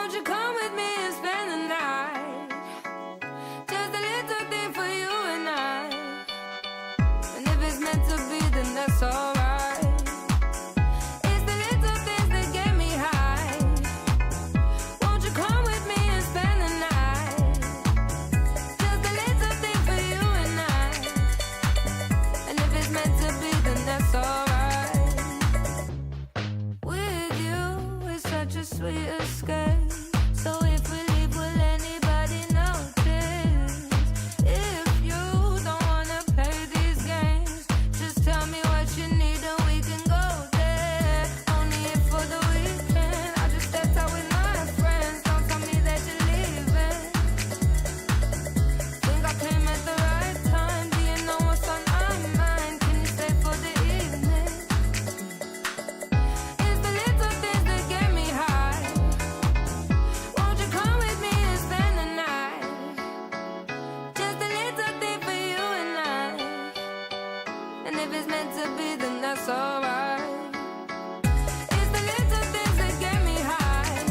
Won't you come with me and spend the night? Just a little thing for you and I. And if it's meant to be, then that's alright. It's the little things that get me high. Won't you come with me and spend the night? Just a little thing for you and I. And if it's meant to be, then that's alright. With you, it's such a sweet escape. So if we leave, will anybody notice? If you don't wanna play these games, just tell me what you need and we can go there. Only if for the weekend, I just stepped out with my friends. Don't tell me that you're leaving. Think I came at the right time. Do you know what's on my mind? Can you stay for the evening? It's the little things that get me high. Won't you come with me and spend the night? Just a little thing for you and I. And if it's meant to be, then that's alright. It's the little things that get me high.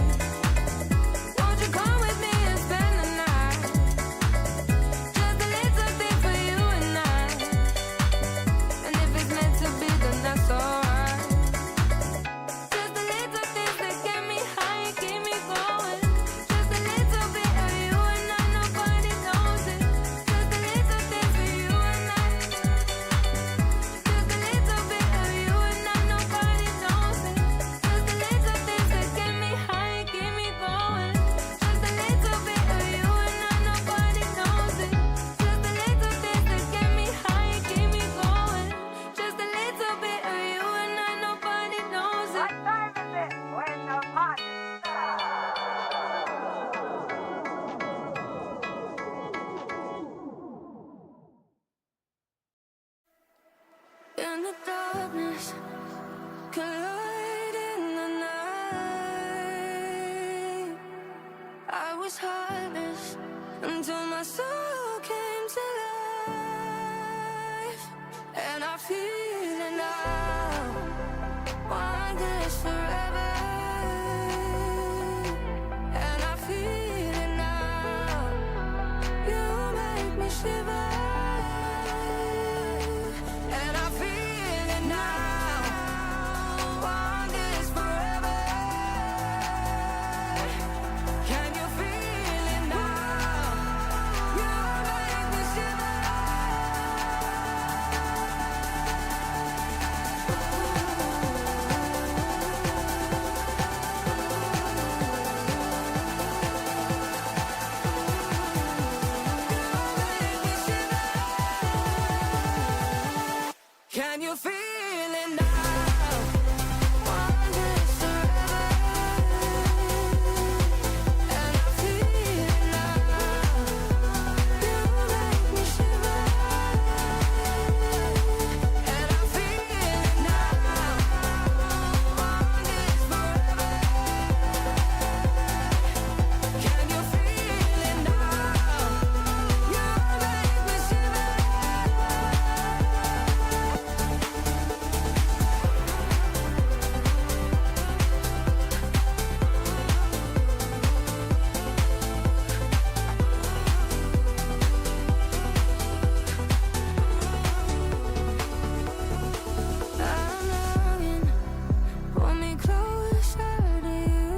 Won't you come with me and spend the night? Just a little thing for you and I. And if it's meant to be, then that's alright. Just the little things that get me high, keep me going. Just a little bit of you and I, nobody knows it. Just a little thing for you and I. Just a little bit of you and I, nobody knows it. Just a little things that get me high, keep me going. Just a little bit of you and I, nobody knows it. Just a little things that get me high, keep me going. Just a little bit of you and I, nobody knows it. What time is it when the party In the darkness, collide in the night. I was heartless until my soul came to life. And I feel it now, want this forever. And I feel it now, you make me shiver. And I feel it now, want this forever. Can you feel it now? You make me shiver. Can you feel it now? Want this forever. And I feel it now, you make me shiver. And I feel it now, want this forever. Can you feel it now? You make me shiver. I'm longing, pull me closer to you.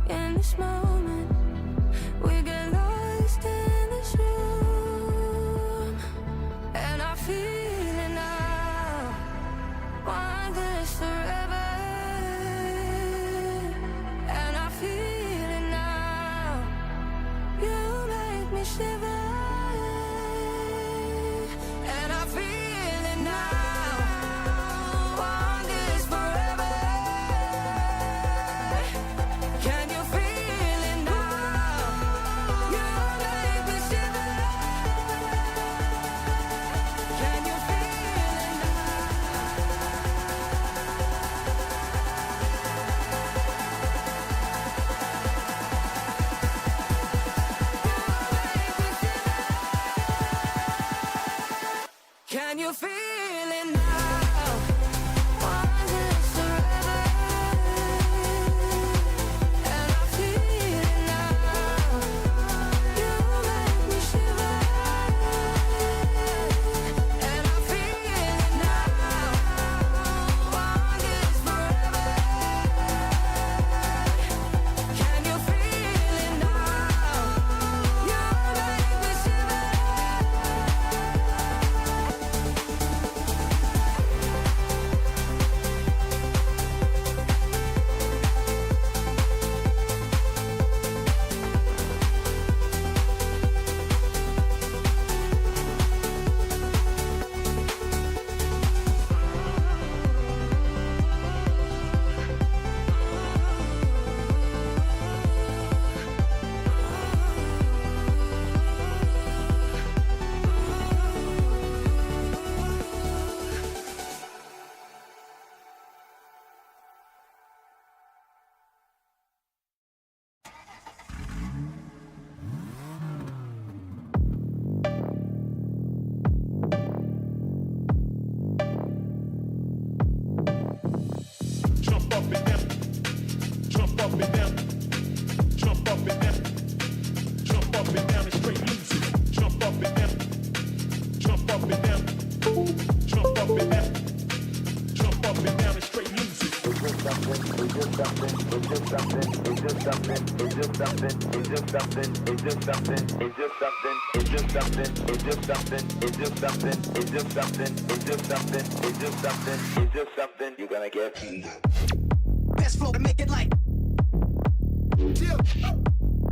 In this moment, we get lost in this room. And I feel it now, want this forever. And I feel it now, you make me shiver. And I feel it now, want this forever. Can you feel it now? You make me shiver. Can you feel it now? Can you feel it now? Want this forever. You're gonna get Best flow to make it like.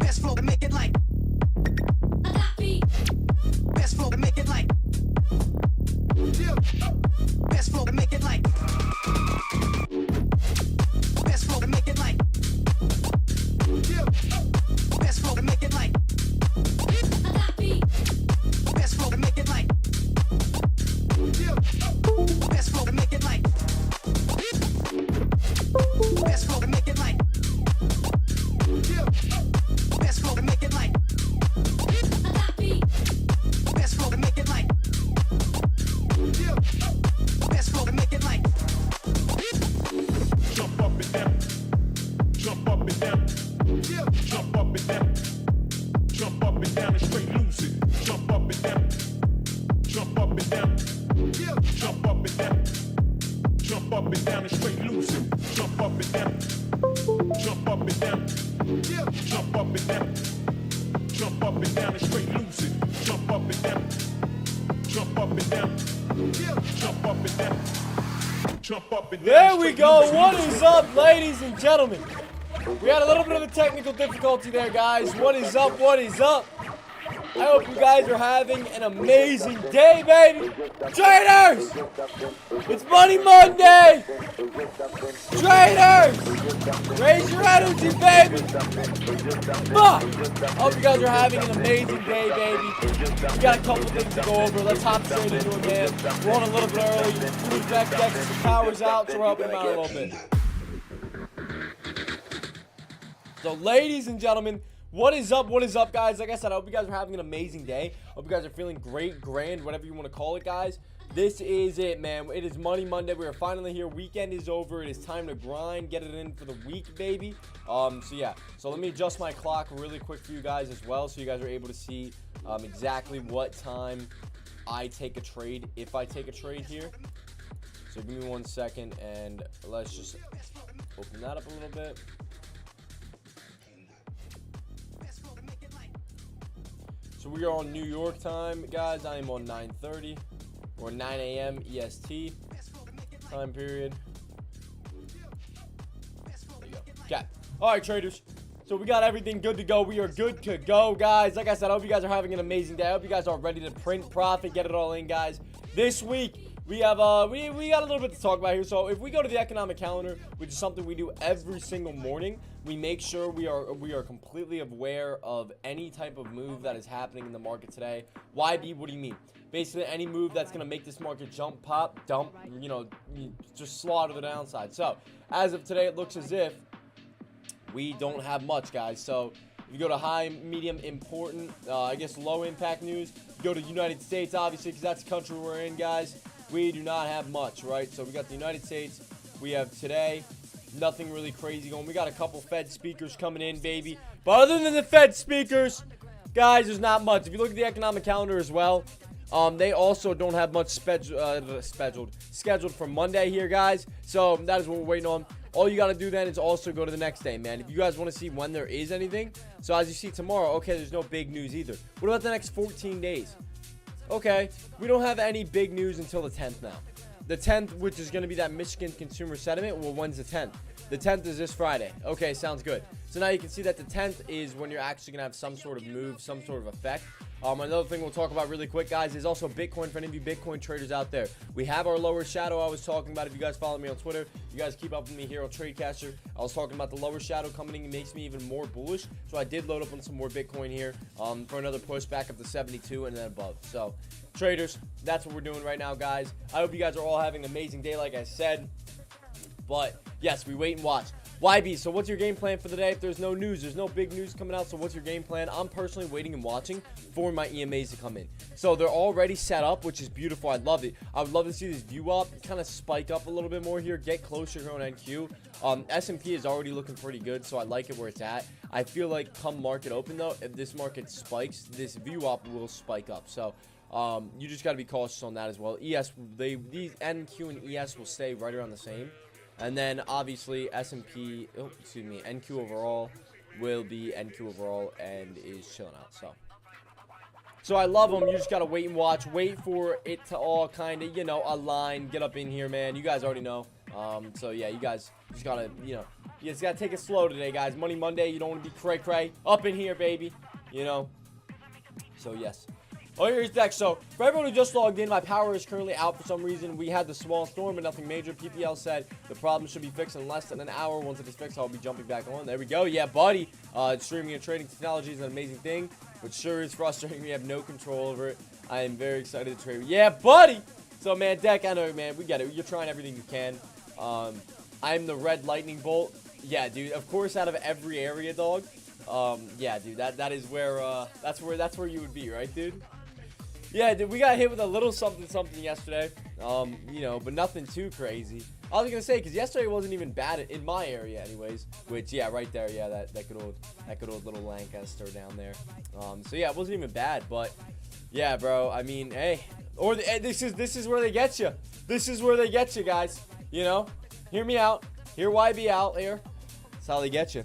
Best flow to make it like. Best flow to make it like. Best flow to make it like. Best flow to make it like. Best flow to make it like. Best flow to make it like. Best flow to make it like. Best flow to make it like. Best flow to make it like. Best flow to make it like. Best flow to make it like. Jump up and down. Jump up and down. Jump up and down. Jump up and down and straight loose it. Jump up and down. Jump up and down. Jump up and down. Jump up and down and straight loose it. Jump up and down. Jump up and down. Jump up and down. Jump up and down and straight loose it. Jump up and down. Jump up and down. Jump up and down. Jump up and down. There we go. What is up, ladies and gentlemen? We had a little bit of a technical difficulty there, guys. What is up? What is up? I hope you guys are having an amazing day, baby. Traders! It's Money Monday! Traders! Raise your energy, baby! Fuck! I hope you guys are having an amazing day, baby. We got a couple things to go over. Let's hop straight into it, man. We're on a little bit early. Drew's back deck, the power's out, so we're helping him out a little bit. So, ladies and gentlemen, what is up? What is up, guys? Like I said, I hope you guys are having an amazing day. I hope you guys are feeling great, grand, whatever you want to call it, guys. This is it, man. It is Money Monday. We are finally here. Weekend is over. It is time to grind, get it in for the week, baby. So yeah. So let me adjust my clock really quick for you guys as well, so you guys are able to see exactly what time I take a trade, if I take a trade here. So give me 1 second, and let's just open that up a little bit. So we are on New York time, guys. I am on 9:30 or 9 a.m. EST time period. There you go. Okay. All right, traders. So we got everything good to go. We are good to go, guys. Like I said, I hope you guys are having an amazing day. I hope you guys are ready to print profit, get it all in, guys. This week, we have we got a little bit to talk about here. So if we go to the economic calendar, which is something we do every single morning, we make sure we are completely aware of any type of move that is happening in the market today. YB, what do you mean? Basically, any move that's going to make this market jump, pop, dump, you know, just slaughter the downside. So as of today, it looks as if we don't have much, guys. So if you go to high, medium, important, I guess low impact news, you go to United States, obviously, because that's the country we're in, guys. We do not have much, right? So we got the United States. We have today. Nothing really crazy going. We got a couple Fed speakers coming in, baby. But other than the Fed speakers, guys, there's not much. If you look at the economic calendar as well, they also don't have much scheduled for Monday here, guys. So that is what we're waiting on. All you got to do then is also go to the next day, man. If you guys want to see when there is anything. So as you see tomorrow, okay, there's no big news either. What about the next 14 days? Okay, we don't have any big news until the 10th now. The 10th, which is going to be that Michigan consumer sentiment. Well, when's the 10th? The 10th is this Friday. Okay, sounds good. So now you can see that the 10th is when you're actually going to have some sort of move, some sort of effect. Another thing we'll talk about really quick, guys, is also Bitcoin for any of you Bitcoin traders out there. We have our lower shadow I was talking about. If you guys follow me on Twitter, you guys keep up with me here on TradeCaster. I was talking about the lower shadow coming in. It makes me even more bullish. So I did load up on some more Bitcoin here for another push back up to 72 and then above. So traders, that's what we're doing right now, guys. I hope you guys are all having an amazing day, like I said. But yes, we wait and watch. YB, so what's your game plan for the day? If there's no news, there's no big news coming out, so what's your game plan? I'm personally waiting and watching for my EMAs to come in. So they're already set up, which is beautiful. I love it. I would love to see this view up, kind of spike up a little bit more here, get closer here on NQ. S&P is already looking pretty good, so I like it where it's at. I feel like come market open, though, if this market spikes, this view up will spike up. So you just got to be cautious on that as well. ES, these NQ and ES will stay right around the same. And then obviously S&P, oh, excuse me, NQ overall will be NQ overall and is chilling out. So I love them. You just got to wait and watch. Wait for it to all kind of, align. Get up in here, man. You guys already know. So, yeah, you guys just got to, you just got to take it slow today, guys. Money Monday. You don't want to be cray-cray. Up in here, baby. So, yes. Oh, here's Dex. So, for everyone who just logged in, my power is currently out for some reason. We had the small storm, but nothing major. PPL said the problem should be fixed in less than an hour. Once it is fixed, I'll be jumping back on. There we go. Yeah, buddy. Streaming and trading technology is an amazing thing, but sure is frustrating. We have no control over it. I am very excited to trade. Yeah, buddy. So, man, Deck, I know, man. We get it. You're trying everything you can. I'm the red lightning bolt. Yeah, dude. Of course, out of every area, dog. Yeah, dude. That is where that's where you would be, right, dude? Yeah, dude, we got hit with a little something yesterday, but nothing too crazy. I was gonna say, because yesterday wasn't even bad in my area, anyways. Which, yeah, right there, yeah, that good old little Lancaster down there. So yeah, it wasn't even bad, but yeah, bro. I mean, hey, this is where they get you. This is where they get you, guys. Hear me out. Hear YB out here. That's how they get you.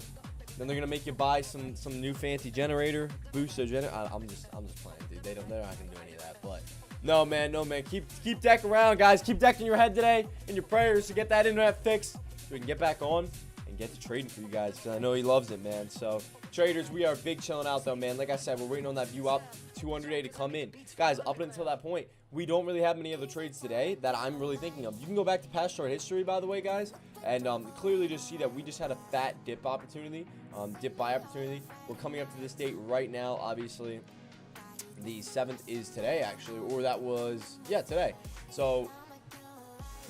Then they're gonna make you buy some new fancy generator, booster generator. I'm just playing, dude. They're not gonna do any of that. But no, man. Keep decking around, guys. Keep decking your head today and your prayers to get that internet fixed so we can get back on and get to trading for you guys. Cause I know he loves it, man. So traders, we are big chilling out though, man. Like I said, we're waiting on that view up 200A to come in, guys. Up until that point, we don't really have many other trades today that I'm really thinking of. You can go back to past chart history, by the way, guys, and clearly just see that we just had a fat dip opportunity, dip buy opportunity. We're coming up to this date right now, obviously. The 7th is today, actually, or that was, yeah, today. So,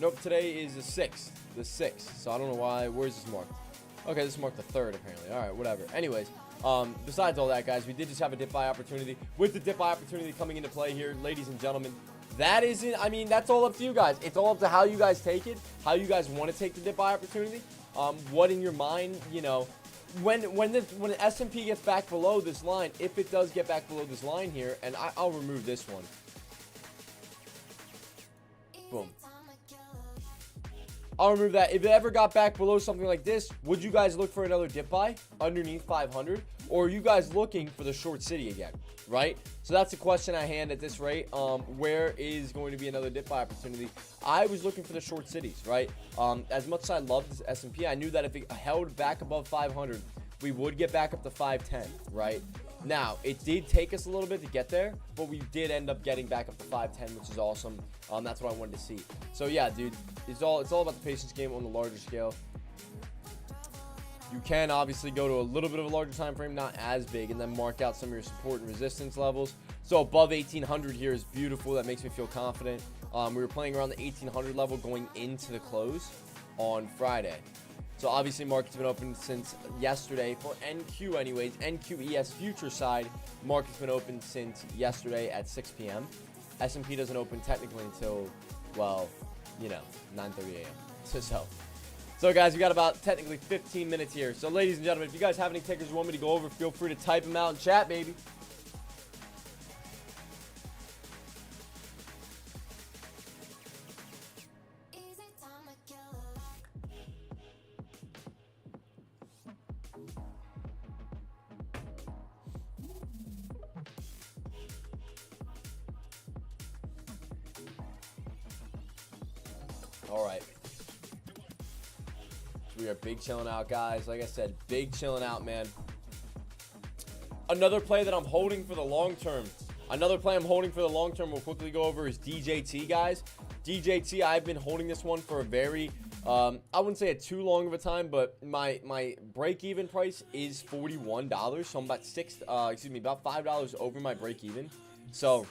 nope, today is the 6th. The 6th. So, I don't know why. Where's this marked? Okay, this is marked the 3rd, apparently. All right, whatever. Anyways, besides all that, guys, we did just have a dip buy opportunity. With the dip buy opportunity coming into play here, ladies and gentlemen, that isn't, I mean, that's all up to you guys. It's all up to how you guys take it, how you guys want to take the dip buy opportunity, what in your mind, when the S&P gets back below this line, if it does get back below this line here, and I'll remove this one. Boom. I'll remove that. If it ever got back below something like this, would you guys look for another dip buy underneath 500? Or are you guys looking for the short city again, right? So that's the question at hand at this rate. Where is going to be another dip buy opportunity? I was looking for the short cities, right? As much as I love this S&P, I knew that if it held back above 500, we would get back up to 510, right? Now, it did take us a little bit to get there, but we did end up getting back up to 510, which is awesome. That's what I wanted to see. So yeah, dude, it's all about the patience game on the larger scale. You can obviously go to a little bit of a larger time frame, not as big, and then mark out some of your support and resistance levels. So above 1800 here is beautiful. That makes me feel confident. We were playing around the 1800 level going into the close on Friday. So obviously market's been open since yesterday for NQ anyways. NQ EST future side, market's been open since yesterday at 6 p.m. S&P doesn't open technically until, well, 9:30 a.m. So guys, we got about technically 15 minutes here. So ladies and gentlemen, if you guys have any tickers you want me to go over, feel free to type them out in chat, baby. All right. We are big chilling out, guys. Like I said, big chilling out, man. Another play that I'm holding for the long term. We'll quickly go over is DJT, guys. DJT, I've been holding this one for a very, I wouldn't say it too long of a time, but my break-even price is $41. So I'm about about $5 over my break-even. So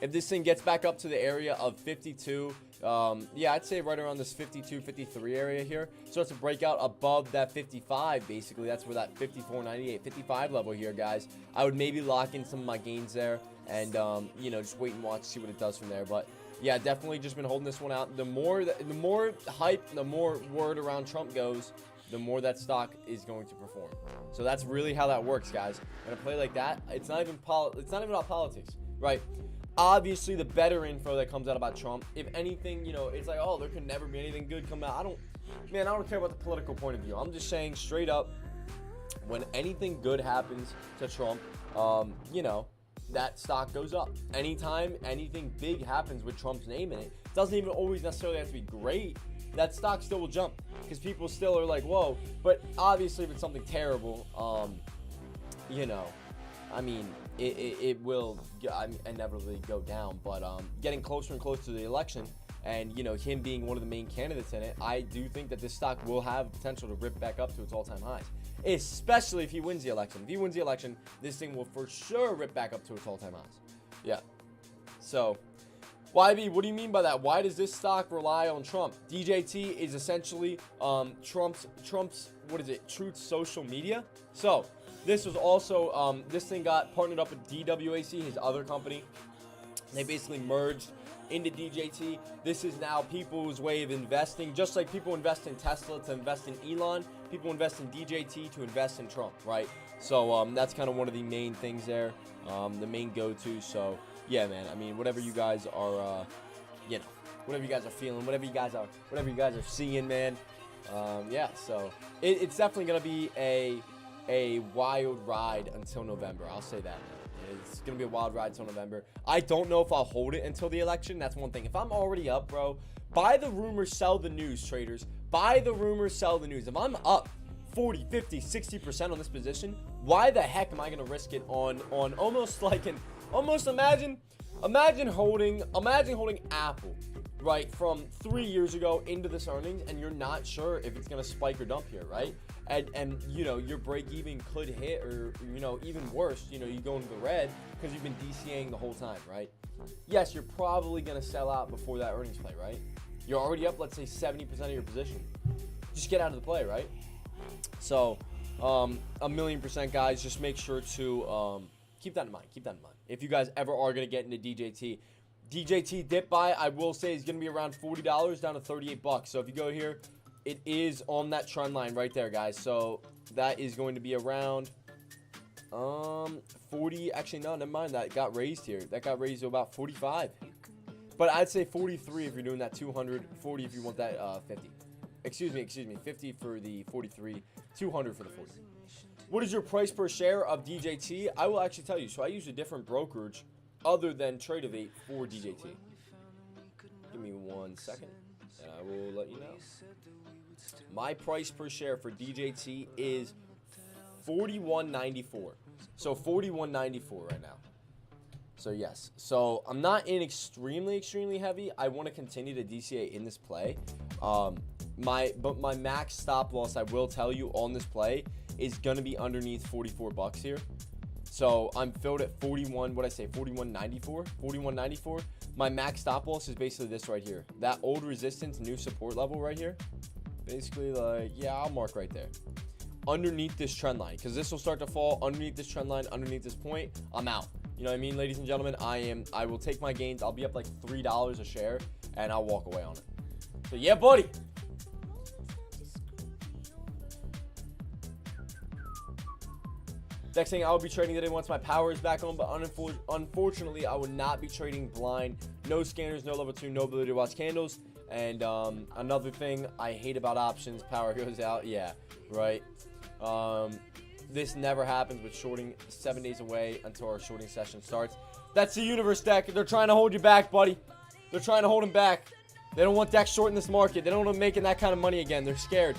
if this thing gets back up to the area of 52, yeah, I'd say right around this 52, 53 area here. So it's a breakout above that 55, basically. That's where that 54.98, 55 level here, guys. I would maybe lock in some of my gains there and, just wait and watch, see what it does from there. But yeah, definitely just been holding this one out. The more hype, the more word around Trump goes, the more that stock is going to perform. So that's really how that works, guys. When I play like that, it's not even about politics, right? obviously the better info that comes out about Trump. If anything, you know, it's like, oh, there could never be anything good come out. I don't care about the political point of view. I'm just saying straight up, when anything good happens to Trump, you know, that stock goes up. Anytime anything big happens with Trump's name in it, doesn't even always necessarily have to be great, that stock still will jump because people still are like, whoa. But obviously, if it's something terrible, you know, I mean, it will inevitably go down. But getting closer and closer to the election, and, you know, him being one of the main candidates in it, I do think that this stock will have potential to rip back up to its all-time highs, especially if he wins the election. If he wins the election, this thing will for sure rip back up to its all-time highs. Yeah. So, YB, what do you mean by that? Why does this stock rely on Trump? DJT is essentially Trump's what is it? Truth Social Media. So, this was also this thing got partnered up with DWAC, his other company. They basically merged into DJT. This is now people's way of investing. Just like people invest in Tesla to invest in Elon, people invest in DJT to invest in Trump, right? So that's kind of one of the main things there, the main go-to. So yeah, man, I mean, whatever you guys are, you know, whatever you guys are feeling, whatever you guys are seeing, man. Yeah, so it's definitely gonna be a wild ride until November. I'll say that, man. It's going to be a wild ride until November. I don't know if I'll hold it until the election. That's one thing. If I'm already up, bro, buy the rumors, sell the news, traders. Buy the rumors, sell the news. If I'm up 40, 50, 60% on this position, why the heck am I going to risk it on almost like imagine holding Apple, right, from 3 years ago into this earnings, and you're not sure if it's going to spike or dump here, right? And you know, your break even could hit, or, you know, even worse, you know, you go into the red because you've been DCAing the whole time, right? Yes, you're probably going to sell out before that earnings play, right? You're already up, let's say 70% of your position. Just get out of the play, right? So, 1,000,000%, guys, just make sure to keep that in mind. Keep that in mind. If you guys ever are going to get into DJT dip buy, I will say is going to be around $40 down to $38. So if you go here, it is on that trend line right there, guys. So that is going to be around 40. Actually, no, never mind. That got raised here. That got raised to about 45. But I'd say 43 if you're doing that 200, 40 if you want that 50. Excuse me, 50 for the 43, 200 for the 40. What is your price per share of DJT? I will actually tell you. So I use a different brokerage other than Tradeovate for DJT. Give me 1 second, and I will let you know. My price per share for DJT is $41.94. So $41.94 right now. So yes. So I'm not in extremely heavy. I want to continue to DCA in this play. But my max stop loss, I will tell you, on this play is gonna be underneath $44 here. So I'm filled at 41. What I say? 41.94. 41.94. My max stop loss is basically this right here. That old resistance, new support level right here. Basically, like, yeah, I'll mark right there. Underneath this trend line, because this will start to fall underneath this trend line, underneath this point, I'm out. You know what I mean, ladies and gentlemen? I will take my gains. I'll be up like $3 a share, and I'll walk away on it. So yeah, buddy. Next thing, I will be trading today once my power is back on, but unfortunately, I will not be trading blind. No scanners, no level 2, no ability to watch candles. And another thing I hate about options, power goes out. Yeah, right. This never happens with shorting 7 days away until our shorting session starts. That's the universe deck. They're trying to hold you back, buddy. They're trying to hold him back. They don't want decks short in this market. They don't want him making that kind of money again. They're scared.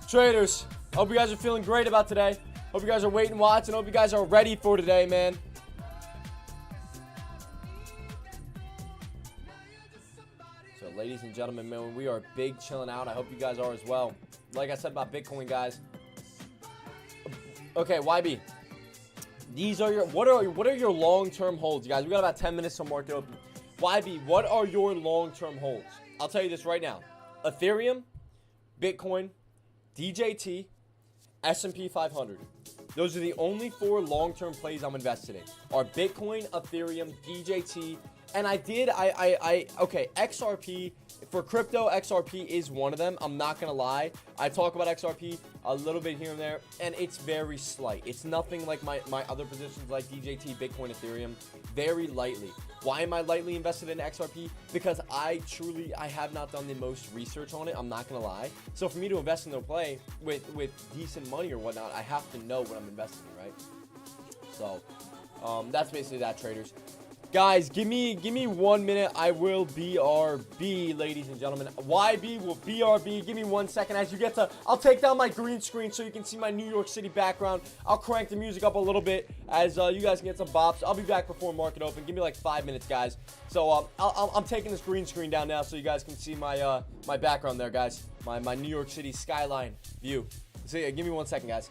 Traders, hope you guys are feeling great about today. Hope you guys are waiting, watching. Hope you guys are ready for today, man. So, ladies and gentlemen, man, we are big chilling out. I hope you guys are as well. Like I said about Bitcoin, guys. Okay, YB. These are your what are your long-term holds, guys? We got about 10 minutes to market open. YB, what are your long-term holds? I'll tell you this right now. Ethereum, Bitcoin, DJT, S&P 500. Those are the only 4 long-term plays I'm invested in. Are Bitcoin, Ethereum, DJT, And okay, XRP, for crypto, XRP is one of them. I'm not going to lie. I talk about XRP a little bit here and there, and it's very slight. It's nothing like my other positions like DJT, Bitcoin, Ethereum, very lightly. Why am I lightly invested in XRP? Because I have not done the most research on it. I'm not going to lie. So for me to invest in a play with decent money or whatnot, I have to know what I'm investing in, right? So that's basically that, traders. Guys, give me 1 minute. I will BRB, ladies and gentlemen. YB will BRB. Give me 1 second. As you get to, I'll take down my green screen so you can see my New York City background. I'll crank the music up a little bit as you guys can get some bops. I'll be back before market open. Give me like 5 minutes, guys. So I'm taking this green screen down now so you guys can see my my background there, guys. My New York City skyline view. So yeah, give me 1 second, guys.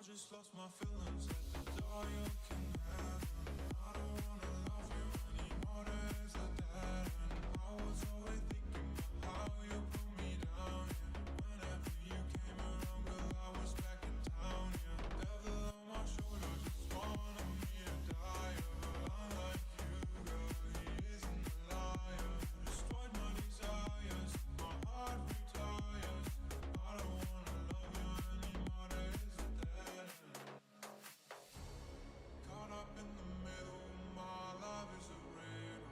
Just lost my feelings at the door, you can have them. I don't wanna love you anymore, there's a dead end. I was always thinking about how you put me down, yeah. Whenever you came around, girl, I was back in town, yeah. Devil on my shoulder, just wanted me to die, yeah. Unlike you, girl, he isn't a liar. Destroyed my desires, my heart retires. I don't wanna love you anymore, there's a dead end. Caught up in the middle, my life is a riddle.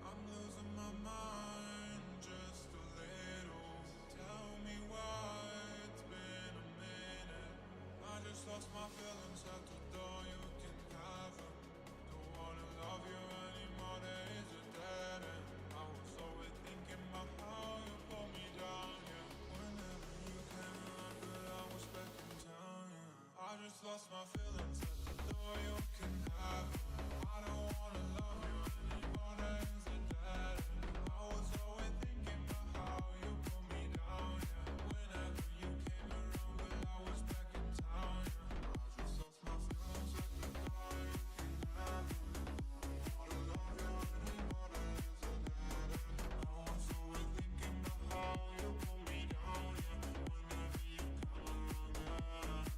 I'm losing my mind just a little. Tell me why, it's been a minute. I just lost my feelings at the door, you can have them. Don't wanna love you anymore, there is a dead end. I was always thinking about how you pull me down, yeah. Whenever you came around, girl, I was back in town, yeah. I just lost my feelings at the door, you can have them. I don't wanna love you anymore, there is a dead end. I was always thinking about how you pull me down, yeah. Whenever you came around, girl, I was back in town, yeah. I just lost my feelings at the door, you can have them. Don't wanna love you anymore, there is a dead end. I was always thinking about how you pull me down, yeah. Whenever you come around, yeah.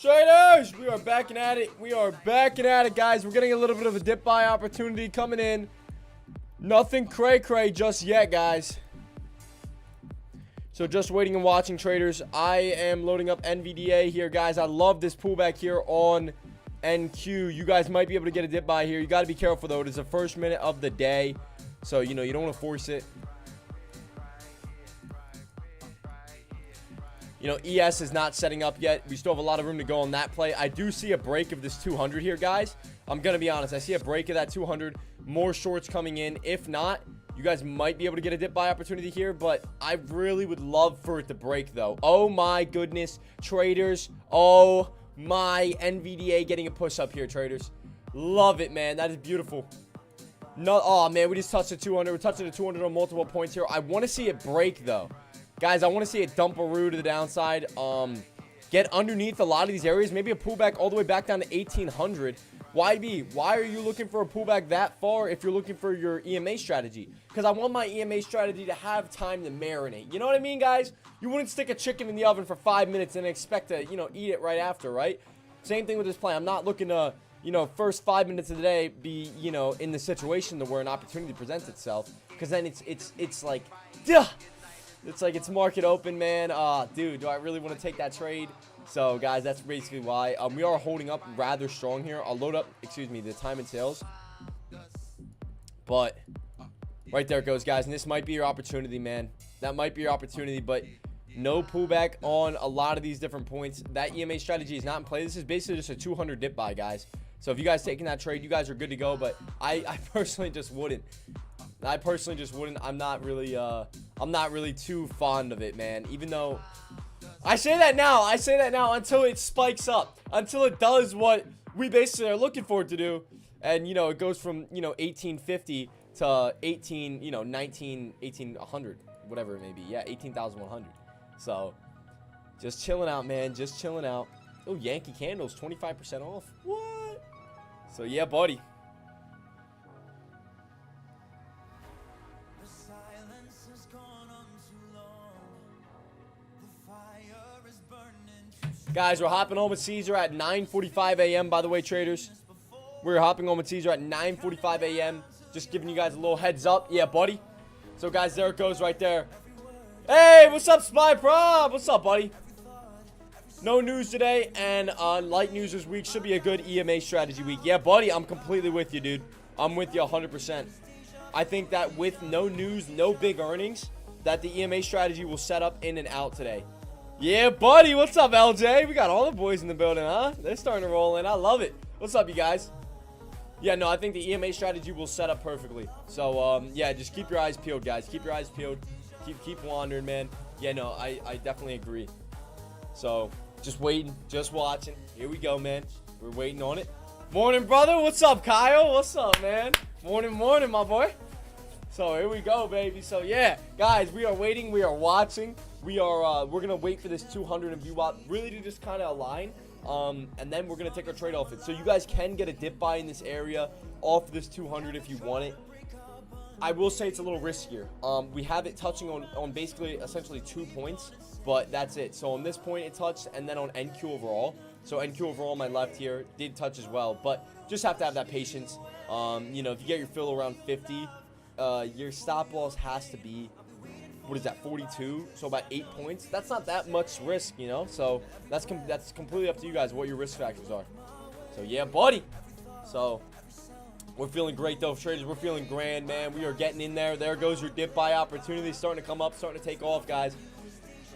Traders, we are backing at it. We are backing at it, guys. We're getting a little bit of a dip buy opportunity coming in. Nothing cray-cray just yet, guys. So just waiting and watching, traders. I am loading up NVDA here, guys. I love this pullback here on NQ. You guys might be able to get a dip buy here. You got to be careful, though. It is the first minute of the day. So, you know, you don't want to force it. You know, ES is not setting up yet. We still have a lot of room to go on that play. I do see a break of this 200 here, guys. I'm going to be honest. I see a break of that 200. More shorts coming in. If not, you guys might be able to get a dip buy opportunity here. But I really would love for it to break, though. Oh, my goodness. Traders. Oh, my NVDA getting a push up here, traders. Love it, man. That is beautiful. No, oh, man. We just touched the 200. We're touching the 200 on multiple points here. I want to see it break, though. Guys, I want to see it dump a roo to the downside. Get underneath a lot of these areas. Maybe a pullback all the way back down to 1800. YB, why are you looking for a pullback that far if you're looking for your EMA strategy? Because I want my EMA strategy to have time to marinate. You know what I mean, guys? You wouldn't stick a chicken in the oven for 5 minutes and expect to, you know, eat it right after, right? Same thing with this play. I'm not looking to, you know, first 5 minutes of the day be, you know, in the situation to where an opportunity presents itself. Because then it's like, duh! It's like it's market open, man. Dude, do I really want to take that trade? So, guys, that's basically why. We are holding up rather strong here. I'll load up, the time and sales. But right there it goes, guys. And this might be your opportunity, man. That might be your opportunity, but no pullback on a lot of these different points. That EMA strategy is not in play. This is basically just a 200 dip buy, guys. So if you guys taking that trade, you guys are good to go. But I personally just wouldn't. I'm not really too fond of it, man. Even though I say that now until it spikes up, until it does what we basically are looking for it to do. And, you know, it goes from, you know, 1850 to 1800, whatever it may be. Yeah, 18,100. So just chilling out, man. Just chilling out. Oh, Yankee candles, 25% off. What? So yeah, buddy. Guys, we're hopping home with Caesar at 9:45 a.m. By the way, traders, we're hopping home with Caesar at 9:45 a.m. Just giving you guys a little heads up. Yeah, buddy. So, guys, there it goes right there. Hey, what's up, Spy Prob? What's up, buddy? No news today, and light news this week. Should be a good EMA strategy week. Yeah, buddy, I'm completely with you, dude. I'm with you 100%. I think that with no news, no big earnings, that the EMA strategy will set up in and out today. Yeah, buddy. What's up, LJ? We got all the boys in the building, huh? They're starting to roll in. I love it. What's up, you guys? Yeah, no, I think the EMA strategy will set up perfectly. So, yeah, just keep your eyes peeled, guys. Keep your eyes peeled. Keep wandering, man. Yeah, no, I definitely agree. So, just waiting, just watching. Here we go, man. We're waiting on it. Morning, brother. What's up, Kyle? What's up, man? Morning, my boy. So, here we go, baby. So, yeah, guys, we are waiting. We are watching. We're gonna wait for this 200 and VWAP really to just kind of align, and then we're gonna take our trade off it. So you guys can get a dip buy in this area off this 200 if you want it. I will say it's a little riskier. We have it touching on basically essentially 2 points, but that's it. So on this point it touched, and then on NQ overall. So NQ overall on my left here did touch as well, but just have to have that patience. You know, if you get your fill around 50, your stop loss has to be, what is that, 42? So about 8 points. That's not that much risk, you know. So that's completely up to you guys what your risk factors are. So yeah, buddy. So we're feeling great though, traders. We're feeling grand, man. We are getting in there. There goes your dip buy opportunity, starting to come up, starting to take off, guys.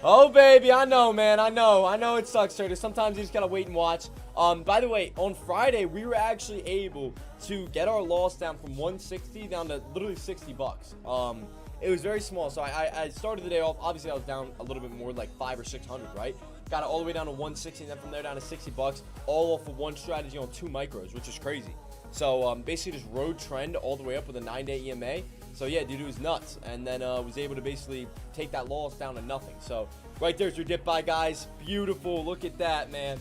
Oh baby, I know, man. I know it sucks, traders. Sometimes you just gotta wait and watch. By the way, on Friday we were actually able to get our loss down from 160 down to literally $60. It was very small, so I started the day off. Obviously, I was down a little bit more, like 500 or 600, right? Got it all the way down to 160, and then from there down to $60, all off of one strategy on 2 micros, which is crazy. So basically, just rode trend all the way up with a 9-day EMA. So yeah, dude, it was nuts, and then was able to basically take that loss down to nothing. So right there's your dip buy, guys. Beautiful. Look at that, man.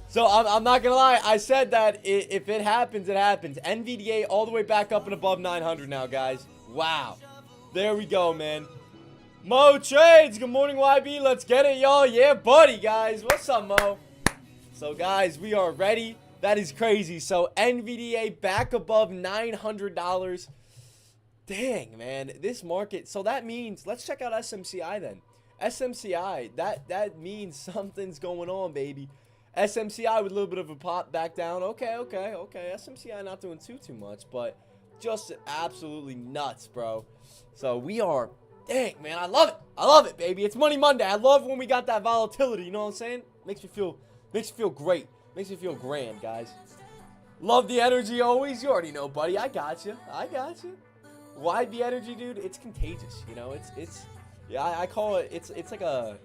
So I'm not gonna lie, I said that if it happens, it happens. NVDA all the way back up and above 900 now, guys. Wow. There we go, man. Mo Trades. Good morning, YB. Let's get it, y'all. Yeah, buddy, guys. What's up, Mo? So, guys, we are ready. That is crazy. So, NVDA back above $900. Dang, man. This market. So, that means, let's check out SMCI then. SMCI, that means something's going on, baby. SMCI with a little bit of a pop back down. Okay. SMCI not doing too much, but just absolutely nuts, bro. So we are, dang, man, I love it. I love it, baby. It's Money Monday. I love when we got that volatility, you know what I'm saying? Makes me feel great. Makes me feel grand, guys. Love the energy always. You already know, buddy. I got you. YB energy, dude. It's contagious, you know. It's yeah, I call it, it's like a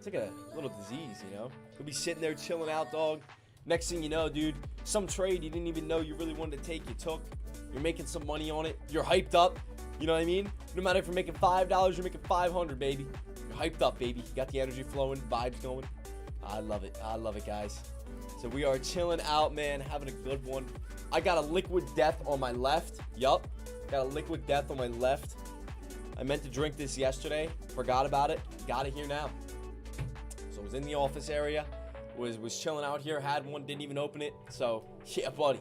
little disease, you know. You'll be sitting there chilling out, dog. Next thing you know, dude, some trade you didn't even know you really wanted to take, you took. You're making some money on it. You're hyped up. You know what I mean? No matter if you're making $5, you're making $500, baby. You're hyped up, baby. You got the energy flowing, vibes going. I love it. I love it, guys. So we are chilling out, man, having a good one. I got a liquid death on my left. Yup. Got a liquid death on my left. I meant to drink this yesterday. Forgot about it. Got it here now. So I was in the office area. Was chilling out here. Had one. Didn't even open it. So, yeah, buddy.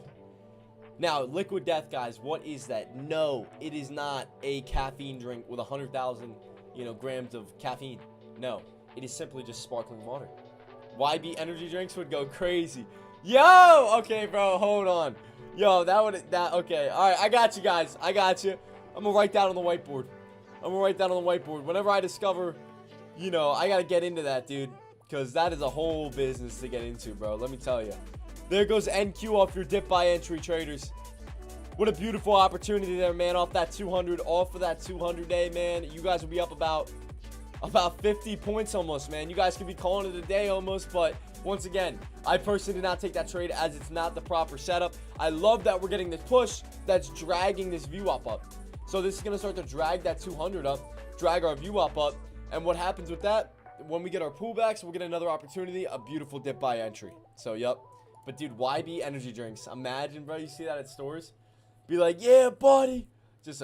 Now, liquid death, guys. What is that? No, it is not a caffeine drink with 100,000, grams of caffeine. No, it is simply just sparkling water. YB energy drinks would go crazy. Yo! Okay, bro. Hold on. Yo, okay. All right, I got you, guys. I got you. I'm going to write that on the whiteboard. Whenever I discover, I got to get into that, dude. Because that is a whole business to get into, bro. Let me tell you. There goes NQ off your dip buy entry, traders. What a beautiful opportunity there, man. Off that 200, off of that 200 day, man. You guys will be up about 50 points almost, man. You guys could be calling it a day almost. But once again, I personally did not take that trade as it's not the proper setup. I love that we're getting this push that's dragging this view up. So this is going to start to drag that 200 up, drag our view up. And what happens with that? When we get our pullbacks, we'll get another opportunity, a beautiful dip buy entry. So, yep. But, dude, YB energy drinks. Imagine, bro, you see that at stores. Be like, yeah, buddy. Just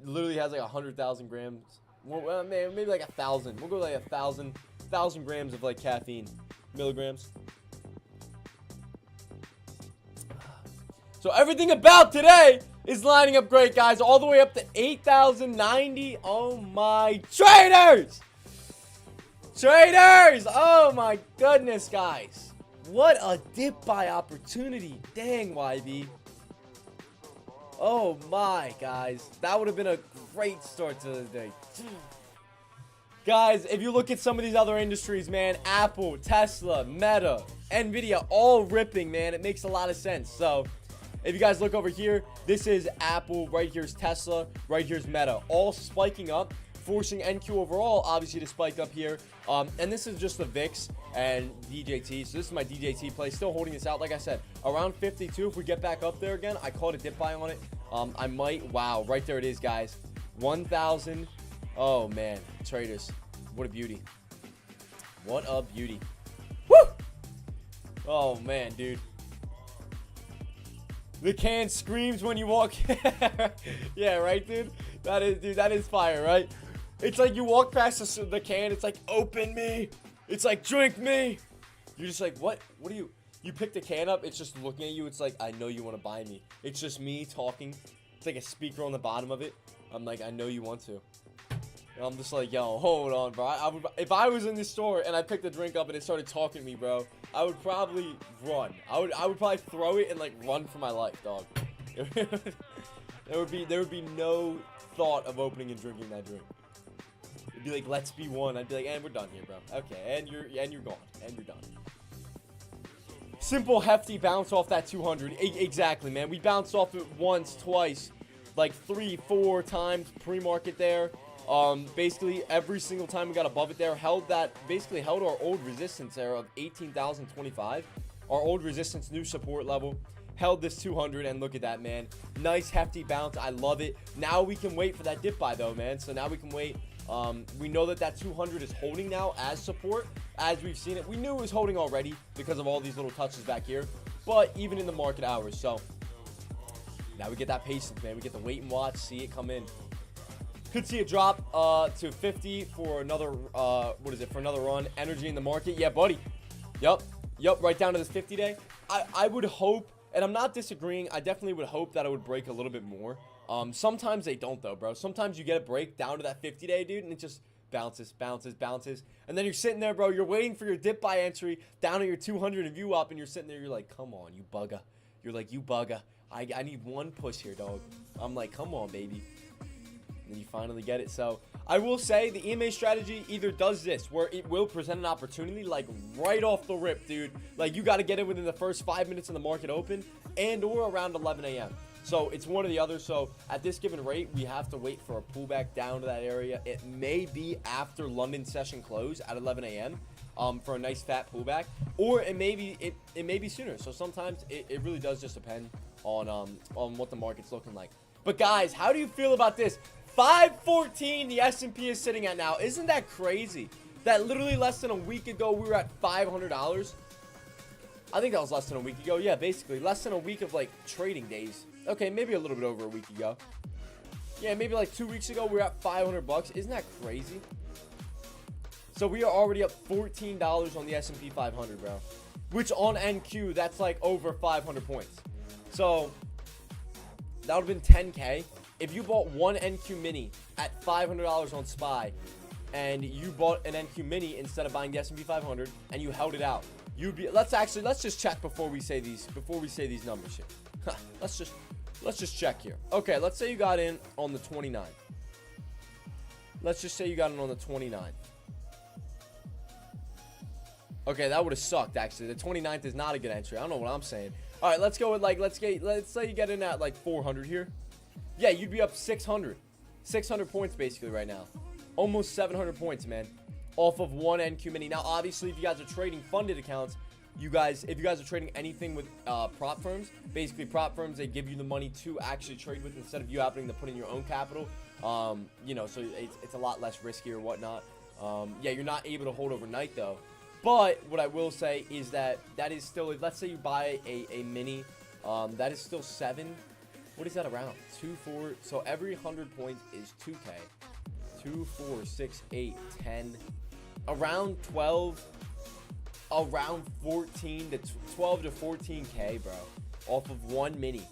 literally has like 100,000 grams. Well, man, maybe like 1,000. We'll go like 1,000 grams of like caffeine. Milligrams. So, everything about today is lining up great, guys. All the way up to 8,090. Oh, my traders. Oh, my goodness, guys. What a dip buy opportunity. Dang, YB. Oh, my, guys. That would have been a great start to the day. Guys, if you look at some of these other industries, man, Apple, Tesla, Meta, Nvidia, all ripping, man. It makes a lot of sense. So, if you guys look over here, this is Apple. Right here's Tesla. Right here's Meta. All spiking up, forcing NQ overall, obviously, to spike up here. And this is just the VIX and DJT. So this is my DJT play. Still holding this out. Like I said, around 52. If we get back up there again, I called a dip buy on it. I might. Wow. Right there it is, guys. 1,000. Oh, man. Traders. What a beauty. What a beauty. Woo! Oh, man, dude. The can screams when you walk. Yeah, right, dude? That is fire, right? It's like you walk past the can. It's like, open me. It's like, drink me. You're just like, what? What do you? You pick the can up. It's just looking at you. It's like, I know you want to buy me. It's just me talking. It's like a speaker on the bottom of it. I'm like, I know you want to. And I'm just like, yo, hold on, bro. If I was in this store and I picked the drink up and it started talking to me, bro, I would probably run. I would probably throw it and like run for my life, dog. There would be no thought of opening and drinking that drink. It'd be like, let's be one. I'd be like, and we're done here, bro. Okay, and you're gone, and you're done. Simple, hefty bounce off that 200. Exactly, man. We bounced off it once, twice, like 3-4 times pre-market there. Basically every single time we got above it there, held our old resistance there of 18,025. Our old resistance, new support level. Held this 200, and look at that, man. Nice hefty bounce. I love it. Now we can wait for that dip buy though, man. So now we can wait. We know that 200 is holding now as support, as we've seen it. We knew it was holding already because of all these little touches back here, but even in the market hours. So now we get that patience, man. We get to wait and watch, see it come in. Could see it drop to 50 for another, for another run. Energy in the market. Yeah, buddy. Yup. Yup, right down to this 50-day. I would hope, and I'm not disagreeing, I definitely would hope that it would break a little bit more. Sometimes they don't, though, bro. Sometimes you get a break down to that 50-day, dude, and it just bounces, bounces, bounces. And then you're sitting there, bro. You're waiting for your dip buy entry down at your 200 and view up, and you're sitting there. You're like, come on, you bugger. You're like, you bugger. I need one push here, dog. I'm like, come on, baby. And then you finally get it. So I will say the EMA strategy either does this, where it will present an opportunity, like right off the rip, dude. Like you got to get it within the first 5 minutes of the market open and or around 11 a.m. So it's one or the other. So at this given rate, we have to wait for a pullback down to that area. It may be after London session close at 11 a.m. For a nice fat pullback, or it may be sooner. So sometimes it really does just depend on what the market's looking like. But guys, how do you feel about this? 514 the S&P is sitting at now. Isn't that crazy? That literally less than a week ago we were at $500. I think that was less than a week ago. Yeah, basically less than a week of like trading days. Okay, maybe a little bit over a week ago. Yeah, maybe like 2 weeks ago we were at $500. Isn't that crazy? So we are already up $14 on the S&P 500, bro. Which on NQ, that's like over 500 points. So that would have been 10K. If you bought one NQ mini at $500 on SPY, and you bought an NQ mini instead of buying the S&P 500, and you held it out, you'd be. Let's just check before we say these numbers here. let's just check here. Okay, let's say you got in on the 29th. Let's just say you got in on the 29th. Okay, that would have sucked, actually. The 29th is not a good entry. I don't know what I'm saying. All right, let's go with, like, let's say you get in at, like, 400 here. Yeah, you'd be up 600. 600 points, basically, right now. Almost 700 points, man, off of one NQ mini. Now, obviously, if you guys are trading funded accounts, if you guys are trading anything with prop firms, basically prop firms, they give you the money to actually trade with instead of you having to put in your own capital. You know, so it's a lot less risky or whatnot. Yeah, you're not able to hold overnight, though. But what I will say is that is still, let's say you buy a mini, that is still 7. What is that around? 2, 4. So every 100 points is 2K. 2, 4, 6, 8, 10. Around 12. Around 14 to 12 to 14K, bro. Off of one mini.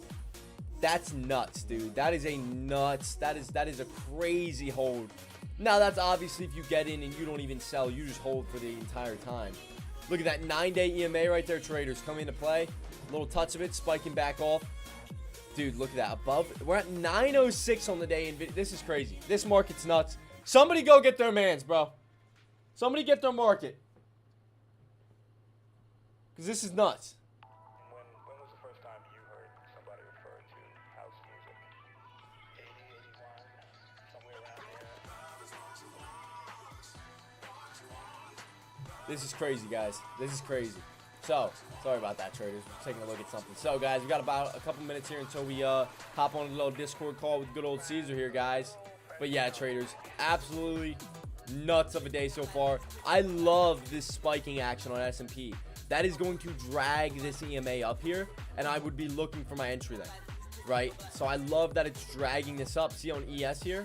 That's nuts, dude. That is a nuts. That is a crazy hold. Now, that's obviously if you get in and you don't even sell. You just hold for the entire time. Look at that 9-day EMA right there, traders. Coming into play. A little touch of it, spiking back off. Dude, look at that. Above. We're at 906 on the day. And this is crazy. This market's nuts. Somebody go get their mans, bro. Somebody get their market. Because this is nuts. When was the first time you heard somebody refer to house music? 80, 81, somewhere around there. This is crazy, guys. This is crazy. So, sorry about that, traders. We're taking a look at something. So, guys, we got about a couple minutes here until we hop on a little Discord call with good old Caesar here, guys. But, yeah, traders, absolutely nuts of a day so far. I love this spiking action on S&P. That is going to drag this EMA up here, and I would be looking for my entry then, right? So I love that it's dragging this up. See on ES here?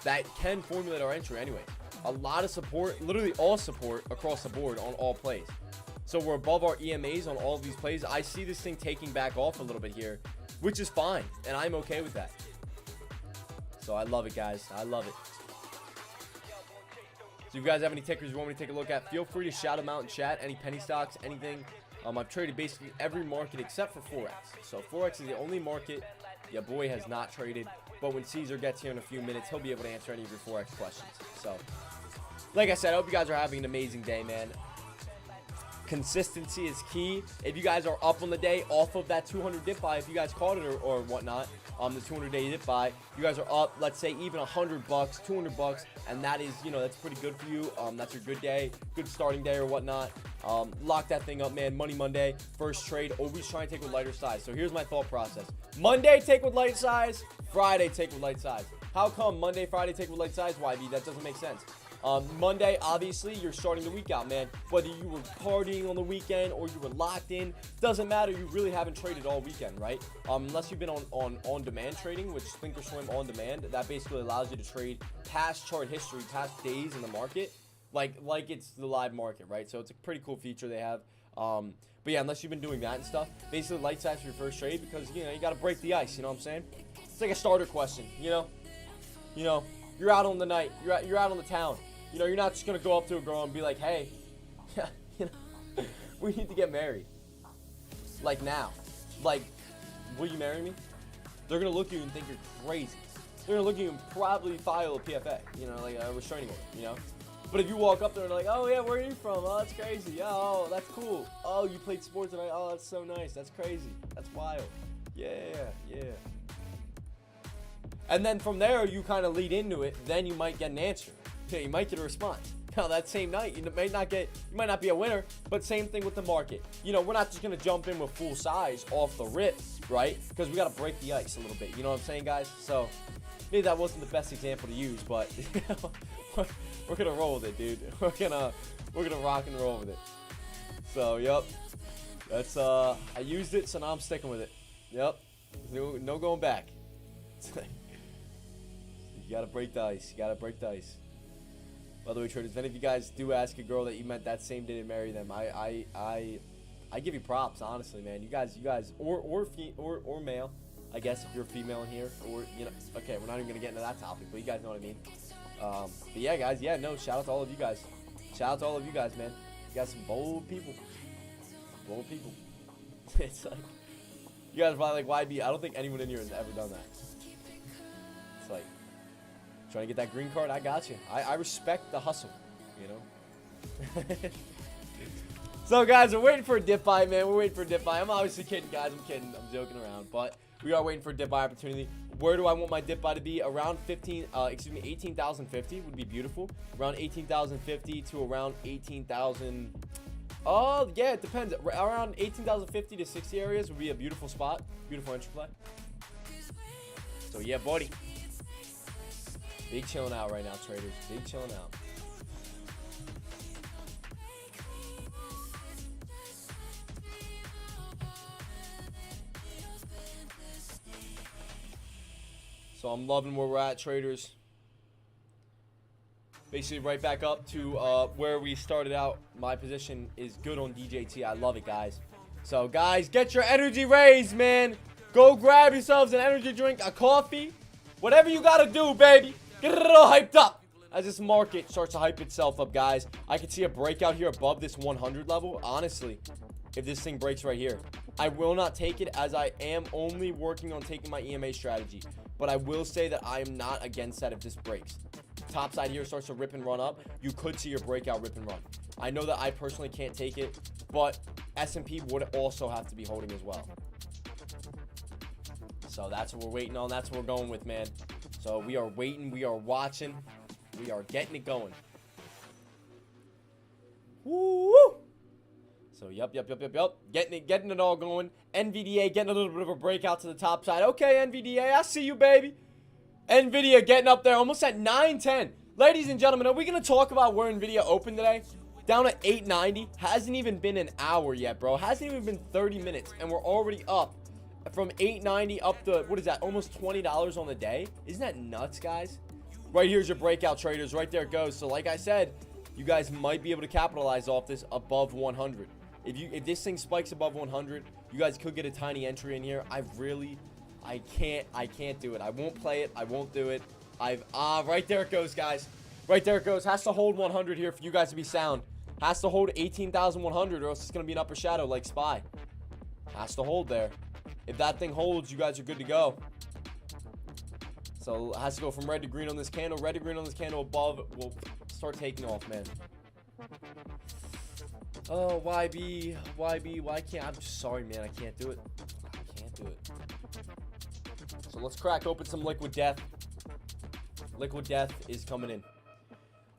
That can formulate our entry anyway. A lot of support, literally all support across the board on all plays. So we're above our EMAs on all of these plays. I see this thing taking back off a little bit here, which is fine, and I'm okay with that. So I love it, guys. I love it. So if you guys have any tickers you want me to take a look at, feel free to shout them out in chat. Any penny stocks, anything. I've traded basically every market except for Forex. So Forex is the only market your boy has not traded. But when Caesar gets here in a few minutes, he'll be able to answer any of your Forex questions. So, like I said, I hope you guys are having an amazing day, man. Consistency is key. If you guys are up on the day off of that 200 dip buy, if you guys caught it or whatnot, the 200-day dip buy, you guys are up, let's say even $100, $200, and that is, you know, that's pretty good for you. That's your good day, good starting day or whatnot. Lock that thing up, man. Money Monday, first trade, always try and take with lighter size. So here's my thought process. Monday, take with light size. Friday, take with light size. How come Monday, Friday, take with light size? YB, that doesn't make sense. Monday, obviously, you're starting the week out, man. Whether you were partying on the weekend or you were locked in, doesn't matter. You really haven't traded all weekend, right? Unless you've been on demand trading, which Thinkorswim on demand, that basically allows you to trade past chart history, past days in the market, like it's the live market, right? So it's a pretty cool feature they have. But yeah, unless you've been doing that and stuff, basically light size for your first trade because, you know, you got to break the ice, you know what I'm saying? It's like a starter question, you know? You know, you're out on the night, you're out on the town. You know, you're not just going to go up to a girl and be like, hey, yeah, you know, we need to get married. Like now. Like, will you marry me? They're going to look at you and think you're crazy. They're going to look at you and probably file a PFA, you know, like a restraining order, you know? But if you walk up there and they're like, oh yeah, where are you from? Oh, that's crazy. Yeah, oh, that's cool. Oh, you played sports tonight. Oh, that's so nice. That's crazy. That's wild. Yeah. And then from there, you kind of lead into it. Then you might get an answer. Yeah, you might get a response. Now that same night, you might not be a winner, but same thing with the market. You know, we're not just gonna jump in with full size off the rip, right? Because we gotta break the ice a little bit. You know what I'm saying, guys? So maybe that wasn't the best example to use, but you know, we're gonna roll with it, dude. We're gonna rock and roll with it. So yep, that's I used it, so now I'm sticking with it. Yep, no going back. You gotta break the ice. You gotta break the ice. By the way, traders, if any of you guys do ask a girl that you met that same day to marry them, I give you props, honestly, man. You guys, or male, I guess if you're female in here, or you know, okay, we're not even gonna get into that topic, but you guys know what I mean. But yeah, guys, yeah, no, shout out to all of you guys. Shout out to all of you guys, man. You got some bold people. Bold people. It's like you guys are probably like, YB? I don't think anyone in here has ever done that. It's like, trying to get that green card, I got you. I respect the hustle, you know? So, guys, we're waiting for a dip buy, man. We're waiting for a dip buy. I'm obviously kidding, guys. I'm kidding. I'm joking around. But we are waiting for a dip buy opportunity. Where do I want my dip buy to be? Around 18,050 would be beautiful. Around 18,050 to around 18,000. Oh, yeah, it depends. Around 18,050 to 60 areas would be a beautiful spot. Beautiful entry play. So, yeah, buddy. Big chilling out right now, traders. Big chilling out. So I'm loving where we're at, traders. Basically right back up to where we started out. My position is good on DJT. I love it, guys. So, guys, get your energy raised, man. Go grab yourselves an energy drink, a coffee. Whatever you got to do, baby. Get it all hyped up as this market starts to hype itself up, guys. I can see a breakout here above this 100 level. Honestly, if this thing breaks right here, I will not take it as I am only working on taking my EMA strategy. But I will say that I am not against that if this breaks. Top side here starts to rip and run up. You could see your breakout rip and run. I know that I personally can't take it, but S&P would also have to be holding as well. So that's what we're waiting on. That's what we're going with, man. So we are waiting. We are watching. We are getting it going. Woo! So, yep. Getting it all going. NVDA getting a little bit of a breakout to the top side. Okay, NVDA, I see you, baby. NVIDIA getting up there almost at 910. Ladies and gentlemen, are we going to talk about where NVIDIA opened today? Down at 890. Hasn't even been an hour yet, bro. Hasn't even been 30 minutes. And we're already up from 890 up to, what is that, almost $20 on the day? Isn't that nuts, guys? Right here's your breakout, traders. Right there it goes. So, like I said, you guys might be able to capitalize off this above 100. If this thing spikes above 100, you guys could get a tiny entry in here. I can't do it. I won't play it. I won't do it. Right there it goes, guys. Right there it goes. Has to hold 100 here for you guys to be sound. Has to hold 18,100 or else it's going to be an upper shadow like SPY. Has to hold there. If that thing holds, you guys are good to go. So it has to go from red to green on this candle. Red to green on this candle above. We'll start taking off, man. Oh, YB, why can't, I'm sorry, man, I can't do it. I can't do it. So let's crack open some Liquid Death. Liquid Death is coming in.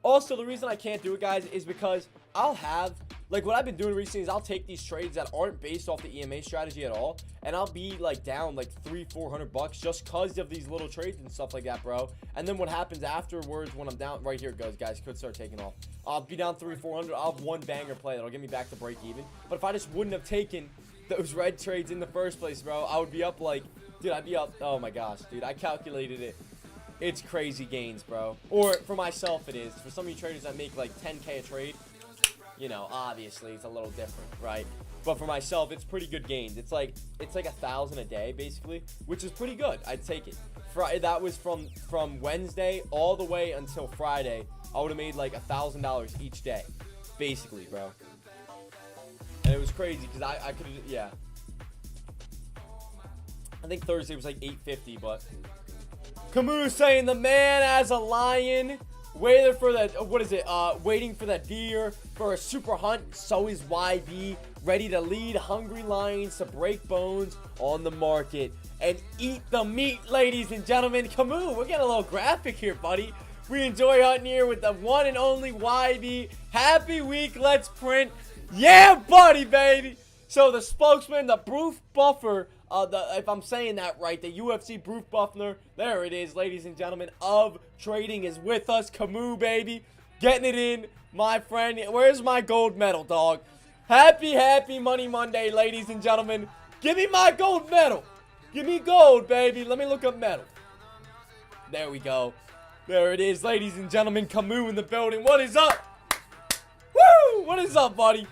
Also, the reason I can't do it, guys, is because I'll have, like, what I've been doing recently is I'll take these trades that aren't based off the EMA strategy at all, and I'll be, like, down, like, $300-400 bucks just because of these little trades and stuff like that, bro. And then what happens afterwards when I'm down, right here it goes, guys, could start taking off. I'll be down $300-400. I'll have one banger play that'll get me back to break even. But if I just wouldn't have taken those red trades in the first place, bro, I would be up, like, dude, I'd be up, oh my gosh, dude, I calculated it. It's crazy gains, bro. Or for myself, it is. For some of you traders that make like 10K a trade, you know, obviously it's a little different, right? But for myself, it's pretty good gains. It's like 1,000 a day basically, which is pretty good. I'd take it. That was from Wednesday all the way until Friday. I would have made like $1,000 each day, basically, bro. And it was crazy because I could, yeah. I think Thursday was like 850, but Camus saying the man as a lion, waiting for that. What is it? Waiting for that deer for a super hunt. So is YB, ready to lead hungry lions to break bones on the market and eat the meat, ladies and gentlemen. Camus, we're getting a little graphic here, buddy. We enjoy hunting here with the one and only YB. Happy week, let's print. Yeah, buddy, baby. So the spokesman, the proof buffer, if I'm saying that right, the UFC proof buffer, there it is, ladies and gentlemen, of trading is with us. Camus, baby, getting it in, my friend. Where's my gold medal, dog? Happy Money Monday, ladies and gentlemen. Give me my gold medal. Give me gold, baby. Let me look up medal. There we go. There it is, ladies and gentlemen. Camus in the building. What is up? Woo! What is up, buddy?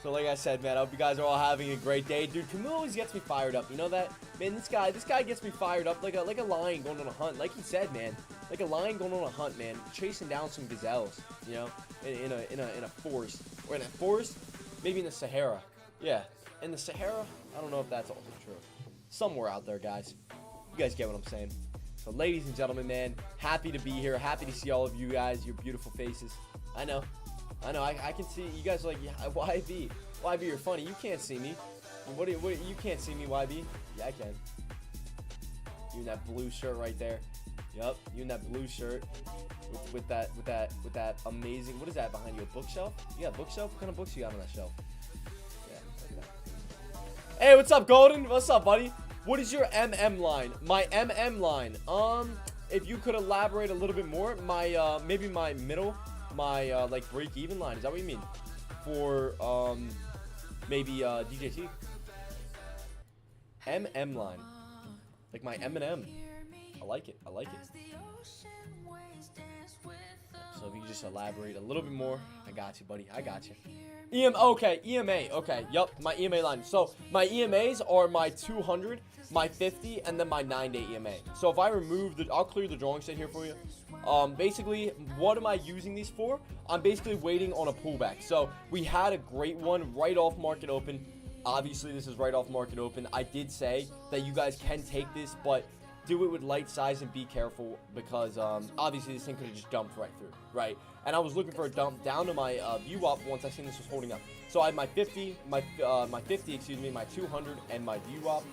So like I said, man, I hope you guys are all having a great day. Dude, Camus always gets me fired up. You know that? Man, this guy gets me fired up like a lion going on a hunt. Like he said, man. Like a lion going on a hunt, man. Chasing down some gazelles, you know? In a forest. Or in a forest? Maybe in the Sahara. Yeah. In the Sahara? I don't know if that's also true. Somewhere out there, guys. You guys get what I'm saying. So ladies and gentlemen, man, happy to be here. Happy to see all of you guys, your beautiful faces. I know, I can see you guys are like, yeah, YB, you're funny. You can't see me. What you can't see me, YB? Yeah, I can. You in that blue shirt right there. Yup, you in that blue shirt with that amazing. What is that behind you? A bookshelf? You got a bookshelf? What kind of books you got on that shelf? Yeah. Okay. Hey, what's up, Golden? What's up, buddy? What is your line? My line. If you could elaborate a little bit more, my maybe my middle. My like break even line, is that what you mean? For maybe DJT line, like my M&M. I like it. So if you just elaborate a little bit more, I got you, buddy. I got you. EMA. Okay. Yup, my EMA line. So my EMAs are my 200, my 50, and then my 9-day EMA. So if I remove I'll clear the drawing set here for you. Basically, what am I using these for? I'm basically waiting on a pullback. So we had a great one right off market open. Obviously, this is right off market open. I did say that you guys can take this, but do it with light size and be careful because obviously this thing could have just dumped right through, right? And I was looking for a dump down to my view up once I seen this was holding up. So I had my 50, my 200, and my view up,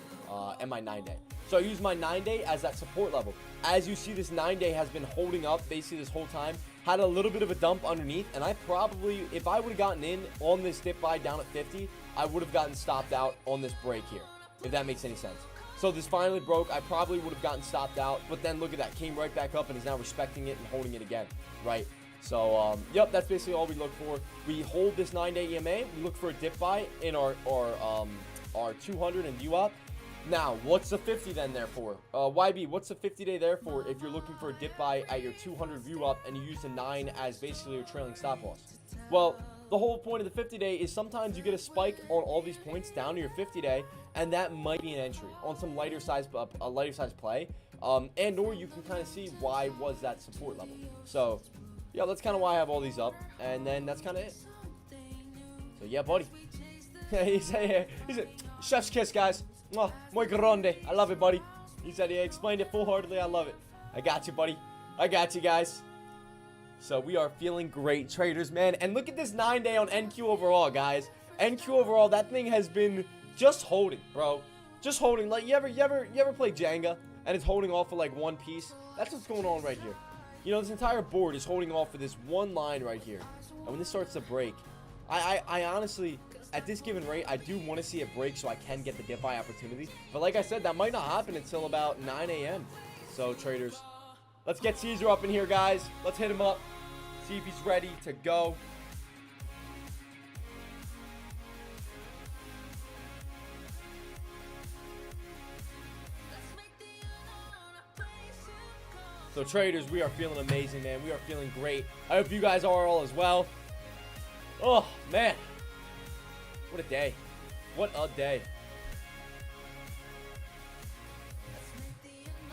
and my 9-day. So I used my 9-day as that support level. As you see, this 9-day has been holding up basically this whole time. Had a little bit of a dump underneath, and I probably, if I would have gotten in on this dip buy down at 50, I would have gotten stopped out on this break here, if that makes any sense. So this finally broke. I probably would have gotten stopped out, but then look at that. Came right back up and is now respecting it and holding it again, right? So, yep, that's basically all we look for. We hold this 9-day EMA. We look for a dip buy in our 200 and VWAP. Now, what's the 50 then there for? YB, what's the 50-day there for if you're looking for a dip buy at your 200 VWAP and you use the 9 as basically your trailing stop loss? Well, the whole point of the 50-day is sometimes you get a spike on all these points down to your 50-day, and that might be an entry on some lighter size play, and or you can kind of see why was that support level. So, yeah, that's kind of why I have all these up, and then that's kind of it. So, yeah, buddy. he said, chef's kiss, guys. Mwah, muy grande. I love it, buddy. He said he explained it full-heartedly. I love it. I got you, buddy. I got you, guys. So we are feeling great, traders, man. And look at this 9-day on NQ overall, guys. NQ overall, that thing has been just holding, bro. Just holding. Like, you ever play Jenga and it's holding off for like one piece? That's what's going on right here. You know, this entire board is holding off for this one line right here. And when this starts to break, I honestly, at this given rate, I do want to see it break so I can get the dip buy opportunity. But like I said, that might not happen until about 9 a.m. So, traders, let's get Caesar up in here, guys. Let's hit him up. See if he's ready to go. So, traders, we are feeling amazing, man. We are feeling great. I hope you guys are all as well. Oh, man. What a day. What a day.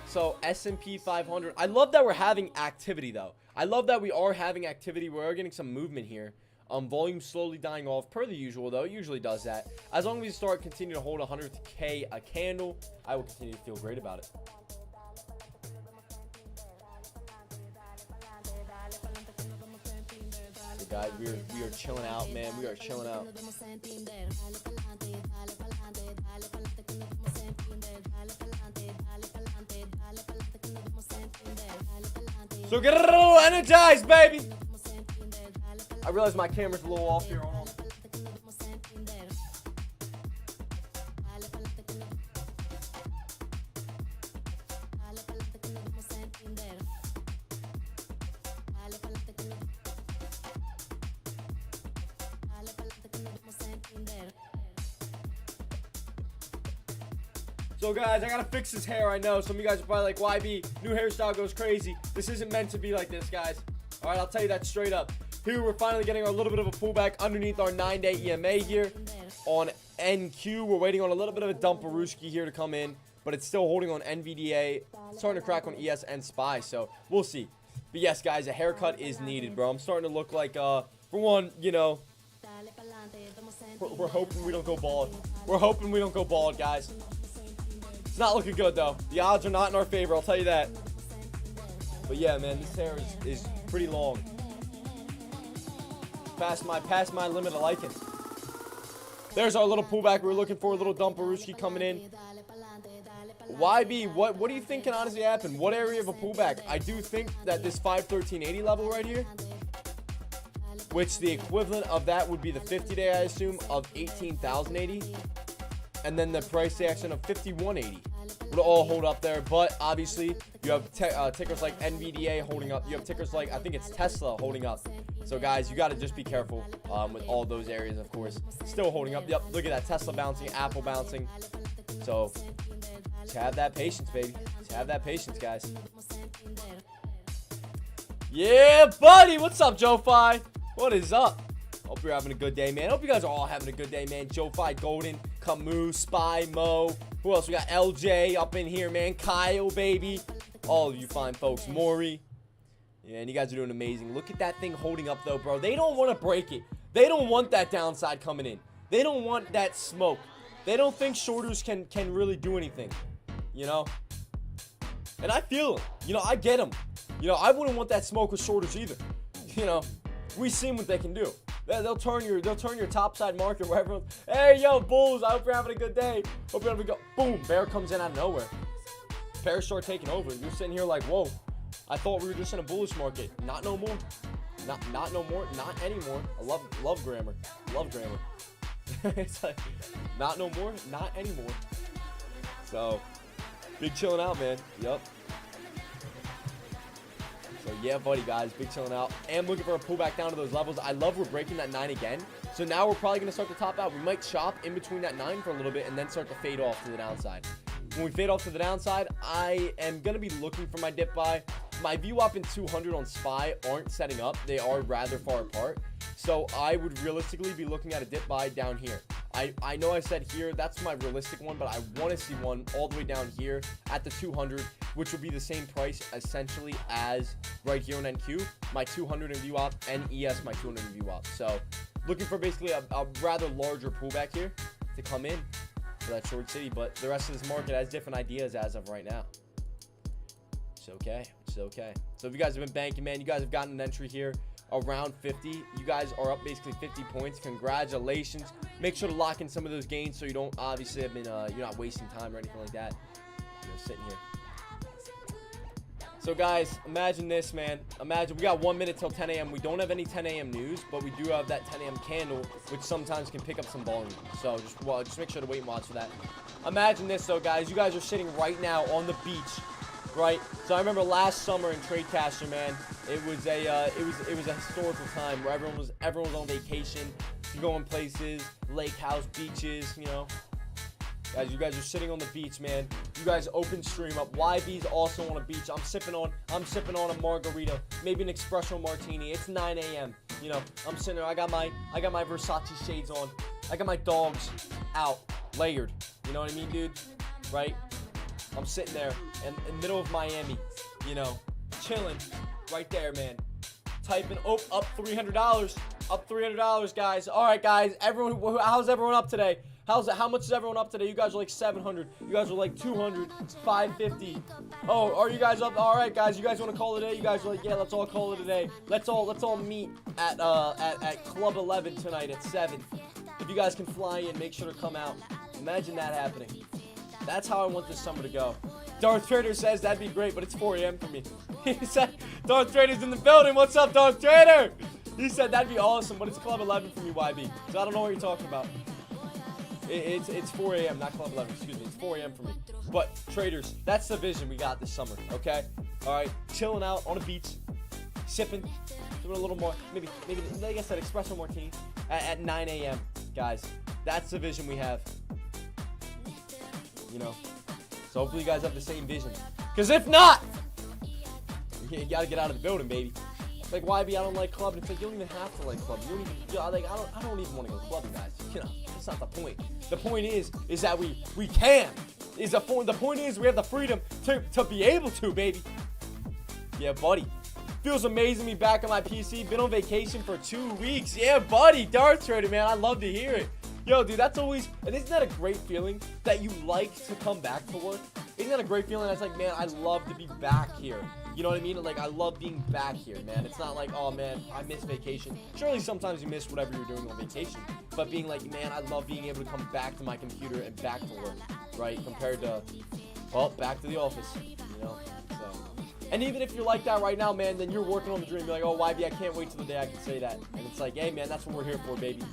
So, S&P 500. I love that we're having activity, though. I love that we are having activity. We are getting some movement here. Volume slowly dying off, per the usual, though. It usually does that. As long as we continue to hold 100K a candle, I will continue to feel great about it. So guys, we are chilling out, man. We are chilling out. So get a little energized, baby. I realize my camera's a little off here. Hold on. So guys, I gotta fix his hair. I know some of you guys are probably like, YB, new hairstyle goes crazy. This isn't meant to be like this, guys. All right, I'll tell you that straight up. Here we're finally getting a little bit of a pullback underneath our 9-day EMA here on NQ. We're waiting on a little bit of a dump-a-rooski here to come in, but it's still holding on NVDA, starting to crack on ES and SPY, so we'll see. But yes, guys, a haircut is needed, bro. I'm starting to look like, for one, you know, we're hoping we don't go bald. We're hoping we don't go bald, guys. It's not looking good, though. The odds are not in our favor, I'll tell you that. But yeah, man, this hair is pretty long. Past my limit of liking. There's our little pullback we were looking for, a little dump-a-rooski coming in. YB, what do you think can honestly happen? What area of a pullback? I do think that this 513.80 level right here, which the equivalent of that would be the 50-day, I assume, of 18,080, and then the price action of 5180 would all hold up there. But obviously, you have tickers like NVDA holding up. You have tickers like, I think it's Tesla holding up. So guys, you got to just be careful with all those areas, of course. Still holding up. Yep, look at that. Tesla bouncing, Apple bouncing. So just have that patience, baby. Just have that patience, guys. Yeah, buddy. What's up, Joe Fi? What is up? Hope you're having a good day, man. Hope you guys are all having a good day, man. Joe Fi, Golden, Camus, Spy, Mo. Who else? We got LJ up in here, man. Kyle, baby. All of you fine folks. Maury. Yeah, and you guys are doing amazing. Look at that thing holding up, though, bro. They don't want to break it. They don't want that downside coming in. They don't want that smoke. They don't think shorters can really do anything, you know? And I feel them. You know, I get them. You know, I wouldn't want that smoke with shorters either. You know, we've seen what they can do. They'll turn your topside market where everyone's, hey, yo, bulls, I hope you're having a good day. Hope you're having a good, boom, bear comes in out of nowhere. Bears start taking over. And you're sitting here like, whoa. I thought we were just in a bullish market. Not no more. Not no more. Not anymore. I love grammar. Love grammar. It's like, not no more. Not anymore. So, big chilling out, man. Yup. So, yeah, buddy, guys. Big chilling out. And looking for a pullback down to those levels. I love we're breaking that 9 again. So, now we're probably going to start to top out. We might chop in between that 9 for a little bit and then start to fade off to the downside. When we fade off to the downside, I am going to be looking for my dip buy. My VWAP and 200 on SPY aren't setting up. They are rather far apart. So I would realistically be looking at a dip buy down here. I know I said here, that's my realistic one, but I want to see one all the way down here at the 200, which would be the same price essentially as right here on NQ, my 200 in VWAP, and ES, my 200 in VWAP. So looking for basically a rather larger pullback here to come in for that short city, but the rest of this market has different ideas as of right now. It's okay. It's okay. So if you guys have been banking, man, you guys have gotten an entry here around 50. You guys are up basically 50 points. Congratulations. Make sure to lock in some of those gains so you don't obviously have been you're not wasting time or anything like that. You know, sitting here. So guys, imagine this, man. Imagine we got 1 minute till 10 a.m. We don't have any 10 a.m. news, but we do have that 10 a.m. candle, which sometimes can pick up some volume. So just make sure to wait and watch for that. Imagine this, though, guys. You guys are sitting right now on the beach. Right, so I remember last summer in TradeCaster, man, it was a historical time where everyone was on vacation, going places, lake house, beaches, you know. Guys, you guys are sitting on the beach, man. You guys open stream up. YB's also on a beach. I'm sipping on a margarita, maybe an espresso martini. It's 9 a.m. You know, I'm sitting there. I got my Versace shades on. I got my dogs out, layered. You know what I mean, dude? Right? I'm sitting there in the middle of Miami, you know, chilling right there, man. Typing, up $300. Up $300, guys. All right, guys. Everyone, how's everyone up today? How much is everyone up today? You guys are like 700. You guys are like 200, 550. Oh, are you guys up? All right, guys. You guys want to call it a day? You guys are like, yeah, let's all call it a day. Let's all meet at Club 11 tonight at 7. If you guys can fly in, make sure to come out. Imagine that happening. That's how I want this summer to go. Darth Trader says that'd be great, but it's 4 a.m. for me. He said, Darth Trader's in the building. What's up, Darth Trader? He said that'd be awesome, but it's Club 11 for me, YB. So I don't know what you're talking about. It's 4 a.m., not Club 11. Excuse me. It's 4 a.m. for me. But, traders, that's the vision we got this summer, okay? All right? Chilling out on a beach, sipping, doing a little more, maybe like I said, espresso martini at 9 a.m., guys. That's the vision we have. You know? So, hopefully you guys have the same vision. Because if not, you got to get out of the building, baby. Like, YB, I don't like clubbing. It's like, you don't even have to like clubbing. You don't even, like, I don't even want to go clubbing, guys. You know, that's not the point. The point is that we can. The point is we have the freedom to be able to, baby. Yeah, buddy. Feels amazing to be back on my PC. Been on vacation for 2 weeks. Yeah, buddy. Darth Trader, man. I love to hear it. Yo, dude, that's always, and isn't that a great feeling that you like to come back to work? Isn't that a great feeling that's like, man, I love to be back here. You know what I mean? Like, I love being back here, man. It's not like, oh, man, I miss vacation. Surely sometimes you miss whatever you're doing on vacation. But being like, man, I love being able to come back to my computer and back to work, right? Compared to, well, back to the office, you know? So, and even if you're like that right now, man, then you're working on the dream. You're like, oh, YB, I can't wait till the day I can say that. And it's like, hey, man, that's what we're here for, baby.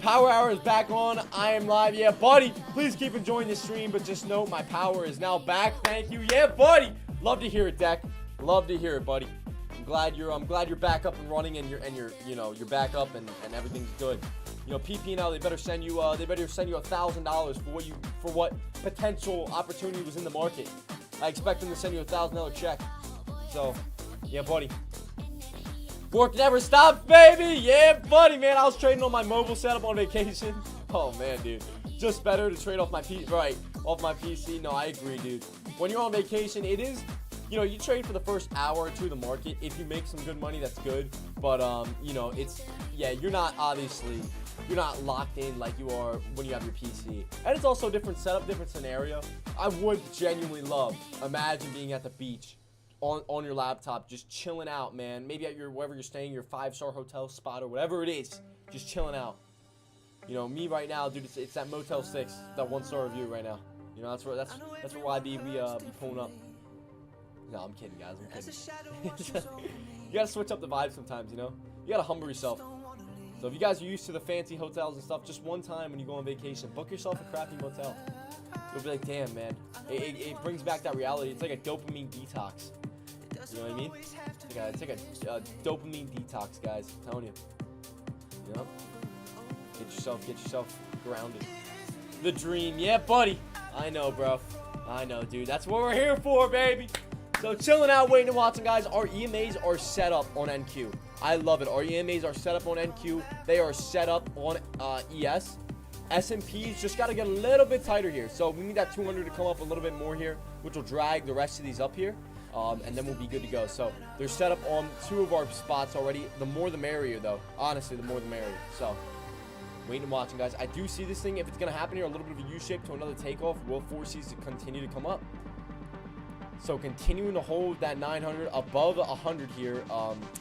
Power Hour is back on. I am live. Yeah, buddy. Please keep enjoying the stream, but just note my power is now back. Thank you. Yeah, buddy. Love to hear it, Deck. Love to hear it, buddy. I'm glad you're back up and running, and you're back up and everything's good. You know, PP&L, they better send you $1,000 for what potential opportunity was in the market. I expect them to send you a $1,000 check. So, yeah, buddy. Work never stops, baby. Yeah, buddy, man. I was trading on my mobile setup on vacation. Oh man, dude. Just better to trade off my PC. No, I agree, dude. When you're on vacation, it is, you know, you trade for the first hour or two of the market. If you make some good money, that's good. But you know, it's, yeah, you're not locked in like you are when you have your PC. And it's also a different setup, different scenario. I would genuinely imagine being at the beach on your laptop, just chilling out, man. Maybe at wherever you're staying, your 5-star hotel spot or whatever it is, just chilling out. You know, me right now, dude, it's that Motel 6, that 1-star review right now. You know, that's where YB we pulling up. No, I'm kidding, guys. I'm kidding. You gotta switch up the vibe sometimes, you know. You gotta humble yourself. So if you guys are used to the fancy hotels and stuff, just one time when you go on vacation, book yourself a crappy motel. You'll be like, damn, man. It brings back that reality. It's like a dopamine detox. You know what I mean? It's like a dopamine detox, guys. I'm telling you. You know? Get yourself grounded. The dream. Yeah, buddy. I know, bro. I know, dude. That's what we're here for, baby. So chilling out, waiting and watching, guys. Our EMAs are set up on NQ. I love it. Our EMAs are set up on NQ. They are set up on ES. S&Ps just got to get a little bit tighter here. So we need that 200 to come up a little bit more here, which will drag the rest of these up here. And then we'll be good to go. So they're set up on 2 of our spots already. The more the merrier, though. Honestly, the more the merrier. So waiting and watching, guys. I do see this thing, if it's going to happen here, a little bit of a U-shape to another takeoff, will force these to continue to come up. So continuing to hold that 900 above 100 here.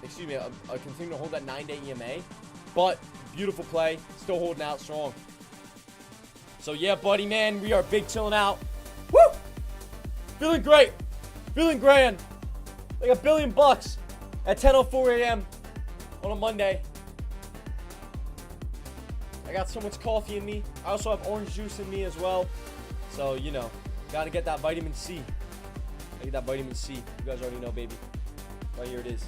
Continuing to hold that 9-day EMA. But beautiful play. Still holding out strong. So yeah, buddy, man, we are big chilling out. Woo! Feeling great. Feeling grand. Like $1 billion at 10:04 a.m. on a Monday. I got so much coffee in me. I also have orange juice in me as well. So, you know, gotta get that vitamin C. Get that vitamin C. You guys already know, baby. Right here it is.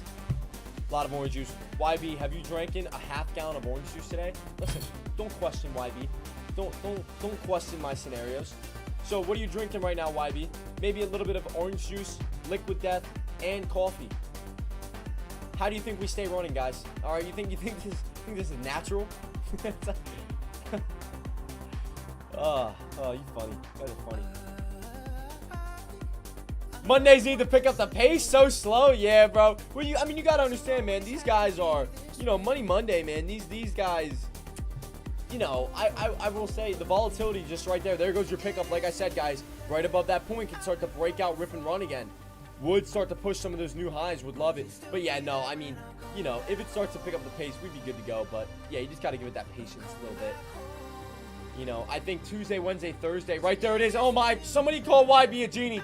A lot of orange juice. YB, have you drank in a half gallon of orange juice today? Listen, don't question YB. Don't question my scenarios. So what are you drinking right now, YB? Maybe a little bit of orange juice, liquid death, and coffee. how do you think we stay running, guys? All right, you think this is natural? Oh, you funny. You guys are funny. Mondays need to pick up the pace so slow. Yeah, bro. Well, you gotta understand, man. These guys are, Money Monday, man. These guys, I will say the volatility just right there. There goes your pickup. Like I said, guys, right above that point can start to break out, rip and run again. Would start to push some of those new highs. Would love it. But yeah, no, if it starts to pick up the pace, we'd be good to go. But yeah, you just gotta give it that patience a little bit. I think Tuesday, Wednesday, Thursday. Right there it is. Oh my, somebody call YB a genie.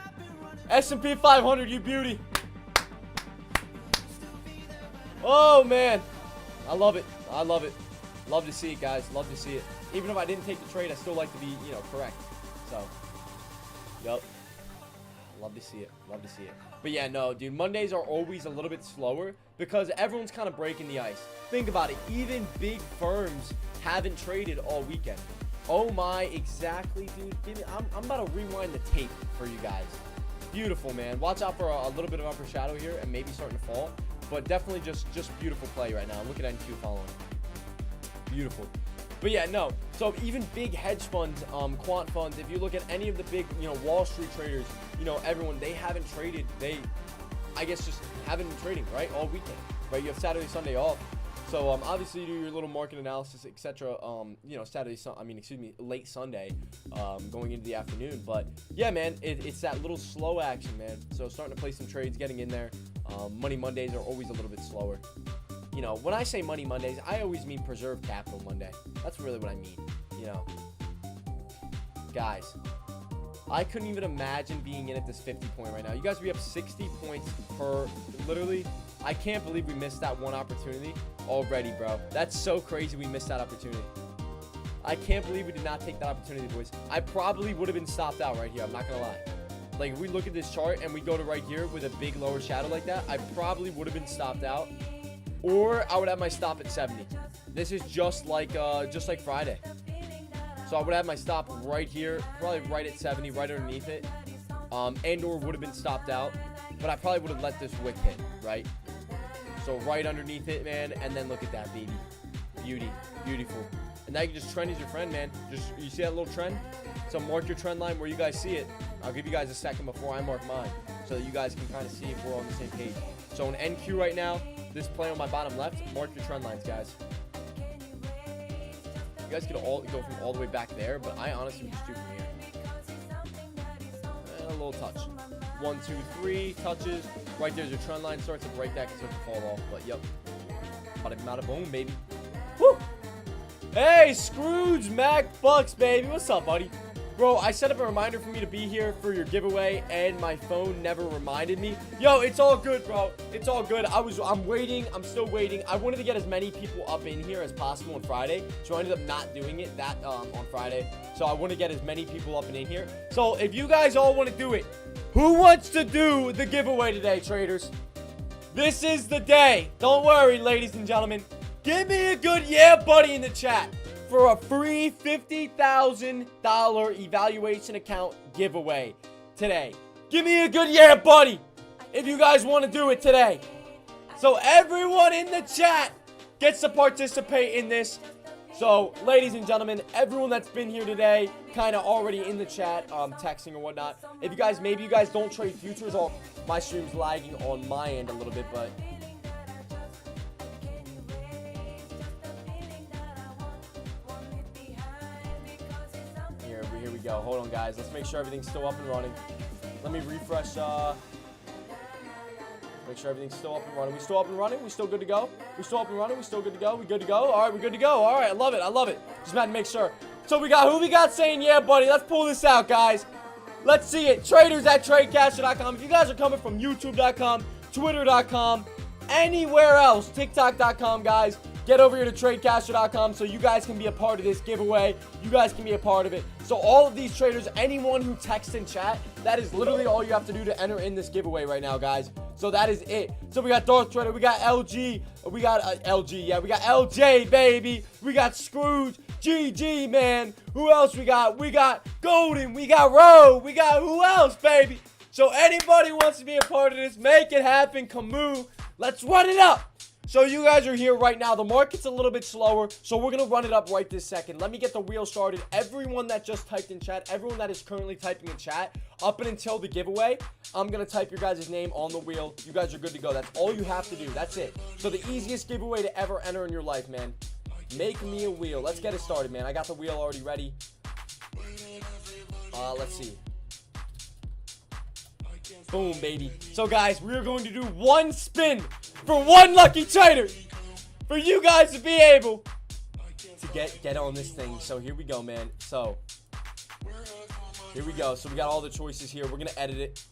S&P 500, you beauty. Oh, man. I love it. I love it. Love to see it, guys. Love to see it. Even if I didn't take the trade, I still like to be, correct. So, yep. Love to see it. Love to see it. But yeah, no, dude. Mondays are always a little bit slower because everyone's kind of breaking the ice. Think about it. Even big firms haven't traded all weekend. Oh, my. Exactly, dude. I'm about to rewind the tape for you guys. Beautiful, man. Watch out for a little bit of upper shadow here and maybe starting to fall. But definitely just beautiful play right now. Look at NQ following. Beautiful. But yeah, no. So even big hedge funds, quant funds, if you look at any of the big, Wall Street traders, everyone, they haven't traded. They, I guess, just haven't been trading, right? All weekend, right? You have Saturday, Sunday off. So, obviously you do your little market analysis, etc. Late Sunday, going into the afternoon. But yeah, man, it's that little slow action, man. So starting to play some trades, getting in there. Money Mondays are always a little bit slower. When I say Money Mondays, I always mean preserve capital Monday. That's really what I mean. Guys, I couldn't even imagine being in at this 50 point right now. You guys, we have 60 points per, literally. I can't believe we missed that one opportunity already, bro. That's so crazy we missed that opportunity. I can't believe we did not take that opportunity, boys. I probably would have been stopped out right here. I'm not going to lie. Like, if we look at this chart and we go to right here with a big lower shadow like that, I probably would have been stopped out. Or I would have my stop at 70. This is just like Friday. So I would have my stop right here, probably right at 70, right underneath it. And or would have been stopped out. But I probably would have let this wick hit, right? So right underneath it, man, and then look at that, baby. Beauty. Beautiful. And now you can just trend as your friend, man. You see that little trend? So mark your trend line where you guys see it. I'll give you guys a second before I mark mine so that you guys can kind of see if we're on the same page. So in NQ right now, this play on my bottom left, mark your trend lines, guys. You guys could all go from all the way back there, but I honestly would just do from here. And a little touch. 1, 2, 3 touches. Right there's your trend line. Starts to break that, can start to fall off. But yep. Bada boom, baby. Woo! Hey, Scrooge Mac Bucks, baby. What's up, buddy? Bro, I set up a reminder for me to be here for your giveaway, and my phone never reminded me. Yo, it's all good, bro. It's all good. I'm waiting. I'm still waiting. I wanted to get as many people up in here as possible on Friday, so I ended up not doing it on Friday. So I want to get as many people up and in here. So if you guys all want to do it, who wants to do the giveaway today, traders? This is the day. Don't worry, ladies and gentlemen. Give me a good yeah, buddy, in the chat for a free $50,000 evaluation account giveaway today. Give me a good yeah, buddy, if you guys want to do it today. So everyone in the chat gets to participate in this. So, ladies and gentlemen, everyone that's been here today, kind of already in the chat, texting or whatnot. If you guys, maybe you guys don't trade futures, or my stream's lagging on my end a little bit, but here we go. Hold on, guys. Let's make sure everything's still up and running. Let me refresh. Make sure everything's still up and running. We still up and running? We still good to go? We still up and running? We still good to go? We good to go? All right, we're good to go. All right, I love it. I love it. Just had to make sure. So who we got saying yeah, buddy? Let's pull this out, guys. Let's see it. Traders at TradeCaster.com. If you guys are coming from YouTube.com, Twitter.com, anywhere else, TikTok.com, guys, get over here to TradeCaster.com so you guys can be a part of this giveaway. You guys can be a part of it. So all of these traders, anyone who texts in chat, that is literally all you have to do to enter in this giveaway right now, guys. So that is it. So we got Darth Trader, we got LG, we got LG, yeah, we got LJ, baby. We got Scrooge, GG, man. Who else we got? We got Golden, we got Roe, we got who else, baby? So anybody wants to be a part of this, make it happen. Camus, let's run it up. So you guys are here right now. The market's a little bit slower, so we're going to run it up right this second. Let me get the wheel started. Everyone that just typed in chat, everyone that is currently typing in chat, up and until the giveaway, I'm going to type your guys' name on the wheel. You guys are good to go. That's all you have to do. That's it. So the easiest giveaway to ever enter in your life, man. Make me a wheel. Let's get it started, man. I got the wheel already ready. Let's see. Boom, baby. So, guys, we're going to do one spin for one lucky trader for you guys to be able to get on this thing. So, here we go, man. So, here we go. So, we got all the choices here. We're going to edit it.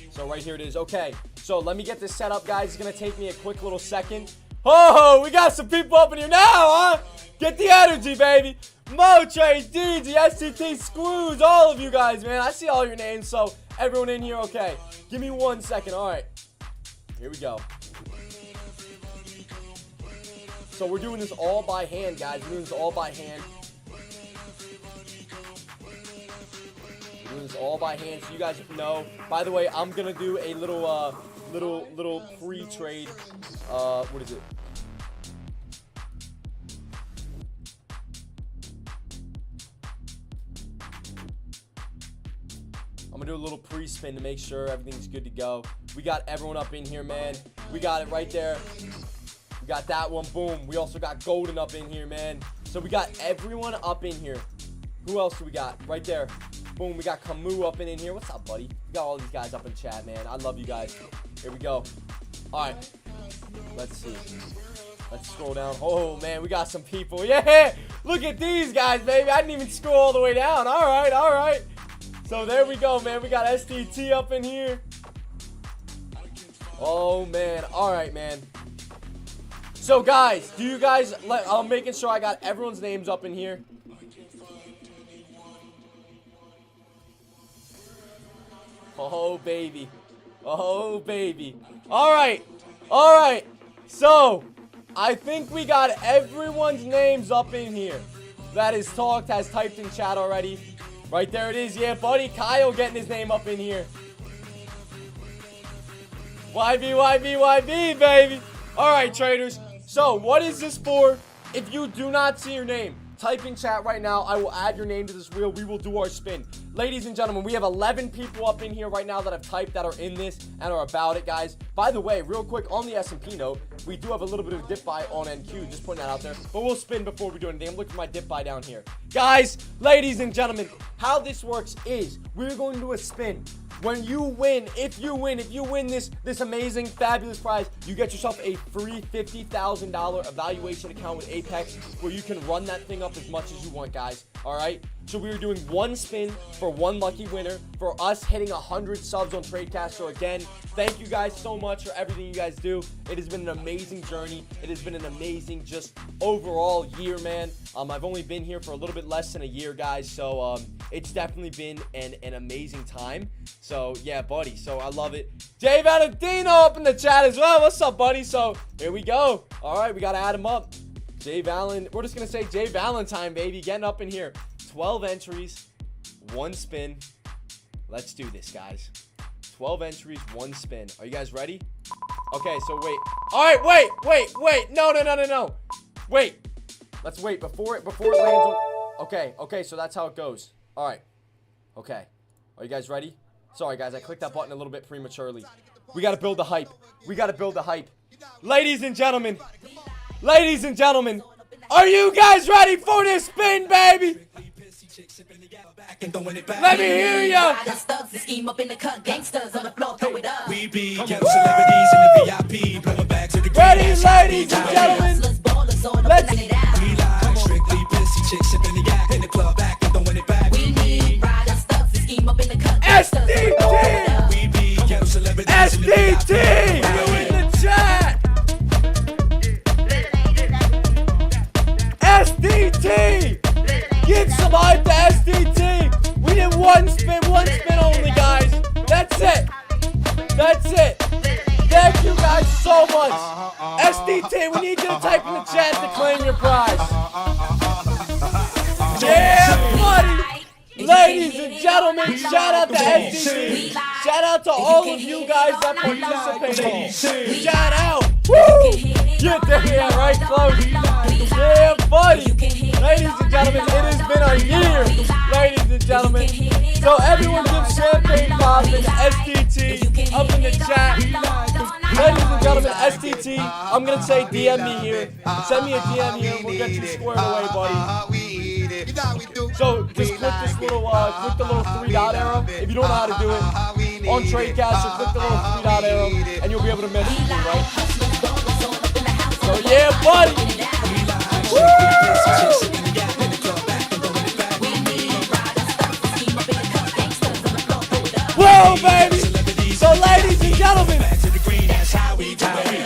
So, right here it is. Okay. So, let me get this set up, guys. It's going to take me a quick little second. Oh, we got some people up in here now, huh? Get the energy, baby. Mo, Trace, DG, STT, Screws, all of you guys, man. I see all your names, so everyone in here, okay. Give me 1 second. All right. Here we go. So we're doing this all by hand, guys. We're doing this all by hand. We're doing this all by hand, so you guys know. By the way, I'm going to do a little pre-trade. What is it? I'm gonna do a little pre-spin to make sure everything's good to go. We got everyone up in here, man. We got it right there. We got that one, boom. We also got Golden up in here, man. So we got everyone up in here. Who else do we got? Right there. Boom, we got Camus up in here. What's up, buddy? We got all these guys up in chat, man. I love you guys. Here we go. All right. Let's see. Let's scroll down. Oh, man, we got some people. Yeah, look at these guys, baby. I didn't even scroll all the way down. All right, all right. So there we go, man. We got STT up in here. Oh, man. All right, man. So, guys, do you guys... I'm making sure I got everyone's names up in here. Oh, baby. Oh, baby. All right. All right. So, I think we got everyone's names up in here. That is has typed in chat already. Right there it is. Yeah, buddy. Kyle getting his name up in here. YB, baby. All right, traders. So, what is this for? If you do not see your name, type in chat right now. I will add your name to this wheel. We will do our spin. Ladies and gentlemen, we have 11 people up in here right now that have typed that are in this and are about it, guys. By the way, real quick, on the S&P note, we do have a little bit of dip buy on NQ. Just putting that out there. But we'll spin before we do anything. I'm looking for my dip buy down here. Guys, ladies and gentlemen, how this works is we're going to do a spin. When you win, if you win this amazing, fabulous prize, you get yourself a free $50,000 evaluation account with Apex where you can run that thing up as much as you want, guys. All right? So we are doing one spin for one lucky winner for us hitting 100 subs on TradeCast. So again, thank you guys so much for everything you guys do. It has been an amazing journey. It has been an amazing just overall year, man. I've only been here for a little bit less than a year, guys. So it's definitely been an amazing time. So yeah, buddy. So I love it. Jay Valentino up in the chat as well. What's up, buddy? So here we go. All right, we got to add him up. Jay Valen. We're just going to say Jay Valentine, baby. Getting up in here. 12 entries, one spin. Let's do this, guys. 12 entries, one spin. Are you guys ready? Okay, so wait. All right, wait. No. Wait. Let's wait before it lands on. Okay, so that's how it goes. All right. Okay. Are you guys ready? Sorry, guys, I clicked that button a little bit prematurely. We got to build the hype. Ladies and gentlemen, are you guys ready for this spin, baby? Let me hear ya! We be ghetto celebrities in the VIP, blowing back to the Ready, ladies and gentlemen? Let's We like strictly pissy chicks sipping the yak in the club, back and throwing it back. We need SDT! We be ghetto celebrities in the SDT! VIP. You in the chat! SDT! Give some hype to SDT! We did one spin only, guys. That's it. Thank you guys so much. SDT, we need you to type in the chat to claim your prize. Yeah, buddy. Ladies and gentlemen, shout out to SDT. Shout out to all of you guys that participated. Shout out. Woo! Get the hair right close. Yeah, buddy. Ladies and gentlemen, it has been a year. Ladies and gentlemen. So everyone give champagne pop and SDT up in the chat. Ladies and gentlemen, SDT, I'm going to say DM me here. Send me a DM here and we'll get you squared away, buddy. So just click this little, click the little 3-dot arrow if you don't know how to do it. On TradeCash, so click the little 3-dot arrow and you'll be able to message me, right? So yeah, buddy. Woo! Whoa, baby! So, ladies and gentlemen,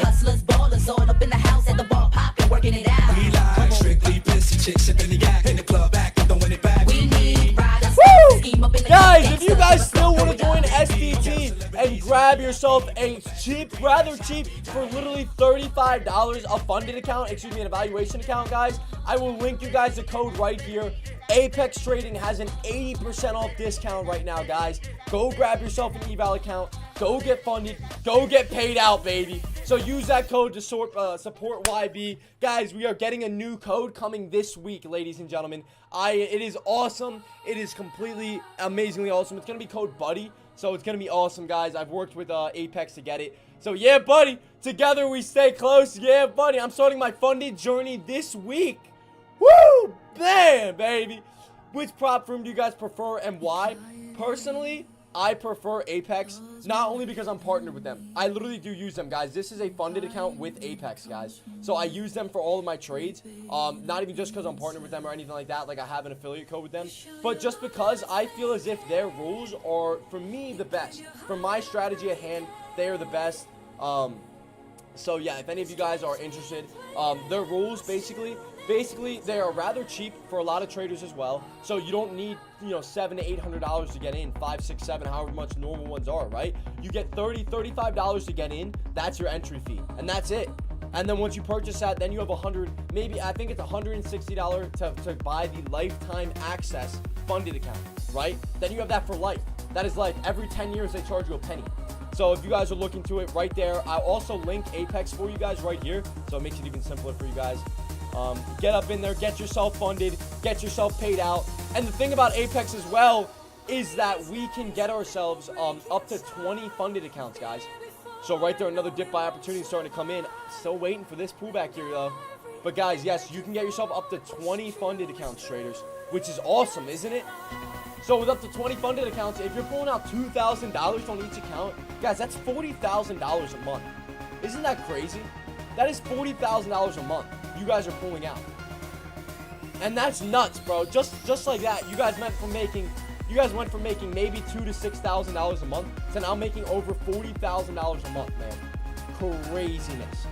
hustlers, ballers, all up in the house at the ball popping, working it out. We like strictly pissy chicks sipping the yak in the club back and throwing it back. We need riders, woo! scheme up in the Guys, if you guys still want to join SDT and grab yourself a cheap, rather cheap, for literally $35 a funded account, excuse me, an evaluation account, guys, I will link you guys the code right here. Apex Trading has an 80% off discount right now, guys. Go grab yourself an eval account. Go get funded. Go get paid out, baby. So use that code to support YB. Guys, we are getting a new code coming this week, ladies and gentlemen. It is awesome. It is completely amazingly awesome. It's going to be code BUDDY. So it's going to be awesome, guys. I've worked with Apex to get it. So yeah, buddy. Together we stay close. Yeah, buddy. I'm starting my funded journey this week. Woo! Bam, baby. Which prop firm do you guys prefer and why? Personally, I prefer Apex, not only because I'm partnered with them. I literally do use them, guys. This is a funded account with Apex, guys. So I use them for all of my trades. Not even just because I'm partnered with them or anything like that. Like I have an affiliate code with them. But just because I feel as if their rules are, for me, the best. For my strategy at hand, they are the best. So yeah, if any of you guys are interested, their rules basically they are rather cheap for a lot of traders as well. So you don't need, you know, $700 to $800 to get in, 5, 6, 7, however much normal ones are, right? You get $30, $35 to get in. That's your entry fee, and that's it. And then once you purchase that, then you have I think it's $160 to buy the lifetime access funded account, right? Then you have that for life. That is life. Every 10 years they charge you a penny. So if you guys are looking to it right there, I'll also link Apex for you guys right here. So it makes it even simpler for you guys. Get up in there, get yourself funded, get yourself paid out. And the thing about Apex as well is that we can get ourselves up to 20 funded accounts, guys. So right there, another dip buy opportunity starting to come in. Still waiting for this pullback here, though. But guys, yes, you can get yourself up to 20 funded accounts, traders, which is awesome, isn't it? So with up to 20 funded accounts, if you're pulling out $2,000 on each account, guys, that's $40,000 a month. Isn't that crazy? That is $40,000 a month you guys are pulling out. And that's nuts, bro. Just like that, you guys went from making maybe $2,000 to $6,000 a month to now making over $40,000 a month, man. Craziness.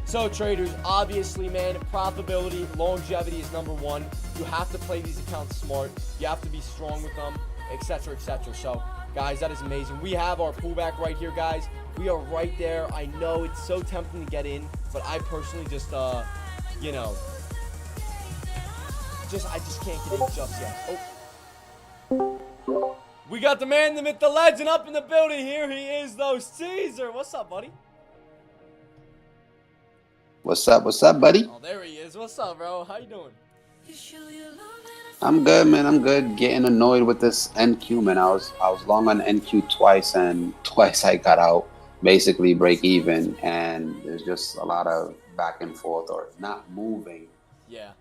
So traders, obviously, man, profitability, longevity is number one. You have to play these accounts smart. You have to be strong with them, etc., etc. So, guys, that is amazing. We have our pullback right here, guys. We are right there. I know it's so tempting to get in, but I personally just, you know, I just can't get in just yet. Oh. We got the man, the myth, the legend up in the building. Here he is, though. Caesar, what's up, buddy? What's up, buddy? Oh, there he is. What's up, bro? How you doing? I'm good, man. I'm good. Getting annoyed with this NQ, man. I was long on NQ twice, and twice I got out, basically break even, and there's just a lot of back and forth or not moving. Yeah.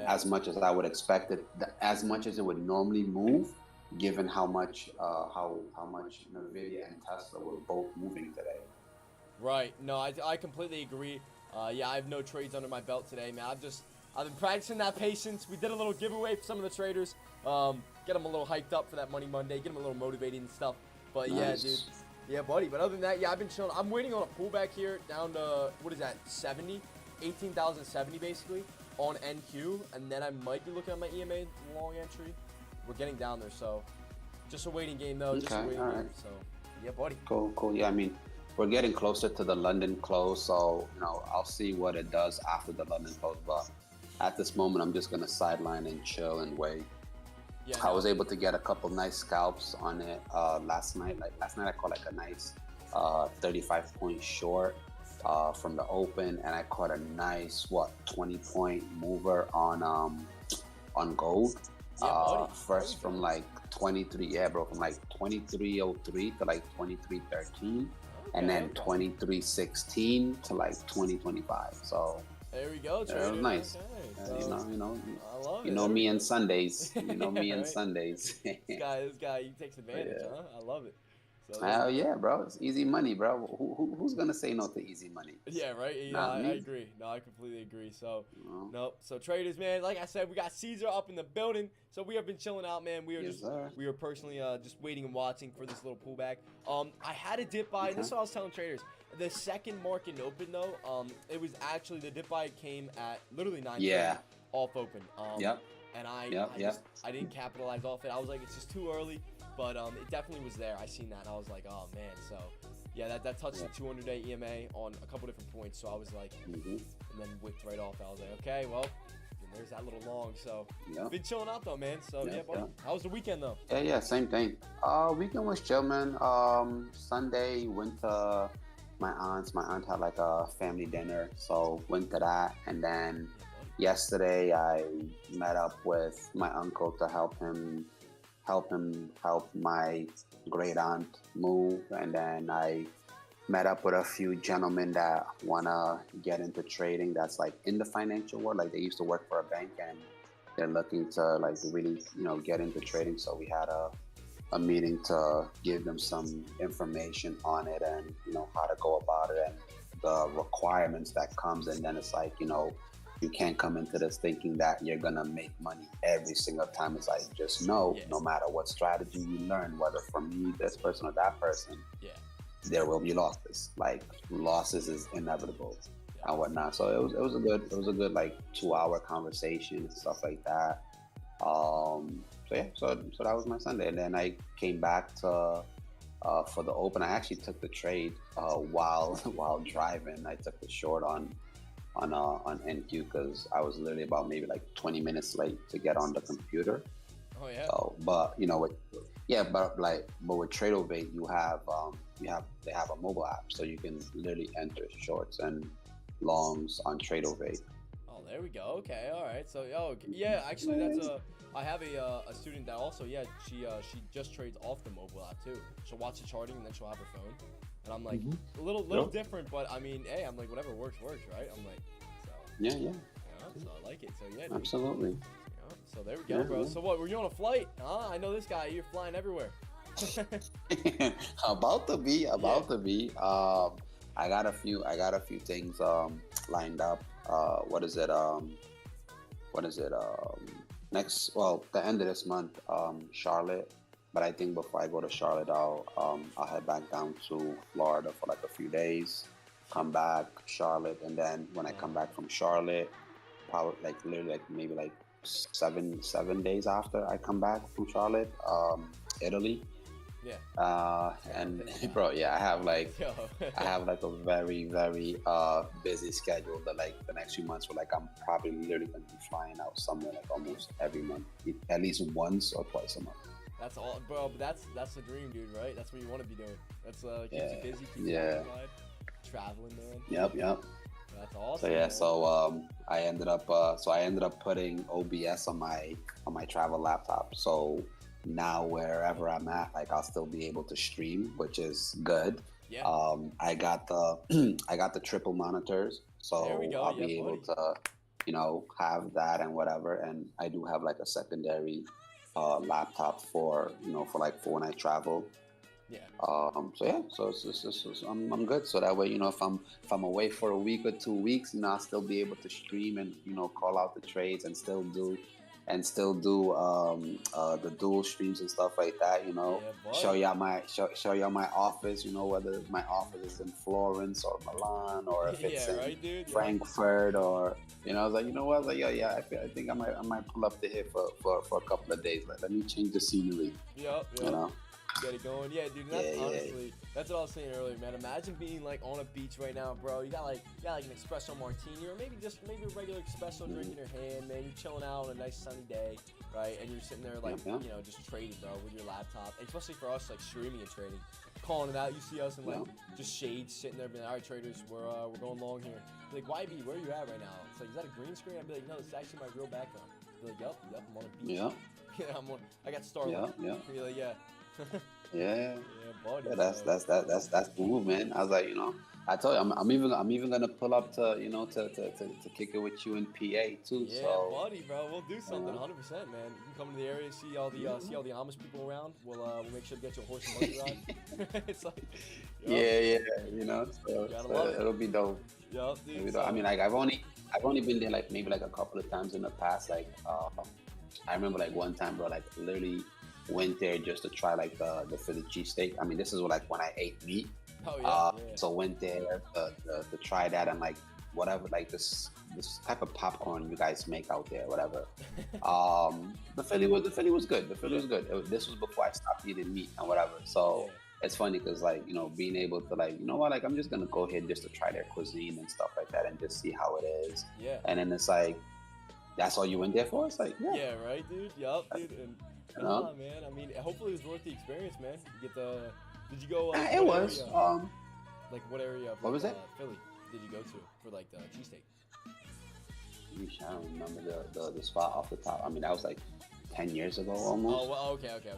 As much as I would expect it, as much as it would normally move, given how much Nvidia and Tesla were both moving today. Right. No, I completely agree. Yeah, I have no trades under my belt today, man. I've been practicing that patience. We did a little giveaway for some of the traders. Get them a little hyped up for that Money Monday. Get them a little motivated and stuff. But nice. Yeah, dude. Yeah, buddy. But other than that, yeah, I've been chilling. I'm waiting on a pullback here down to, what is that, 70? 18,070 basically on NQ. And then I might be looking at my EMA long entry. We're getting down there, so just a waiting game, though. Just a waiting game. So, yeah, buddy. Cool. Yeah, I mean, we're getting closer to the London close, so, you know, I'll see what it does after the London close. But at this moment, I'm just going to sideline and chill and wait. Yeah, I was able to get a couple nice scalps on it last night. Like last night, I caught like a nice 35-point short from the open, and I caught a nice 20-point mover on gold. Yeah, buddy. First from like 23, yeah, bro, from like 2303 to like 2313, and then 2316 to like 2025. So there we go. it was nice. Okay. You I love it. you know me and Sundays. You know me and Right. Sundays. This guy, he takes advantage, huh? I love it. So Hell yeah, bro. It's easy money, bro. Who's gonna say no to easy money? yeah, right. Yeah, Not I me. agree. No, I completely agree. So, No. nope. So traders, man. Like I said, we got Caesar up in the building. So we have been chilling out, man. We are Yes, sir. we are personally just waiting and watching for this little pullback. I had a dip buy. This is what I was telling traders. The second market open though, it was actually the dip buy came at literally 9:30 Yeah. off open. Yep. And I didn't capitalize off it. I was like, it's just too early. But it definitely was there. I seen that and I was like, oh man. So yeah, that touched the 200-day EMA on a couple different points. So I was like, and then whipped right off. I was like, okay, well, and there's that little long. So been chilling out though, man. So yeah, buddy. How was the weekend though? Yeah, same thing. Weekend was chill, man. Sunday went to my aunt's. My aunt had like a family dinner, so went to that. And then yesterday I met up with my uncle to help my great aunt move. And then I met up with a few gentlemen that wanna get into trading. That's like in the financial world. Like they used to work for a bank and they're looking to like really, get into trading. So we had a meeting to give them some information on it and, how to go about it and the requirements that comes. And then it's like, you can't come into this thinking that you're gonna make money every single time. It's like, just know, no matter what strategy you learn, whether from me, this person, or that person, there will be losses. Like losses is inevitable and whatnot. So it was a good like 2-hour conversation and stuff like that. So that was my Sunday, and then I came back to for the open. I actually took the trade while driving. I took the short on NQ because I was literally about maybe like 20 minutes late to get on the computer. Oh yeah. So, but with TradeOvate they have a mobile app, so you can literally enter shorts and longs on TradeOvate. Oh, there we go. Okay, all right. So, actually, I have a student that also, she just trades off the mobile app too. She'll watch the charting and then she'll have her phone. And I'm like, a little different, but I mean, hey, I'm like, whatever works, right? I'm like, so. Yeah. So I like it. So yeah. Dude. Absolutely. Yeah, so there we go, bro. So what? Were you on a flight? Huh? I know this guy. You're flying everywhere. About to be. I got a few things lined up. The end of this month, Charlotte. But I think before I go to Charlotte, I'll head back down to Florida for like a few days, come back Charlotte, and then when I come back from Charlotte, probably maybe 7 days after I come back from Charlotte, Italy. Yeah. And bro, I have a very, very busy schedule. That like the next few months, where like I'm probably literally gonna be flying out somewhere like almost every month, at least once or twice a month. That's all, bro. But that's the dream, dude. Right? That's what you want to be doing. That's keeps you busy, keeps you occupied, traveling, man. Yep. That's awesome. So I ended up putting OBS on my travel laptop. So now wherever I'm at, like I'll still be able to stream, which is good. Yeah. I got the triple monitors, so I'll be able to, have that and whatever. And I do have like a secondary laptop for when I travel. Yeah. So I'm good. So that way, if I'm away for a week or 2 weeks, I'll still be able to stream and call out the trades and still do the dual streams and stuff like that. Show y'all my office. Whether my office is in Florence or Milan or if it's in Frankfurt or I was like, what? I was like, I think I might pull up to here for a couple of days. Like, let me change the scenery. Yep. Get it going. Yeah, dude. Honestly, that's what I was saying earlier, man. Imagine being like on a beach right now, bro. You got like an espresso martini, or maybe a regular espresso drink in your hand, man. You're chilling out on a nice sunny day. right? And you're sitting there like, Yeah. you know, just trading, bro, with your laptop. And especially for us, like streaming and trading, calling it out. You see us in like just shades sitting there, being like, all right, traders, we're going long here. Be like, YB, where are you at right now? It's like, is that a green screen? I'd be like, no, it's actually my real background. Be like, yep, I'm on a beach. Yeah. Yeah, I got Starlink. Yeah. Be like, yeah. Yeah. Buddy. Yeah, that's the move, man. I was like, you know, I told you, I'm even gonna pull up to, you know, to kick it with you in PA too. Yeah, so, buddy, bro, we'll do something, 100%, man. You can come to the area, see all the Amish people around. We'll make sure to get you a horse and buggy ride. It's like, yeah, you know, so it'll be dope. Yup, dude. It'll be dope. I mean, like I've only been there like maybe like a couple of times in the past. Like, I remember like one time, bro, like literally went there just to try like the Philly cheesesteak. I mean, this is like when I ate meat. Oh yeah. So went there to try that and like whatever, like this type of popcorn you guys make out there, whatever. The Philly was good. This was before I stopped eating meat and whatever. So it's funny because like, you know, being able to like, you know what, like I'm just gonna go ahead just to try their cuisine and stuff like that and just see how it is. Yeah. And then it's like, that's all you went there for? It's like, yeah, right, dude. Yup, dude. And know? man. I mean, hopefully it was worth the experience, man. You get the. Did you go? It was. Area, like what area? Of, what was it? Philly. Did you go to for like the cheesesteak? I don't remember the spot off the top. I mean, that was like 10 years ago almost. Oh, well, okay. Yeah.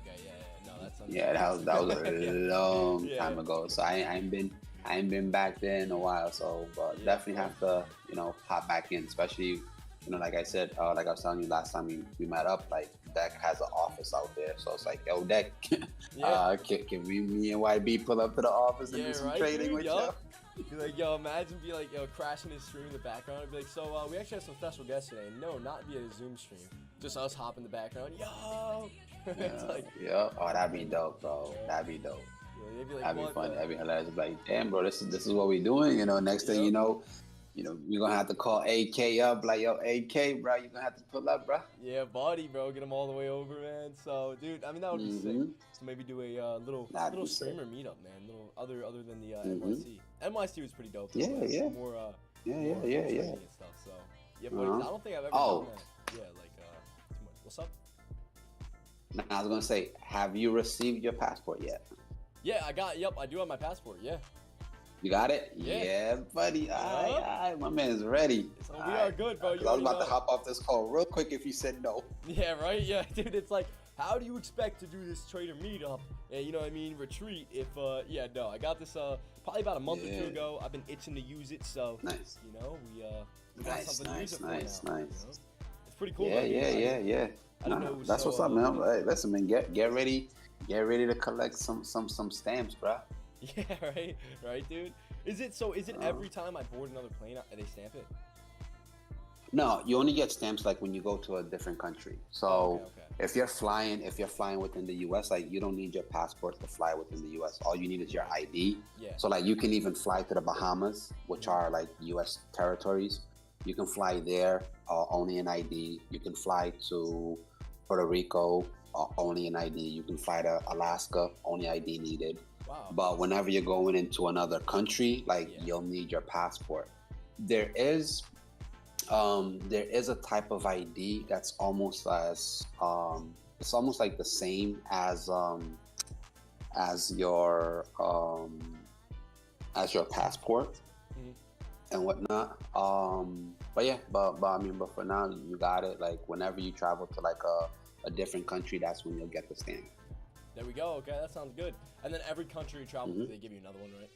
No, that's. Yeah, that was a long time ago. So I ain't been back there in a while. So, but definitely have to, you know, pop back in, especially. You know, like I said, like I was telling you last time we met up, like Deck has an office out there, so it's like, yo, Deck, can me and YB pull up to the office and do some trading with you? Be like, yo, imagine be like, yo, crashing his stream in the background. I'd be like, so we actually have some special guests today. No, not via Zoom stream, just us hop in the background. Yo, it's like, oh, that'd be dope, bro. That'd be dope. Yeah, be like, that'd be fun. That'd be hilarious. Like, damn, bro, this is what we doing. You know, next thing you know, you're gonna have to call AK up, like, yo, AK, bro, you're gonna have to pull up, bro. Yeah, buddy, bro, get him all the way over, man. So, dude, I mean, that would be sick. So maybe do a little streamer meetup, man. Little other than the NYC. NYC was pretty dope. Yeah. More, yeah. And stuff. So, yeah, buddy, I don't think I've ever done that. Yeah, like, too much. What's up? Now, I was gonna say, have you received your passport yet? Yeah, I do have my passport. Yeah. You got it? Yeah, buddy. All right, my man's ready. So we are good, bro. I was about to hop off this call real quick if you said no. Yeah, right? Yeah, dude, it's like, how do you expect to do this trader meetup and, you know what I mean, retreat if, I got this probably about a month or two ago. I've been itching to use it, so, you know, we got something to use it for now. Nice. You know? It's pretty cool. Yeah. I don't know. That's what's up, man. Hey, listen, man, get ready to collect some stamps, bro. Yeah, right, dude. Is it every time I board another plane, they stamp it? No, you only get stamps like when you go to a different country. So if you're flying within the U.S., like you don't need your passport to fly within the U.S. All you need is your ID. Yeah. So like you can even fly to the Bahamas, which are like U.S. territories. You can fly there only an ID. You can fly to Puerto Rico only an ID. You can fly to Alaska, only ID needed. Wow. But whenever you're going into another country, like you'll need your passport. There is a type of ID that's almost as it's almost like the same as your passport and whatnot. But for now you got it. Like whenever you travel to like a different country, that's when you'll get the stamp. There we go. Okay, that sounds good. And then every country you travel to, they give you another one, right?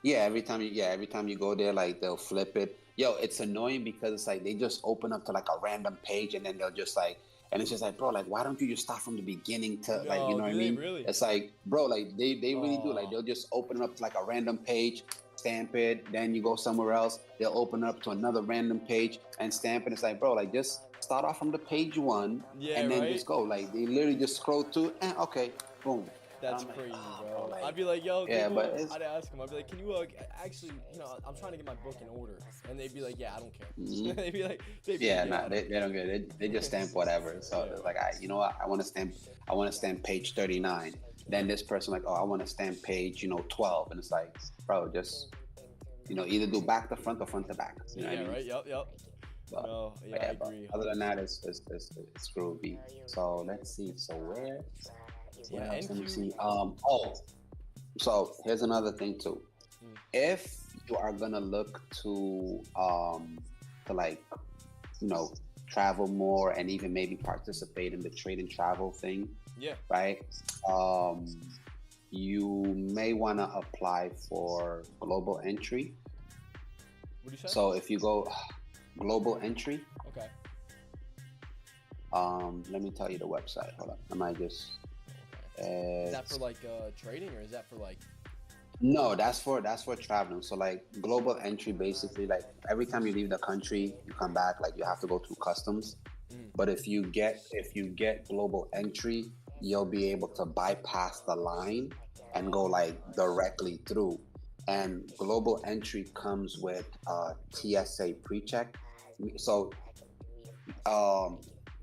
Yeah, every time you go there, like they'll flip it. Yo, it's annoying because it's like they just open up to like a random page and then they'll just like, and it's just like, bro, like why don't you just start from the beginning to like, you know what I mean? Really? It's like, bro, like they really do. Like they'll just open it up to like a random page, stamp it, then you go somewhere else. They'll open it up to another random page and stamp it. It's like, bro, like just start off from the page one and then just go. Like they literally just scroll through and okay, boom. That's crazy, bro. I'd be like, yo, I'd ask him, I'd be like, can you actually, you know, I'm trying to get my book in order. And they'd be like, yeah, I don't care. They'd be like, they don't get it. They just stamp whatever. So it's like, you know what, I want to stamp page 39. Then this person like, oh, I want to stamp page, 12. And it's like, bro, just, either do back to front or front to back. You know what I mean? Right, yep. No, yeah, I but agree. other than that, it's groovy. So let's see. So where Yeah, else? Let me NQ. see. So here's another thing too. If you are gonna look to like, you know, travel more and even maybe participate in the trade and travel thing, Yeah. right? You may want to apply for global entry. What do you say? So if you go global entry, Okay. let me tell you the website. Hold on, I might just. Is that for like trading, or is that for like? No, that's for traveling. So like global entry, basically, like every time you leave the country, you come back, like you have to go through customs. But if you get global entry, you'll be able to bypass the line and go like directly through. And global entry comes with TSA pre-check. So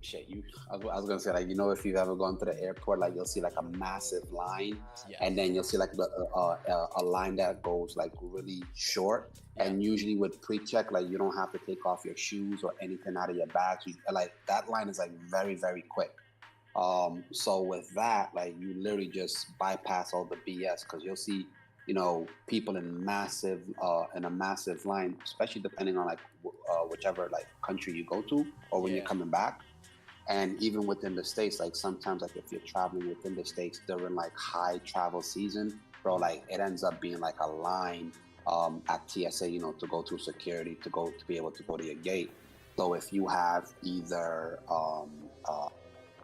shit, I was gonna say, like, you know, if you've ever gone to the airport, like you'll see like a massive line, Yes. and then you'll see like a line that goes like really short. Yeah. And usually with pre-check, like you don't have to take off your shoes or anything out of your bags. Like that line is like very, very quick. So with that, like you literally just bypass all the BS, because you'll see, you know, people in a massive line, especially depending on like whichever like country you go to or when you're coming back. And even within the States, like sometimes, like if you're traveling within the States during like high travel season, bro, like it ends up being like a line at TSA, you know, to go through security to be able to go to your gate. So if you have either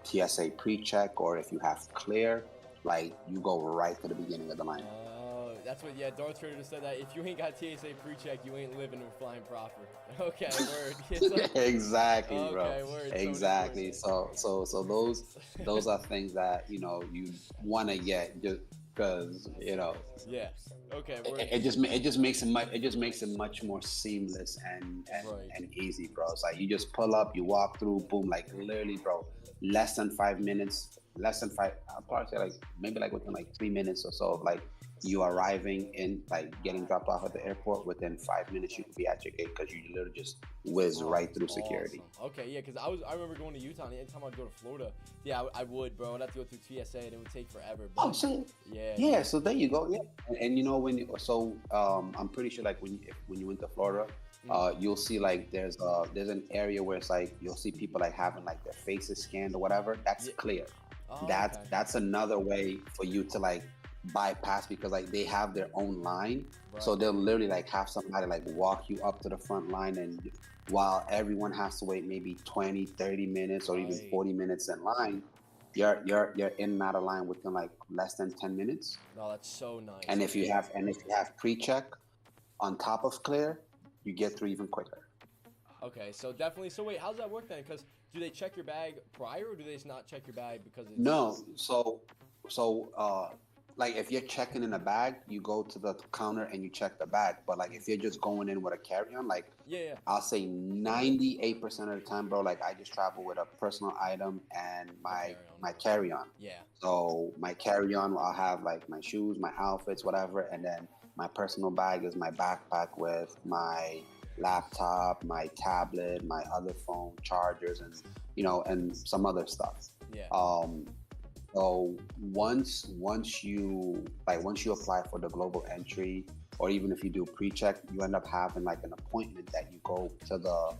TSA pre-check or if you have clear, like you go right to the beginning of the line. Oh, that's what. Yeah, Darth Trader just said that if you ain't got TSA pre-check, you ain't living or flying proper. Okay, word. It's like, Exactly, okay, bro. word. Exactly. So those are things that, you know, you want to get just because, you know. Yeah. Okay, word. It just makes it much more seamless and easy, bro. It's like you just pull up, you walk through, boom, like literally, bro, less than 5 minutes, less than five. I'll probably say like maybe like within like 3 minutes or so of like you arriving in, like getting dropped off at the airport. Within 5 minutes, you could be at your gate because you literally just whiz right through security. Awesome. Okay, yeah, because I remember going to Utah, and anytime I'd go to Florida, yeah, I would, bro. I'd have to go through TSA, and it would take forever. But, Oh, so yeah. yeah. So there you go. Yeah, and you know I'm pretty sure like when you went to Florida, you'll see like there's an area where it's like you'll see people like having like their faces scanned or whatever. That's clear. Oh, That's another way for you to like bypass, because like they have their own line. So they'll literally like have somebody like walk you up to the front line, and while everyone has to wait maybe 20-30 minutes or even 40 minutes in line, you're in and out of line within like less than 10 minutes. No, that's so nice. And if you have pre-check on top of clear, you get through even quicker. Okay, so definitely. So wait, how does that work then? Because do they check your bag prior, or do they just not check your bag because it's... No, like if you're checking in a bag, you go to the counter and you check the bag. But like if you're just going in with a carry-on, like I'll say 98% of the time, bro, like I just travel with a personal item and my carry-on. Yeah. So my carry-on, I'll have like my shoes, my outfits, whatever, and then my personal bag is my backpack with my laptop, my tablet, my other phone, chargers, and and some other stuff. Yeah. So once you apply for the global entry, or even if you do pre-check, you end up having like an appointment that you go to the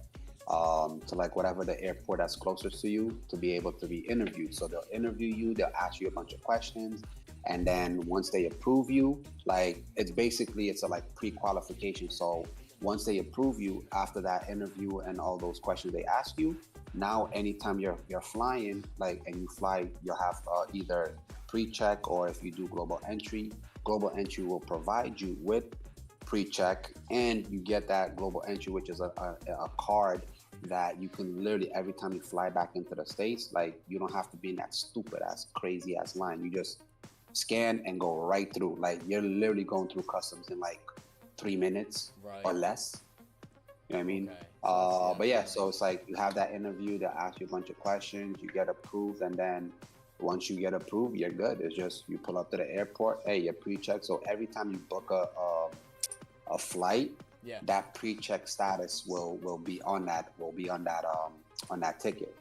to like whatever the airport that's closest to you to be able to be interviewed. So they'll interview you, they'll ask you a bunch of questions, and then once they approve you, like it's a like pre-qualification. So once they approve you after that interview and all those questions they ask you, now anytime you're flying, like, and you fly, you'll have either pre-check, or if you do global entry will provide you with pre-check, and you get that global entry, which is a card that you can literally, every time you fly back into the States, like you don't have to be in that stupid ass crazy ass line. You just scan and go right through. Like you're literally going through customs in like 3 minutes or less. You know what I mean? Okay. But yeah, so it's like you have that interview, they'll ask you a bunch of questions, you get approved, and then once you get approved, you're good. It's just you pull up to the airport, hey, you're pre-checked. So every time you book a flight, Yeah. that pre-check status will be on that on that ticket.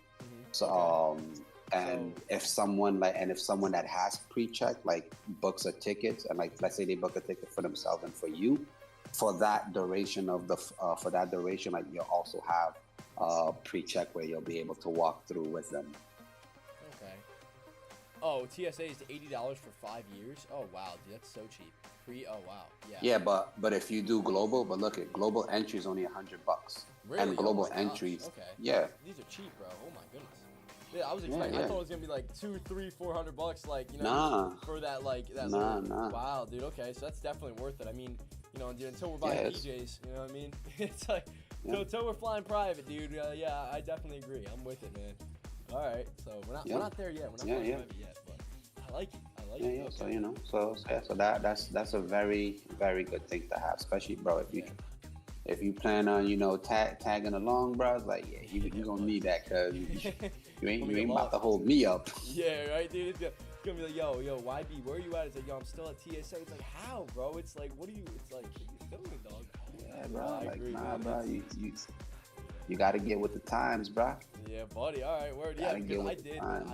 So and So- if someone that has pre-check like books a ticket, and like let's say they book a ticket for themselves and for you, for that duration of the like you'll also have pre-check where you'll be able to walk through with them. Okay. Oh, TSA is $80 for 5 years. Oh wow, dude, that's so cheap. Oh wow, yeah. Yeah, but if you do global, but look at global entry is only $100. Really? And global Oh my gosh. entries, Okay. yeah. These are cheap, bro. Oh my goodness. Yeah, I was expecting. yeah. I thought it was gonna be like $200, $300, $400, like Nah. for that that. Nah, little, nah. Wow, dude. Okay, so that's definitely worth it. I mean, dude, until we're buying Yes. PJs, you know what I mean? It's like until we're flying private, dude. Yeah, I definitely agree. I'm with it, man. All right, so we're not there yet. We're not flying private yet, but I like it. Yeah. So that's a very, very good thing to have, especially, bro, if you plan on tagging along, bro. Like, yeah, you gonna need that, cause you ain't about to hold me up. Yeah, right, dude. It's gonna be like, yo, YB, where are you at? It's like, yo, I'm still at TSA. It's like, how, bro? It's like, what are you? It's like, you still me, dog. Yeah, bro. I Like, agree, nah, man. bro. You gotta get with the times, bro. Yeah, buddy. All right, word. Yeah, Gotta get because I with the did. times.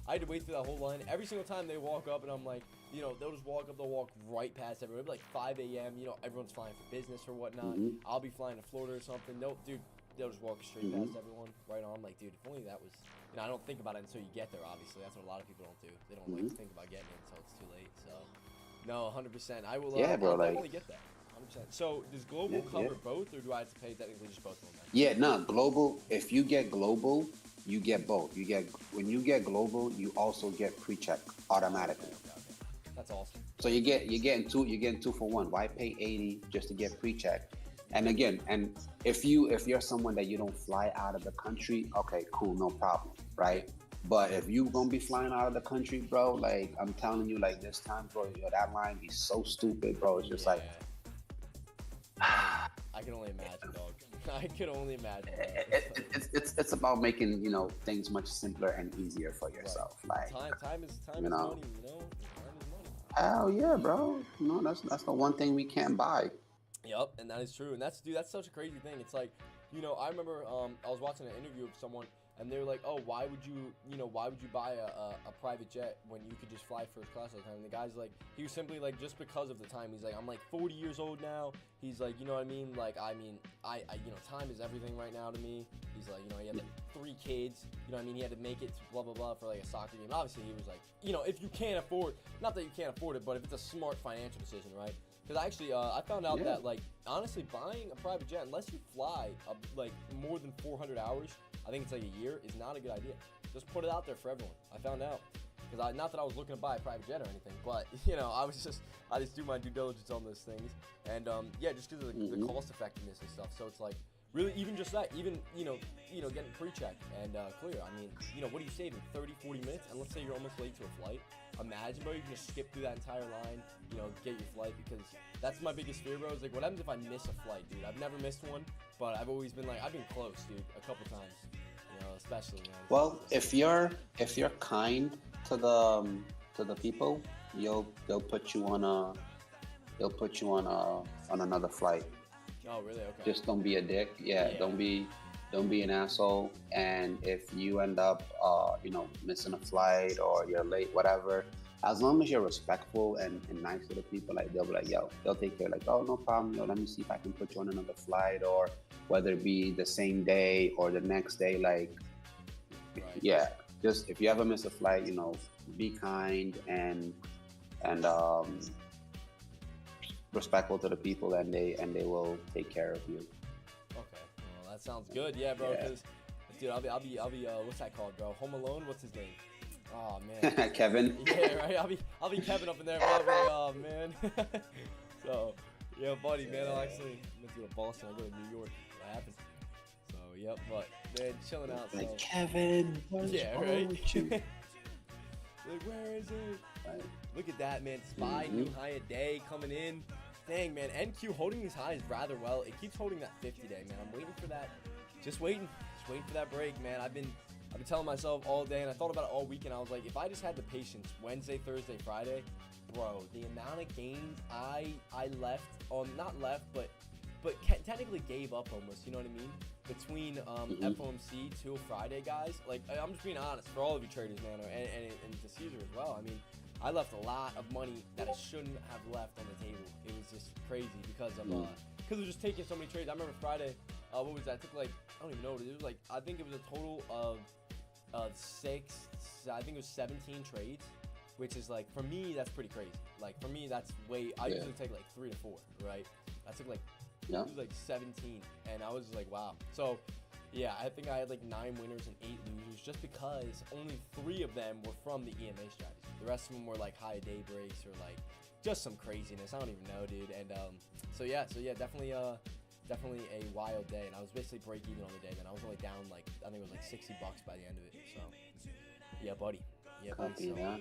I had to wait through that whole line. Every single time they walk up, and I'm like, they'll just walk up. They'll walk right past everyone. It'll be like 5 a.m. Everyone's flying for business or whatnot. I'll be flying to Florida or something. They'll just walk straight past everyone, right on. I'm like, dude, if only that was. I don't think about it until you get there. Obviously, that's what a lot of people don't do. They don't like to think about getting it until it's too late. So, no, 100%. I will. Yeah, bro. I'll Like, definitely get that. 100%. So, does global cover both, or do I have to pay technically just both of them? yeah, no, global. If you get global, you get both. When you get global, you also get pre-check automatically. Okay. That's awesome. So you're getting two for one. Why pay $80 just to get pre-check? And again, if you're someone that you don't fly out of the country, okay, cool, no problem, right? But if you gonna be flying out of the country, bro, like I'm telling you, like this time, bro, that line be so stupid, bro. It's just like I can only imagine, dog. I can only imagine. it's about making things much simpler and easier for yourself. Right. Like time is money. Time is money. Hell yeah, bro. That's the one thing we can't buy. Yep, and that is true. And that's such a crazy thing. It's like, I remember I was watching an interview of someone, and they were like, oh, why would you buy a private jet when you could just fly first class all the time? And the guy's like, he was simply like, just because of the time. He's like, I'm like 40 years old now. He's like, you know what I mean? Like, I time is everything right now to me. He's like, he had like 3 kids. You know what I mean? He had to make it to blah, blah, blah for like a soccer game. Obviously, he was like, if you can't afford, not that you can't afford it, but if it's a smart financial decision, right? Because actually, I found out that, like, honestly, buying a private jet, unless you fly, like, more than 400 hours, I think it's like a year, is not a good idea. Just put it out there for everyone. I found out. Because not that I was looking to buy a private jet or anything, but, I just do my due diligence on those things. And, just because of the cost effectiveness and stuff. So it's like, really, even just that, getting pre-check and clear. I mean, what are you saving? 30, 40 minutes? And let's say you're almost late to a flight. Imagine, bro, you can just skip through that entire line, get your flight, because that's my biggest fear, bro. Is like, what happens if I miss a flight, dude? I've never missed one, but I've always been like, I've been close, dude, a couple times, especially. Well, if you're kind to the people, they'll put you on another flight. Oh, really? Okay. Just don't be a dick. Yeah. Don't be an asshole. And if you end up, missing a flight or you're late, whatever, as long as you're respectful and nice to the people, like they'll be like, they'll take care. Like, oh, no problem. Let me see if I can put you on another flight, or whether it be the same day or the next day. Like, just if you ever miss a flight, be kind and respectful to the people, and they will take care of you. Okay, well, that sounds good. Yeah, bro. Because, dude, I'll be what's that called, bro? Home Alone. What's his name? Oh man. Kevin. Yeah, right. I'll be Kevin up in there. Bro. Like, oh man. So, yeah, buddy, man. I'll actually go to Boston. I go to New York. What happened? So, yep. But man, chilling out. Like, so. Kevin. Yeah, right. Like, where is it? Right. Look at that, man. Spy, new high a day coming in. Dang, man. NQ holding these highs rather well. It keeps holding that 50 day, man. I'm waiting for that. Just waiting for that break, man. I've been telling myself all day, and I thought about it all weekend. I was like, if I just had the patience, Wednesday, Thursday, Friday, bro, the amount of gains I left on, not left, but technically gave up almost. You know what I mean? Between FOMC till Friday, guys. Like, I'm just being honest for all of you traders, man, and to Caesar as well. I mean, I left a lot of money that I shouldn't have left on the table. It was just crazy because of just taking so many trades. I remember Friday. What was that? I took like, I don't even know what it was. Like, I think it was a total of I think it was 17 trades, which is like, for me, that's pretty crazy. Like, for me, that's way, I usually take like 3 to 4, right? I took like, it was like 17, and I was like, wow. So, yeah, I think I had like 9 winners and 8 losers just because only 3 of them were from the EMA strategy. The rest of them were like high day breaks or like just some craziness. I don't even know, dude. And so yeah, definitely a wild day. And I was basically break even on the day. Then I was only down like, I think it was like $60 by the end of it. So yeah, buddy. Yeah, buddy. So,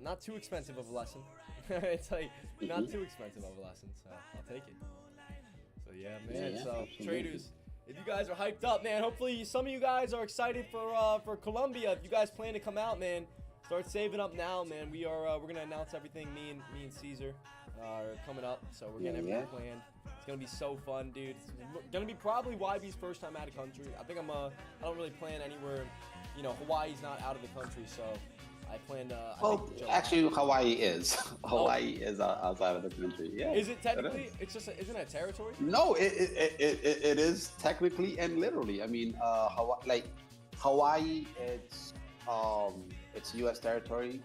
not too expensive of a lesson. It's like not too expensive of a lesson. So I'll take it. So yeah, man. Yeah, so absolutely. Traders, if you guys are hyped up, man, hopefully some of you guys are excited for Colombia. If you guys plan to come out, man, start saving up now, man. We're gonna announce everything. Me and Caesar are coming up, so we're getting everything planned. It's gonna be so fun, dude. It's gonna be probably YB's first time out of country. I think I don't really plan anywhere. You know, Hawaii's not out of the country, so I plan to. Actually, Hawaii is. Hawaii is outside of the country. Yeah. Is it technically? It's just. Isn't it a territory? No, it is technically and literally. I mean, Hawaii, it's U.S. territory,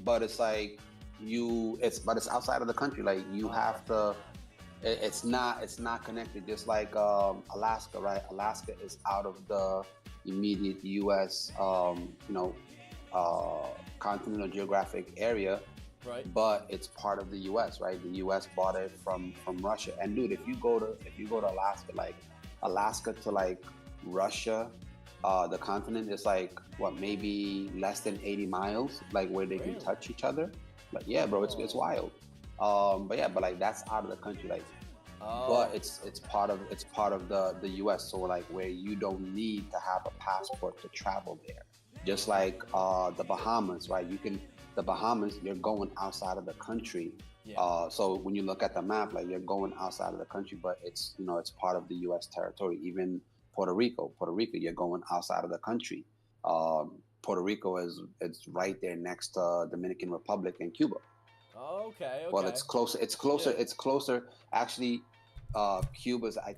but it's like it's outside of the country. Like you have to. It's not connected. Just like Alaska, right? Alaska is out of the immediate U.S. Continental geographic area, right? But it's part of the U.S., right? The U.S. bought it from Russia. And dude, if you go to Alaska, like Alaska to like Russia, the continent is like what, maybe less than 80 miles, like where they can touch each other. But yeah, bro, it's wild. But like that's out of the country, like. But it's part of the U.S. So like where you don't need to have a passport to travel there. Just like the Bahamas, right? The Bahamas, you're going outside of the country. Yeah. So when you look at the map, like you're going outside of the country, but it's part of the U.S. territory. Even Puerto Rico, you're going outside of the country. Puerto Rico it's right there next to Dominican Republic and Cuba. Okay. Well, it's closer. Yeah. It's closer. Actually, I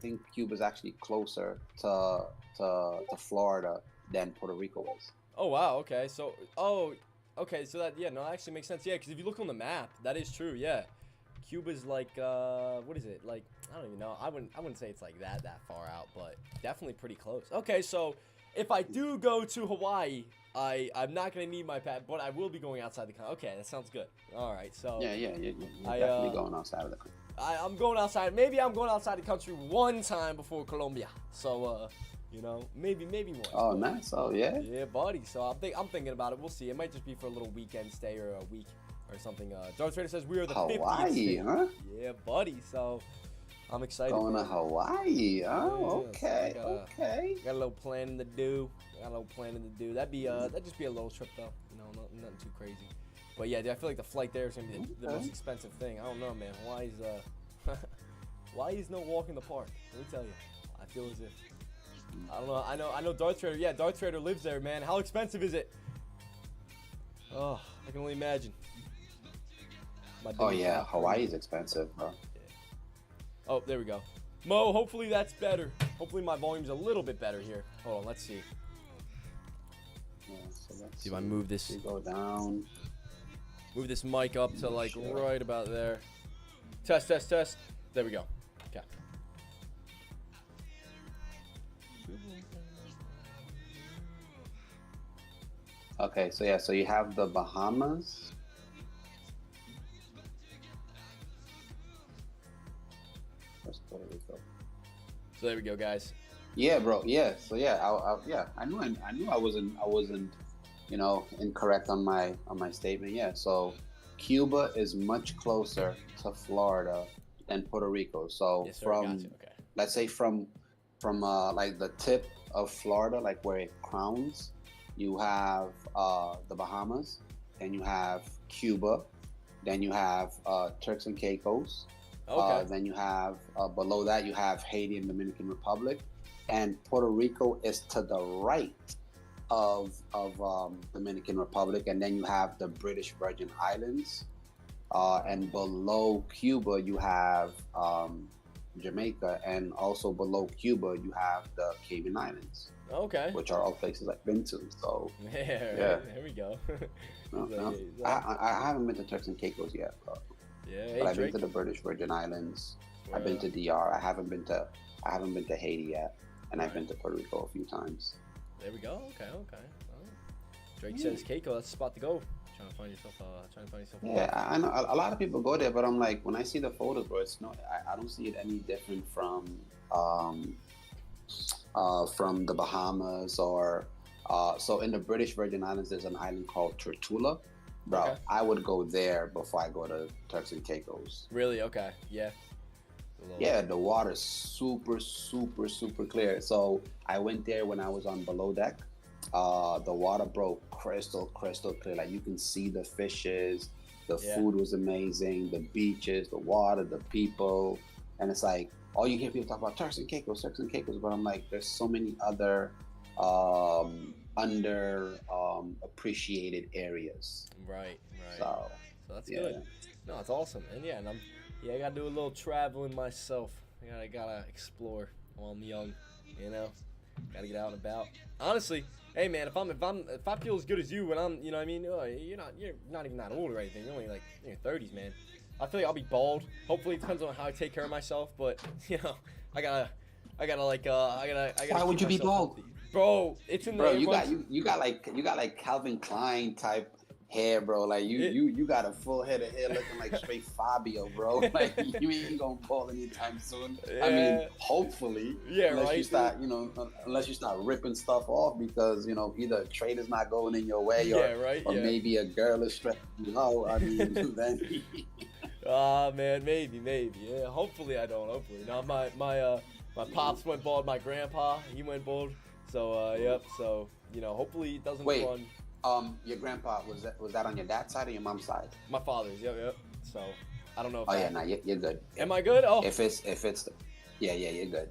think Cuba's actually closer to Florida than Puerto Rico is. Oh wow. Okay. So that actually makes sense. Yeah, because if you look on the map, that is true. Yeah, Cuba's like what is it? Like, I don't even know. I wouldn't say it's like that far out, but definitely pretty close. Okay, so if I do go to Hawaii, I'm not gonna need my pad, but I will be going outside the country. Okay, that sounds good. All right, so you're definitely going outside of the country. I'm going outside. Maybe I'm going outside the country one time before Colombia. So maybe once. Oh, nice. Oh, yeah. Yeah, buddy. So I'm thinking about it. We'll see. It might just be for a little weekend stay or a week or something. Darth Trader says we are the 50th Hawaii, state. huh? Yeah, buddy. So I'm excited. Going to Hawaii. Oh, okay. So got a little planning to do. That'd just be a little trip though. You know, nothing too crazy. But yeah, dude, I feel like the flight there is gonna be the most expensive thing. I don't know, man. Hawaii's no walk in the park. Let me tell you. I feel as if. I don't know. I know Darth Trader. Yeah, Darth Trader lives there, man. How expensive is it? Oh, I can only imagine. Oh yeah, Hawaii is expensive, bro. Yeah. Oh, there we go. Mo, hopefully that's better. Hopefully my volume's a little bit better here. Hold on, let's see. Yeah, so let's see if I move this. Go down. Move this mic up to like right about there. Test. There we go. Okay. Okay, so you have the Bahamas. Where's Puerto Rico? So there we go, guys. Yeah, bro. Yeah. So yeah, I knew I wasn't, incorrect on my statement. Yeah. So Cuba is much closer to Florida than Puerto Rico. So yes, sir, let's say from like the tip of Florida, like where it crowns, you have the Bahamas, then you have Cuba, then you have Turks and Caicos, Okay. Then you have below that you have Haiti and Dominican Republic, and Puerto Rico is to the right of Dominican Republic, and then you have the British Virgin Islands, and below Cuba you have Jamaica, and also below Cuba you have the Cayman Islands, Okay. which are all places I've been to. So Yeah. Yeah. There we go. no, He's no. like- he's like- I haven't been to Turks and Caicos yet, yeah. but Hey, I've been Drake. to the British Virgin Islands. Swear I've been up. to DR. I haven't been to Haiti yet, and I've been to Puerto Rico a few times. There we go. Okay. Okay. Oh. Drake says Keiko. That's the spot to go. Trying to find yourself. Yeah, I know a lot of people go there, but I'm like, when I see the photos, bro, it's no, I don't see it any different from the Bahamas or so in the British Virgin Islands, there's an island called Tortola. Bro, Okay. I would go there before I go to Turks and Caicos. Really? Okay. Yeah. A little- Yeah, the water's super, super, super clear. So I went there when I was on below deck. The water, bro, crystal clear. Like you can see the fishes. The Yeah. food was amazing. The beaches, the water, the people, and it's like all you hear people talk about Turks and Caicos. But I'm like, there's so many other under appreciated areas. Right. Right. So So that's yeah. good. No, it's awesome. And yeah, and I gotta do a little traveling myself. I gotta explore while I'm young, you know. Gotta get out and about. Honestly, hey man, if I feel as good as you when I'm, you know what I mean, you're not even that old or anything. You're only like in your 30s, man. I feel like I'll be bald. Hopefully, it depends on how I take care of myself, but you know, I gotta Why would keep you be myself bald? healthy. Bro? It's in Bro, the you got like Calvin Klein type hair, bro. Like you got a full head of hair looking like straight Fabio, bro. Like you ain't gonna bald anytime soon. I mean, Yeah. hopefully. Yeah, unless right, you start, unless you start ripping stuff off because either a trade is not going in your way or Yeah, right, or yeah. maybe a girl is stretching you out. I mean, then Ah man, maybe. Yeah, hopefully I don't. Hopefully. No, my pops went bald. My grandpa, he went bald. So yep. So hopefully it doesn't Wait. run. Your grandpa was that on your dad's side or your mom's side? My father's. Yep. So I don't know if. Oh yeah, no, you're good. Am I good? Oh. If it's yeah, you're good.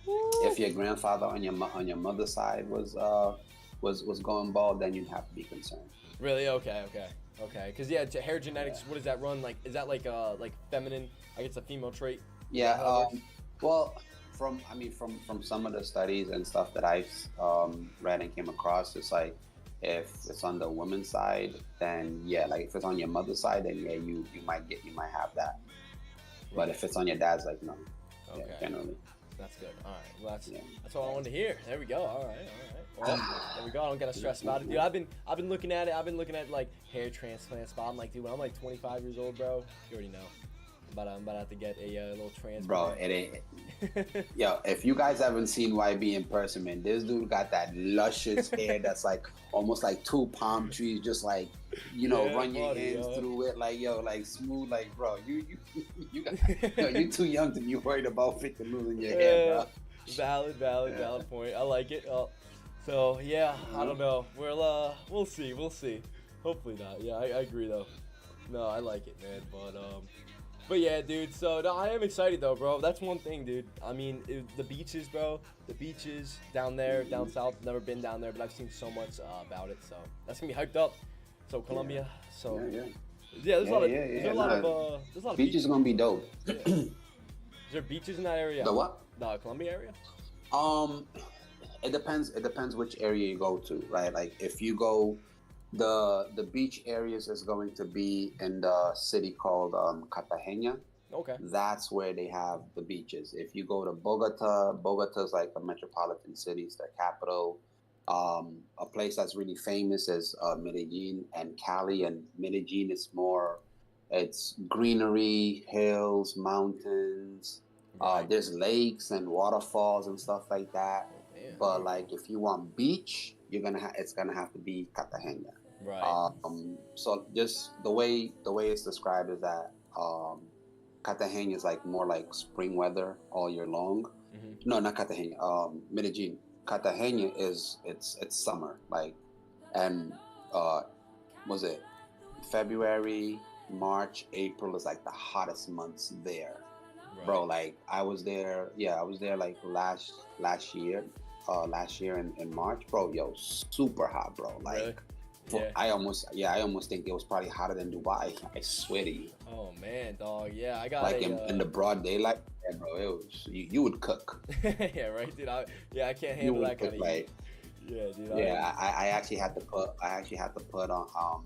If your grandfather on your mother's side was going bald, then you'd have to be concerned. Really? Okay. Because yeah, hair genetics. What does that run? Like, is that like feminine? I guess a female trait. Yeah. How it works? Well, from some of the studies and stuff that I've read and came across, it's like if it's on the woman's side, then yeah, like if it's on your mother's side, then yeah, you might have that. But if it's on your dad's, like no. Okay. Yeah, generally. That's good. All right. Well, Yeah. that's what I wanted to hear. There we go. All right. Well, there we go. I don't gotta stress about it, dude. I've been looking at it. I've been looking at like hair transplants. But I'm like, dude, when I'm like 25 years old, bro, you already know. I'm about to have to get a little transplant. Bro, it ain't. Yo, if you guys haven't seen YB in person, man, this dude got that luscious hair that's like almost like two palm trees, just like Yeah, run your buddy, hands yo. through it, like like smooth, like bro, you you're too young to be worried about freaking losing your hair, bro. Valid point. I like it. So yeah, I don't know. We'll see. Hopefully not. Yeah, I agree though. No, I like it, man. But yeah, dude. So no, I am excited though, bro. That's one thing, dude. I mean, the beaches, bro. The beaches down there, down south. Never been down there, but I've seen so much about it. So that's gonna be hyped up. So Colombia. So Yeah. there's a lot of Yeah, there's a lot of Beach is gonna be dope. Is there beaches in that area? The what? The Colombia area? It depends which area you go to, right? Like if you go, the beach areas is going to be in the city called Cartagena. Okay. That's where they have the beaches. If you go to Bogota's like a metropolitan city, it's the capital. A place that's really famous is Medellin and Cali, and Medellin is more, it's greenery, hills, mountains. Right. There's lakes and waterfalls and stuff like that. Damn. But like if you want beach, it's gonna have to be Cartagena. Right. So just the way it's described is that Cartagena is like more like spring weather all year long. Mm-hmm. No, not Cartagena. Medellin. Cartagena it's summer, like, and was it February, March, April is like the hottest months there. bro. Like I was there. Yeah, I was there like last year. Last year in March, bro. Yo, super hot, bro. Like. Really? Yeah. I almost think it was probably hotter than Dubai. I swear to you. Oh man, dog. Yeah, I got like in the broad daylight, yeah, bro. It was you would cook. Yeah, right, dude. I can't handle that kind of heat. Yeah, dude. I actually had to put on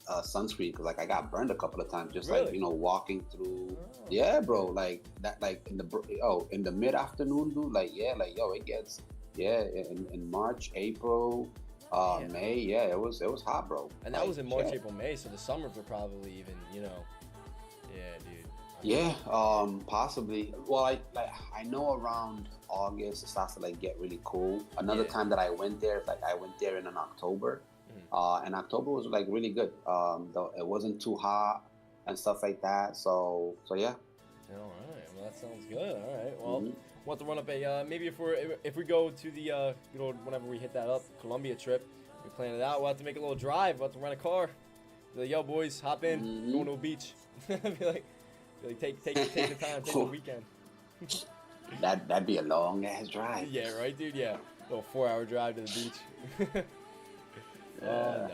sunscreen because like I got burned a couple of times just like walking through. Oh. Yeah, bro. Like that, like in the mid afternoon, dude. Like it gets in March, April. May, yeah, it was hot, bro. And that was in March, April, May, so the summers were probably even, yeah, dude. Yeah, possibly. Well, I know around August it starts to like get really cool. Another time that I went there, I went there in October, and October was like really good. Though it wasn't too hot and stuff like that. So yeah. All right. Well, that sounds good. All right. Well. We'll have to run up a maybe if we go to the whenever we hit that up Colombia trip, we plan it out. We'll have to make a little drive. We'll have to rent a car. Be like, yo, boys, hop in, going to a beach. be like take the time, take the weekend. That'd be a long ass drive. Yeah, right, dude. Yeah, a little 4-hour drive to the beach. No.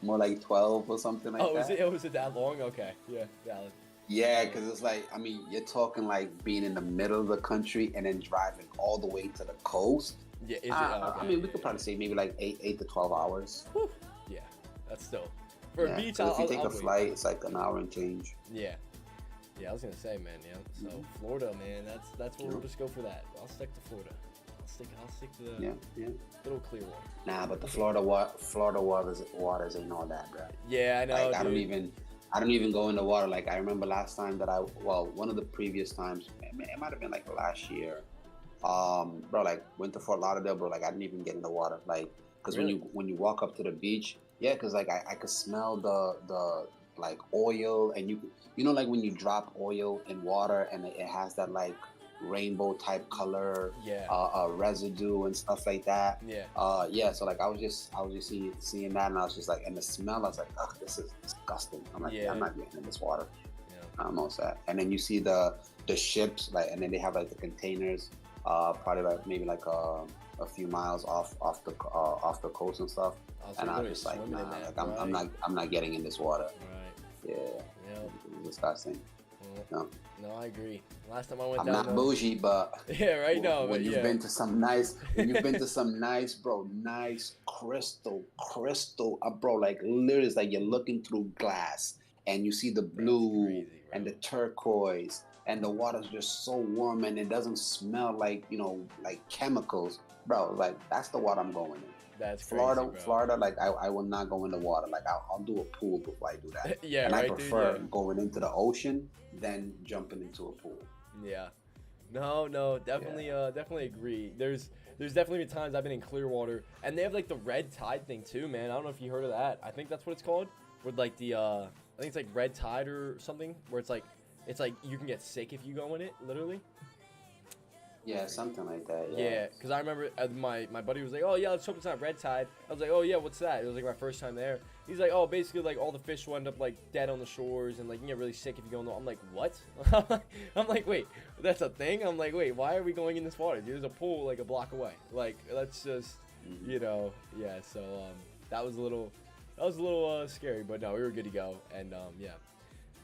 More like 12 or something like that. Was it that long? Okay, yeah, valid. Yeah, because it's like, I mean, you're talking like being in the middle of the country and then driving all the way to the coast. Yeah, is it? Okay. I mean, we could probably say maybe like 8 to 12 hours. Whew. Yeah, that's still for a beach. If you take a flight, it's like an hour and change. Yeah, I was gonna say, man. Yeah, so Florida, man. That's where we'll just go for that. I'll stick to Florida. I'll stick to the little clear water. Nah, but the Florida waters ain't all that, bro. Yeah, I know. Like, I don't even go in the water. Like I remember last time that one of the previous times, it might have been like last year. Bro, like went to Fort Lauderdale, bro. Like I didn't even get in the water, like because when you walk up to the beach, yeah, because like I could smell the like oil, and you know like when you drop oil in water and it has that like rainbow type color, residue and stuff like that. So like I was just seeing that, and I was just like, and the smell, I was like, ugh, this is disgusting. I'm like, I'm not getting in this water. I'm all set. And then you see the ships, like, and then they have like the containers, probably like maybe like a few miles off the coast and stuff. And I was just like, nah, like I'm not getting in this water. Right. Yeah. It's disgusting. No, I agree. Last time I went I'm down, not bougie, but yeah, right. No, when you've been to some nice, bro, nice crystal, bro, like literally, it's like you're looking through glass and you see the blue crazy, and the turquoise, and the water's just so warm and it doesn't smell like like chemicals, bro. Like that's the water I'm going in. That's Florida, crazy, Florida. Like I will not go in the water. Like I'll do a pool before I do that. Yeah, and right, I prefer dude, going into the ocean than jumping into a pool. Yeah, no, definitely, definitely agree. There's definitely been times I've been in Clearwater, and they have like the red tide thing too, man. I don't know if you heard of that. I think that's what it's called. With like the, I think it's like red tide or something, where it's like you can get sick if you go in it, literally. Yeah, something like that. Yeah, because I remember my buddy was like, oh yeah, let's hope it's not red tide. I was like, oh yeah, what's that? It was like my first time there. He's like, oh, basically like all the fish will end up like dead on the shores, and like you get really sick if you go in the. I'm like, what? I'm like, wait, that's a thing? I'm like, wait, why are we going in this water? Dude, there's a pool like a block away. Like let's just, yeah. So that was a little scary, but no, we were good to go, and yeah.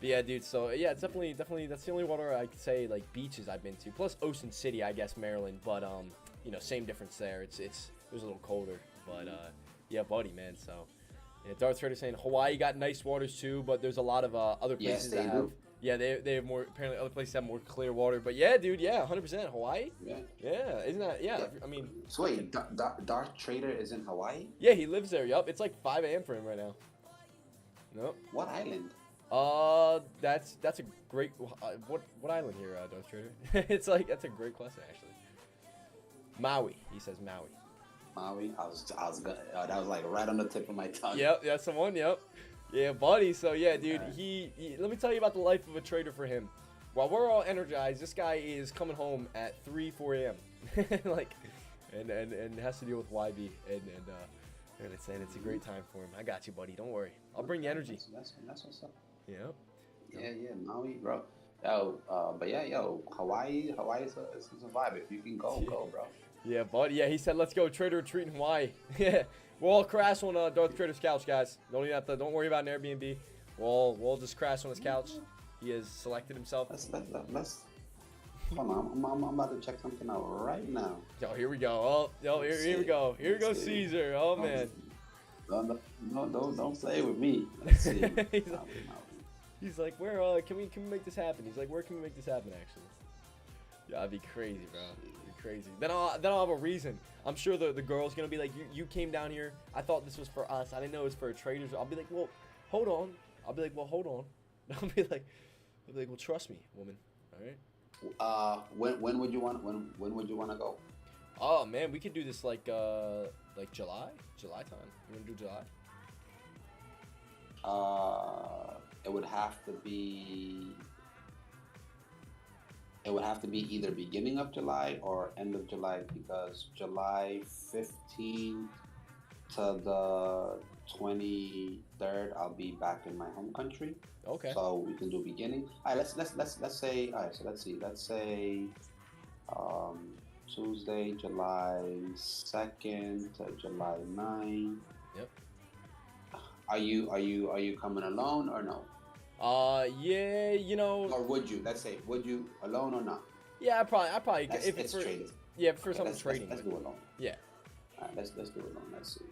But yeah, dude, so yeah, it's definitely, that's the only water I could say, like, beaches I've been to. Plus Ocean City, I guess, Maryland, but, same difference there. It was a little colder, but, yeah, buddy, man, so. Yeah, Darth Vader saying Hawaii got nice waters, too, but there's a lot of other places that have. Yeah, they have more, apparently other places have more clear water, but yeah, dude, yeah, 100%, Hawaii? Yeah, isn't that, yeah. I mean. So wait, Darth Trader is in Hawaii? Yeah, he lives there, yup. It's like 5 a.m. for him right now. Nope. What island? That's a great. What island here, Darth Trader? That's a great question actually. Maui. He says Maui. Maui. I was gonna. That was like right on the tip of my tongue. Yep, that's the one. Yep. Yeah, buddy. So yeah, dude. He let me tell you about the life of a trader for him. While we're all energized, this guy is coming home at 4 a.m. like, and has to deal with YB and it's a great time for him. I got you, buddy. Don't worry. I'll bring you energy. That's what's up. Yep. Yeah, Maui, bro. But yeah, Hawaii is a vibe. If you can go, go, bro. Yeah, bud. Yeah, he said, let's go Trader retreat in Hawaii. Yeah, we'll all crash on Darth Trader's couch, guys. Don't worry about an Airbnb. We'll just crash on his couch. He has selected himself. Let's hold on. I'm about to check something out right now. Yo, here we go. Here we go. Here goes Caesar. Oh man. Don't play with me. Let's see. He's like, where can we make this happen? He's like, where can we make this happen actually? Yeah, that'd be crazy, bro. It'd be crazy. Then I'll have a reason. I'm sure the girl's gonna be like, you came down here. I thought this was for us. I didn't know it was for traders. I'll be like, well, hold on. I'll be like, well, hold on. I'll be like, well, trust me, woman. All right. When would you want to go? Oh man, we could do this like July time. You wanna do July? It would have to be. It would have to be either beginning of July or end of July, because July 15th to the 23rd I'll be back in my home country. Okay. So we can do beginning. All right, let's say. All right, so let's see. Let's say Tuesday, July 2nd to July 9th. Yep. Are you coming alone or no? Yeah, you know. Or would you? Let's say, would you alone or not? Yeah, I probably. If it's trading. Yeah, for something trading. Let's do alone. Yeah. All right, let's do alone. Let's see.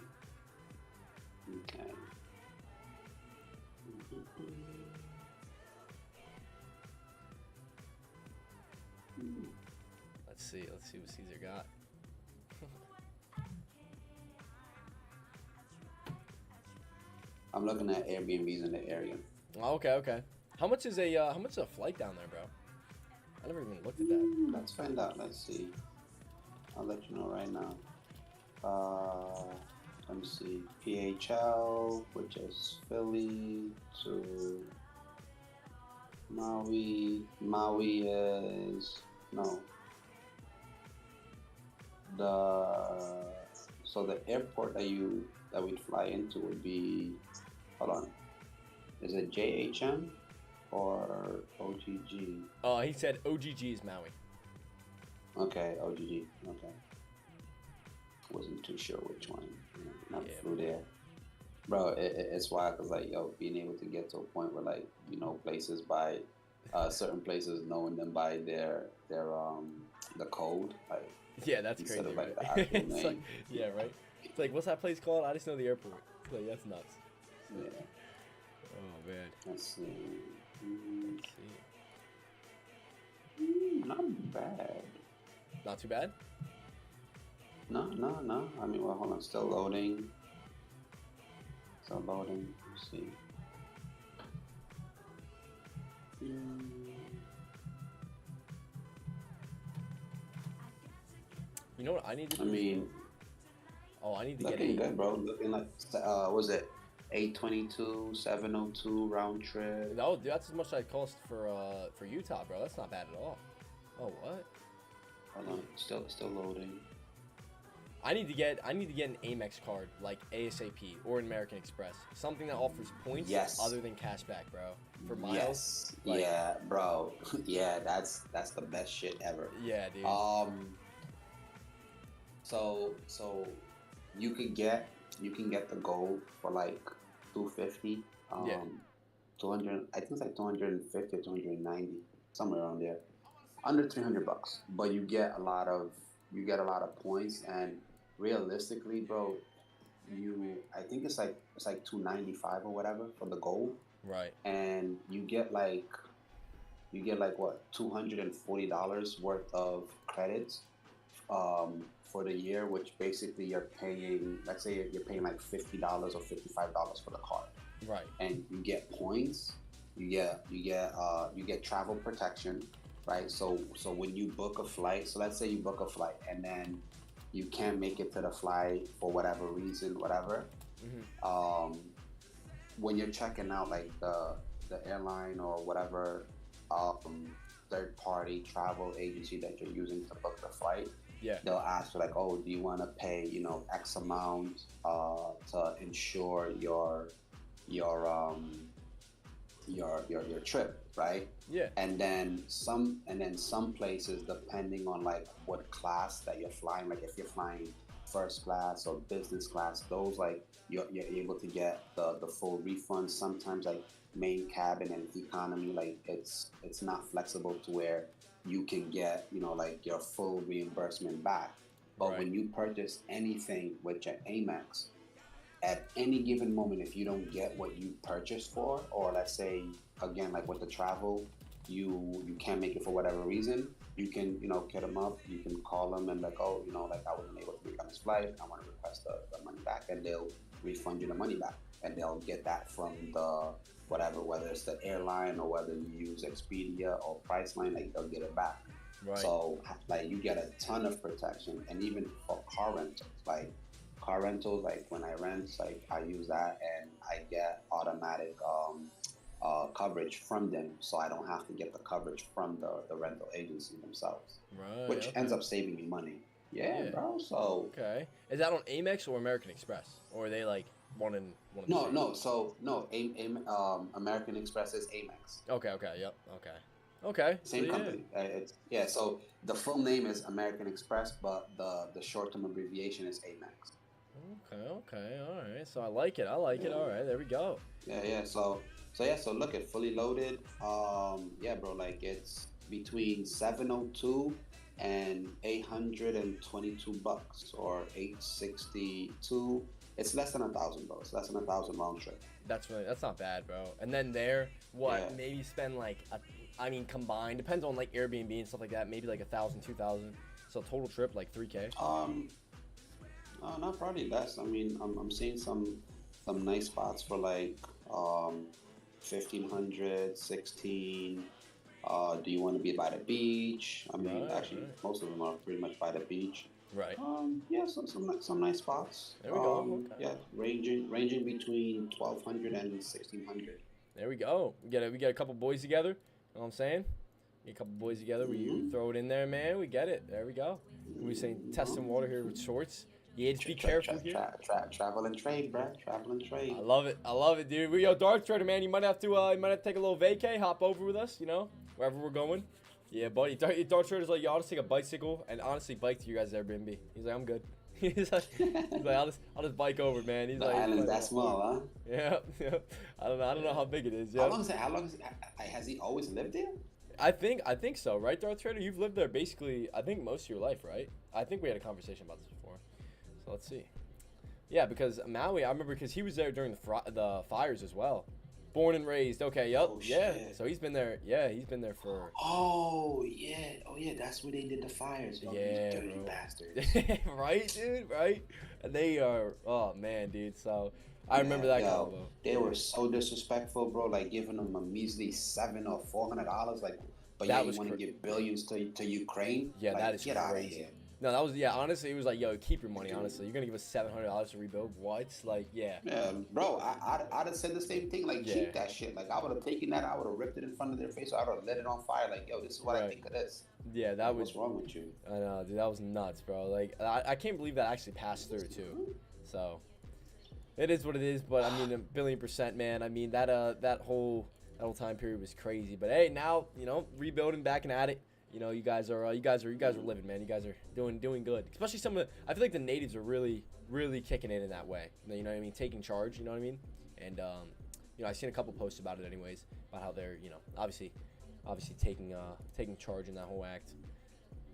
Okay. Let's see what Caesar got. I'm looking at Airbnbs in the area. Okay. How much is a flight down there, bro? I never even looked at that. Let's find out. Let's see. I'll let you know right now. Let me see. PHL, which is Philly to Maui. Maui is no. So the airport that we'd fly into would be, hold on. Is it JHM or OGG? He said OGG is Maui. Okay, OGG. Okay. Wasn't too sure which one. Never flew there. Bro, it's wild because, like, yo, being able to get to a point where, like, you know, places by, certain places knowing them by their the code, like. Yeah, that's instead crazy, of, like, right? the actual It's name. like, yeah, right? It's like, what's that place called? I just know the airport. It's like, that's nuts. Yeah. Oh, man. Let's see. Let's see. Not bad. Not too bad? No. I mean, well, hold on. Still loading. Let's see. You know what I need to do? I mean, I need to get looking a... good, bro. Looking like, was it 822, 702 round trip? No, dude, that's as much as it cost for Utah, bro. That's not bad at all. Oh, what? Hold on. Still loading. I need to get an Amex card, like ASAP or an American Express. Something that offers points other than cashback, bro. For miles. Yes. Like, yeah, bro. Yeah, that's the best shit ever. Yeah, dude. So you can get the gold for like $250. 200. I think it's like 250 or 290, somewhere around there. Under $300, but you get a lot of points, and realistically, bro, I think it's like $295 or whatever for the gold. Right. And you get like what, $240 worth of credits for the year, which basically you're paying, let's say you're paying like $50 or $55 for the card. Right. And you get points, you get travel protection, right? So when you book a flight, so let's say you book a flight and then you can't make it to the flight for whatever reason, whatever. Mm-hmm. When you're checking out, like the airline or whatever third party travel agency that you're using to book the flight, they'll ask you like, oh, do you want to pay, X amount to insure your your trip, right? Yeah. And then some places, depending on like what class that you're flying, like if you're flying first class or business class, those like you're able to get the full refund. Sometimes like main cabin and economy, like it's not flexible to where you can get, you know, like your full reimbursement back. But Right. when you purchase anything with your Amex, at any given moment, if you don't get what you purchased for, or let's say again, like with the travel, you can't make it for whatever reason, you can, you know, hit them up. You can call them and like, oh, you know, like I wasn't able to make on this flight. I want to request the money back, and they'll refund you the money back, and they'll get that from the whatever, whether it's the airline or whether you use Expedia or Priceline, like they'll get it back. Right. So like you get a ton of protection, and even for car rentals, like when I rent, like I use that and I get automatic coverage from them, so I don't have to get the coverage from the rental agency themselves, Right. which Okay. ends up saving me money. Yeah, Yeah. bro. So Okay. Is that on Amex or American Express, or are they like one and the no, same? no. So no, American Express is Amex. Okay. Okay. Yep. Okay. Okay. Same so, company. It's yeah. So the full name is American Express, but the short term abbreviation is Amex. Okay. Okay. All right. So I like it. I like it. All right. There we go. Yeah. So look at fully loaded. Yeah, bro. Like it's between 702 and $822 or 862. It's less than $1,000, bro. It's less than $1,000 round trip. That's not bad, bro. And then there, what? Yeah. Maybe spend like I mean combined, depends on like Airbnb and stuff like that. Maybe like 1,000, 2,000. So total trip like 3K. Not probably less. I mean, I'm seeing some nice spots for like 1,500, 16. Do you want to be by the beach? I mean, actually, most of them are pretty much by the beach. Right. Yeah, some nice spots. There we go. Okay. Yeah, ranging between 1,200 and 1,600. There we go. We get a couple boys together. You know what I'm saying? Get a couple boys together. We throw it in there, man. We get it. There we go. We saying testing water here with shorts. Yeah, just be careful here. Travel and trade, bro. Travel and trade. I love it, dude. Yo, Dark Trader, man, you might have to take a little vacay, hop over with us, you know, wherever we're going. Yeah, buddy. Dark Trader's like, yo, I'll just take a bicycle and honestly bike to you guys' Airbnb. He's like, I'm good. he's like, I'll just bike over, man. He's The like, island's that small, huh? Yeah. I don't know how big it is. Yeah. How long is it? Has he always lived there? I think so, right, Darth Trader? You've lived there basically, I think, most of your life, right? I think we had a conversation about this before. So let's see. Yeah, because Maui, I remember because he was there during the fires as well. Born and raised. Okay, yep. Oh, yeah. shit. So he's been there. Yeah, he's been there for. Oh yeah. That's where they did the fires. Bro. Yeah, These dirty bro. bastards. Right, dude. Right. And they are. Oh man, dude. So I remember that combo. They were so disrespectful, bro. Like giving them a measly $700 or $400, like, but That yeah, was you want to give billions to Ukraine? Yeah, like, that is get out of crazy. here. No, that was honestly, it was like, yo, keep your money. Honestly, you're gonna give us $700 to rebuild. What? Like, yeah. Yeah, bro. I'd have said the same thing. Like, Yeah. keep that shit. Like, I would have taken that. I would have ripped it in front of their face. Or I would have lit it on fire. Like, yo, this is what I Right. think of this. Yeah, that was. What's wrong with you? I know, dude. That was nuts, bro. Like, I can't believe that actually passed through too. So, it is what it is. But I mean, 1,000,000,000%, man. I mean, that whole time period was crazy. But hey, now rebuilding, back and at it. You guys are living, man. You guys are doing good. Especially I feel like the natives are really kicking in that way. You know what I mean? Taking charge. You know what I mean? And I've seen a couple posts about it, anyways, about how they're obviously taking charge in that whole act.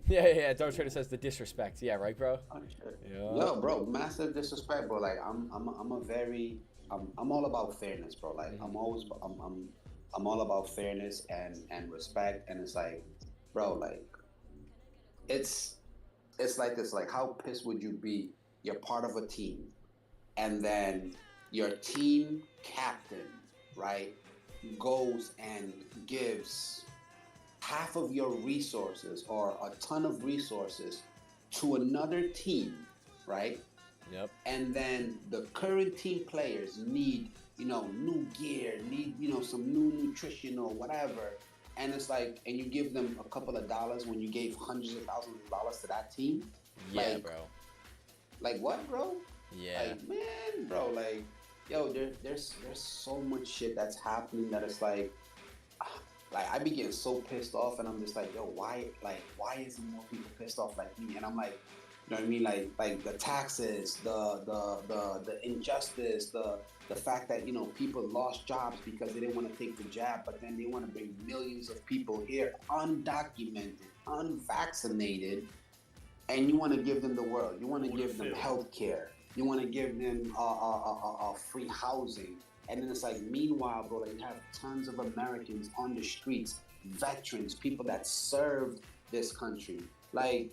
Yeah. Dark Trader says the disrespect. Yeah, right, bro. Oh, shit. Yeah. Yo, bro, massive disrespect, bro. Like, I'm all about fairness, bro. Like, I'm all about fairness and respect. And it's like, bro, like, it's like this. Like, how pissed would you be? You're part of a team, and then your team captain, right, goes and gives half of your resources or a ton of resources to another team, right? Yep. And then the current team players need, new gear, need, some new nutrition or whatever. And it's like, and you give them a couple of dollars when you gave hundreds of thousands of dollars to that team. Yeah, like, bro. Like what, bro? Yeah. Like, man, bro, like, yo, there's so much shit that's happening that it's like I be getting so pissed off, and I'm just like, yo, why isn't more people pissed off like me? And I'm like, you know what I mean? Like the taxes, the injustice, the fact that people lost jobs because they didn't want to take the jab, but then they want to bring millions of people here undocumented, unvaccinated, and you want to give them the world. You want to give them health care. You want to give them free housing. And then it's like, meanwhile, bro, like, you have tons of Americans on the streets, veterans, people that served this country. Like,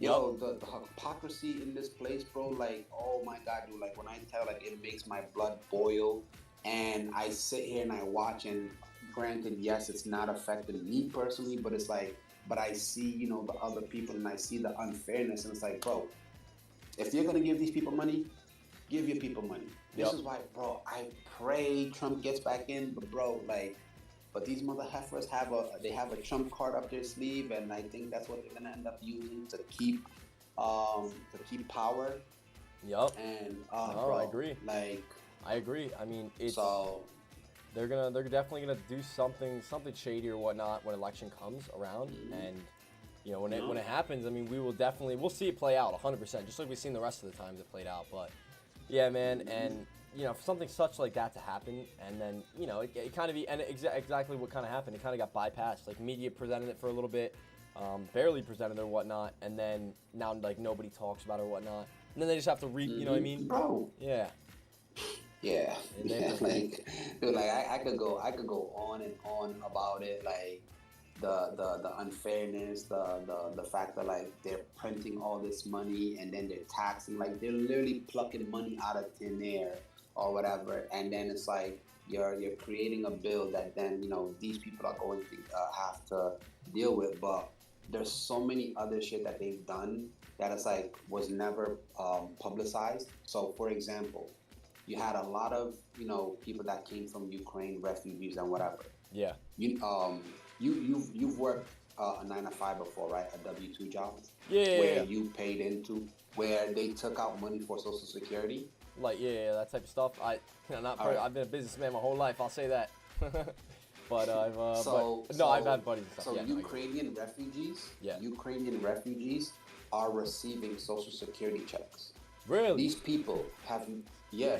yo, the hypocrisy in this place, bro, like, oh my God, dude, like, when I tell, like, it makes my blood boil. And I sit here and I watch, and granted, yes, it's not affecting me personally, but it's like, but I see, the other people, and I see the unfairness, and it's like, bro, if you're gonna give these people money, give your people money. This is why, bro, I pray Trump gets back in, but bro, like, but these mother heifers have a Trump card up their sleeve, and I think that's what they're gonna end up using to keep power. Yep. And no, bro, I agree. Like, I agree. I mean, it's so they're definitely gonna do something shady or whatnot when election comes around, and when it happens, I mean, we'll see it play out 100%, just like we've seen the rest of the times it played out. But yeah, man, and for something such like that to happen, and then it kind of exactly what kind of happened. It kind of got bypassed. Like, media presented it for a little bit, barely presented it or whatnot, and then now like nobody talks about it or whatnot, and then they just have to you know what I mean, bro? Yeah. Yeah, like, dude, like I could go on and on about it, like the unfairness, the fact that, like, they're printing all this money and then they're taxing, like, they're literally plucking money out of thin air or whatever, and then it's like you're creating a bill that then these people are going to have to deal with. But there's so many other shit that they've done that it's like was never publicized. So, for example, you had a lot of people that came from Ukraine, refugees and whatever. Yeah. You've worked a 9 to 5 before, right? A W-2 job. Yeah. Where you paid into, where they took out money for Social Security. Like, that type of stuff. I've been a businessman my whole life. I'll say that. But I've had buddies and stuff. So yeah, Ukrainian refugees are receiving Social Security checks. Really? These people have,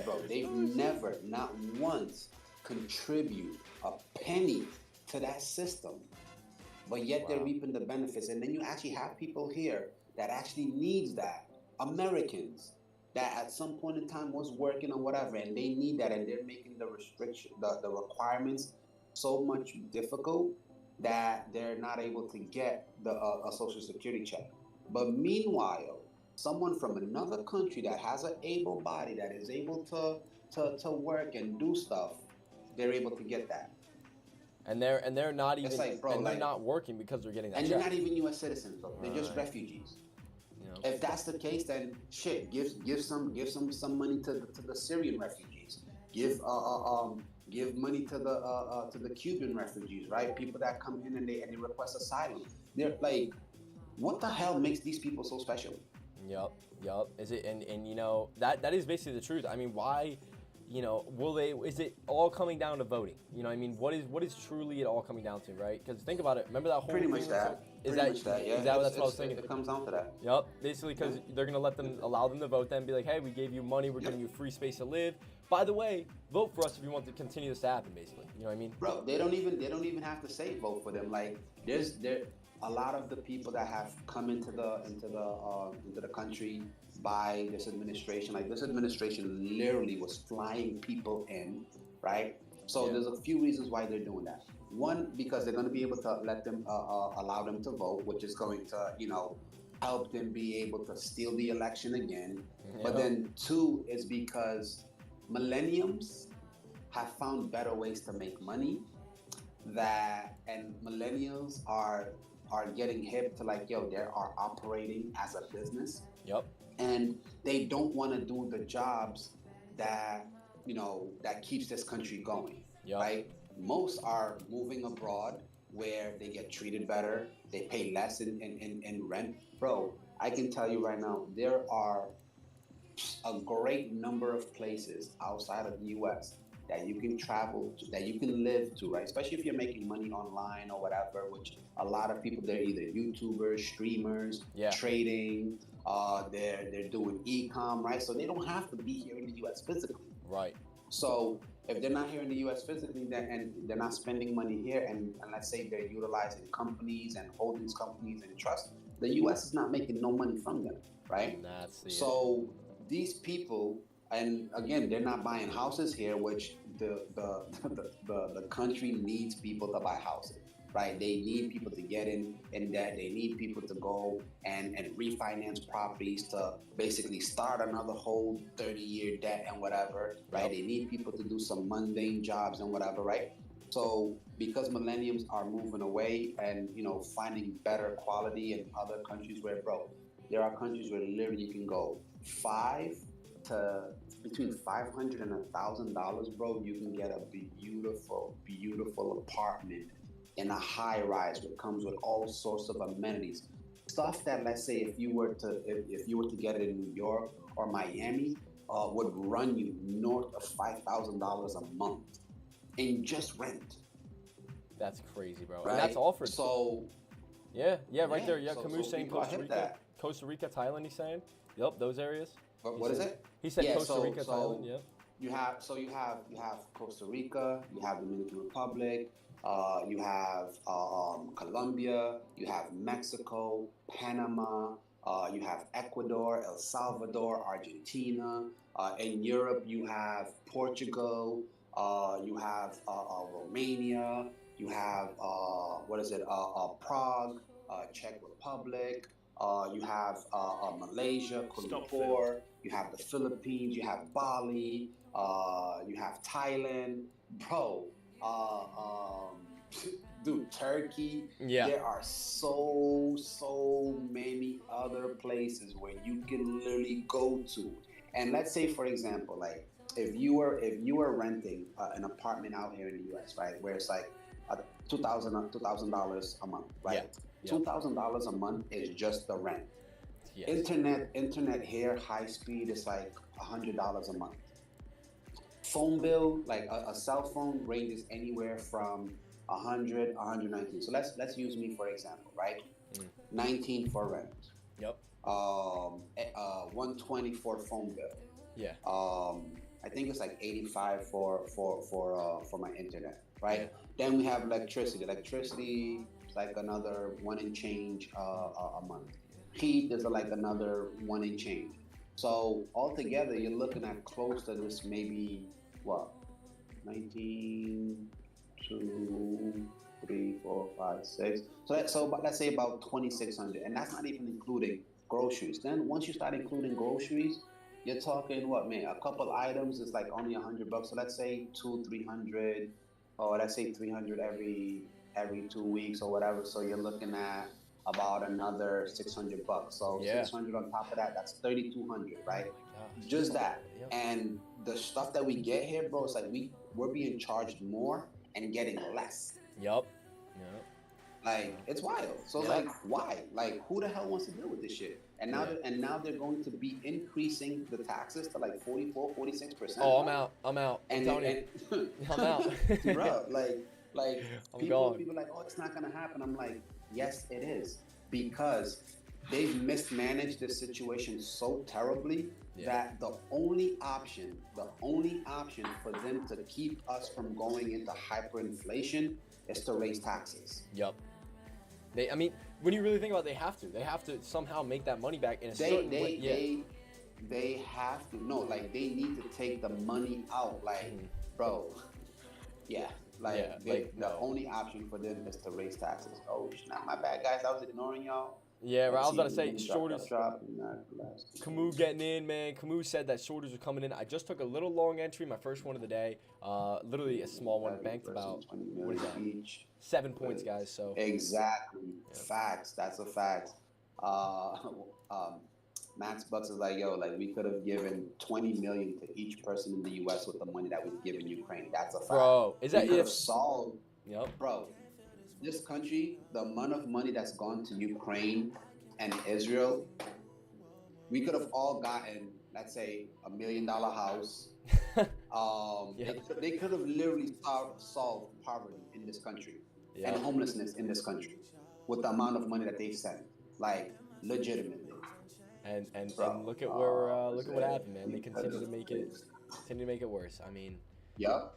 bro, they've never, not once, contribute a penny to that system, but yet they're reaping the benefits. And then you actually have people here that actually needs that, Americans that at some point in time was working or whatever, and they need that, and they're making the requirements so much difficult that they're not able to get a Social Security check. But meanwhile, someone from another country that has an able body, that is able to work and do stuff, they're able to get that. And they're not even, like, bro, and they're like, not working because they're getting that and check. they're not even U.S. citizens, though. They're just refugees. If that's the case, then shit, give some money to the Syrian refugees. Give money to the Cuban refugees, right? People that come in and they request asylum. They're like, what the hell makes these people so special? Yep. Is it and that is basically the truth. I mean, why? Is it all coming down to voting? I mean, what is truly it all coming down to, right? Because think about it. Remember that whole pretty much that. Is that's what I was thinking? It comes down to that. Yep. Basically, because they're gonna allow them to vote, then be like, hey, we gave you money, we're giving you free space to live. By the way, vote for us if you want to continue this to happen. Basically, you know what I mean? Bro, they don't even have to say vote for them. Like, there's a lot of the people that have come into the country by this administration. Like, this administration literally was flying people in, right? So there's a few reasons why they're doing that. One, because they're going to be able to let them allow them to vote, which is going to help them be able to steal the election again. But then two is because millennials have found better ways to make money, and millennials are getting hip to, like, they are operating as a business. Yep. And they don't want to do the jobs that that keeps this country going. Yep. Right? Most are moving abroad where they get treated better, they pay less in rent. Bro, I can tell you right now, there are a great number of places outside of the U.S. that you can travel to, that you can live to, right? Especially if you're making money online or whatever, which a lot of people, they're either YouTubers, streamers, trading, they're doing e-com, right? So they don't have to be here in the U.S. physically. Right. So if they're not here in the U.S. physically, and they're not spending money here, and let's say they're utilizing companies and holdings companies and trust, the U.S. is not making no money from them, right? That's the so these people, and again, they're not buying houses here, which the country needs people to buy houses, right? They need people to get in debt. They need people to go and refinance properties to basically start another whole 30-year debt and whatever, right? They need people to do some mundane jobs and whatever, right? So because millennials are moving away and, you know, finding better quality in other countries where, bro, there are countries where literally you can go between $500 and $1,000, bro. You can get a beautiful apartment in a high rise, which comes with all sorts of amenities, stuff that, let's say, if you were to get it in New York or Miami, would run you north of $5,000 a month in just rent. That's crazy, bro. Right? And that's offered. So yeah, right there. Yeah, Camus saying people Costa Rica, Thailand. He's saying, yep, those areas. What is it? He said Costa Rica, Thailand. Yep. You have Costa Rica, you have Dominican Republic, you have Colombia, you have Mexico, Panama, you have Ecuador, El Salvador, Argentina. In Europe, you have Portugal, you have Romania, you have Prague, Czech Republic. You have Malaysia, Kuala Lumpur, you have the Philippines, you have Bali, you have Thailand, bro. Dude, Turkey. Yeah. There are so many other places where you can literally go to. And let's say, for example, like if you were renting an apartment out here in the U.S., right, where it's like $2,000 a month, right? Yeah. $2,000 a month is just the rent. Yes. Internet here, high speed, is like $100 a month. Phone bill, like a cell phone, ranges anywhere from 100, 119. So let's use me for example, right? 19 for rent. Yep. 120 for phone bill. Yeah. I think it's like 85 for my internet, right? Yeah. Then we have electricity. Electricity is like another one and change a month. Heat is like another one and change. So altogether, you're looking at close to this, maybe what, 19, 2, 3, 4, 5, 6. So let's say about 2,600, and that's not even including groceries. Then once you start including groceries, you're talking what, man? A couple items is like only $100. So let's say 200-300, or let's say 300 every 2 weeks or whatever. So you're looking at about another $600. So 600 on top of that, that's 3,200, right? Just that. Yep. And the stuff that we get here, bro, it's like we're being charged more and getting less. Yep. Like, it's wild. So like, why? Like, who the hell wants to deal with this shit? And now they're going to be increasing the taxes to like 44, 46%. Oh, I'm out. I'm out. I'm out. Bro, like people like, oh, it's not gonna happen. I'm like, yes, it is, because they've mismanaged the situation so terribly that the only option for them to keep us from going into hyperinflation is to raise taxes. Yep. I mean, when you really think about it, they have to somehow make that money back in a certain way. They have to. No, like, they need to take the money out. Like, bro, the only option for them is to raise taxes. Oh, not my bad, guys. I was ignoring y'all. Yeah, right. I was about to say, shorters. Camus getting in, man. Camus said that shorters are coming in. I just took a little long entry, my first one of the day. Literally a small one, banked about, what is that? 7 points, guys. So exactly, facts. That's a fact. Max Bucks is like, yo, like, we could have given $20 million to each person in the U.S. with the money that we've given Ukraine. That's a fact. Bro, is that if solved? Yep. Bro, this country, the amount of money that's gone to Ukraine and Israel, we could have all gotten, let's say, $1 million house. They could have literally solved poverty in this country and homelessness in this country with the amount of money that they've sent, like legitimately. And Bro, look at where look at what happened, man. They continue to make it worse. I mean, Yep.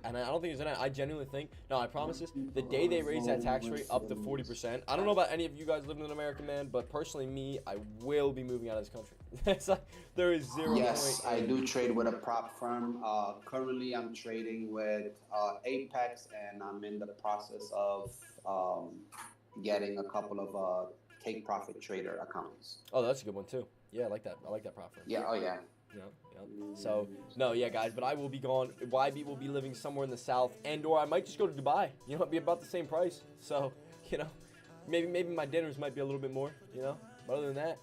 And I don't think it's an. I genuinely think. No, I promise this. The day they raise that tax rate up to 40%, I don't know about any of you guys living in America, man, but personally, me, I will be moving out of this country. It's like there is zero. Yes, I do trade with a prop firm. Currently, I'm trading with Apex, and I'm in the process of getting a couple of take profit trader accounts. Oh, that's a good one too. Yeah, I like that. I like that prop firm. Yeah. Oh yeah. Yep. So, no, yeah, guys, but I will be gone. YB will be living somewhere in the south, or I might just go to Dubai. You know, it'd be about the same price. So, you know, maybe my dinners might be a little bit more, you know. But other than that,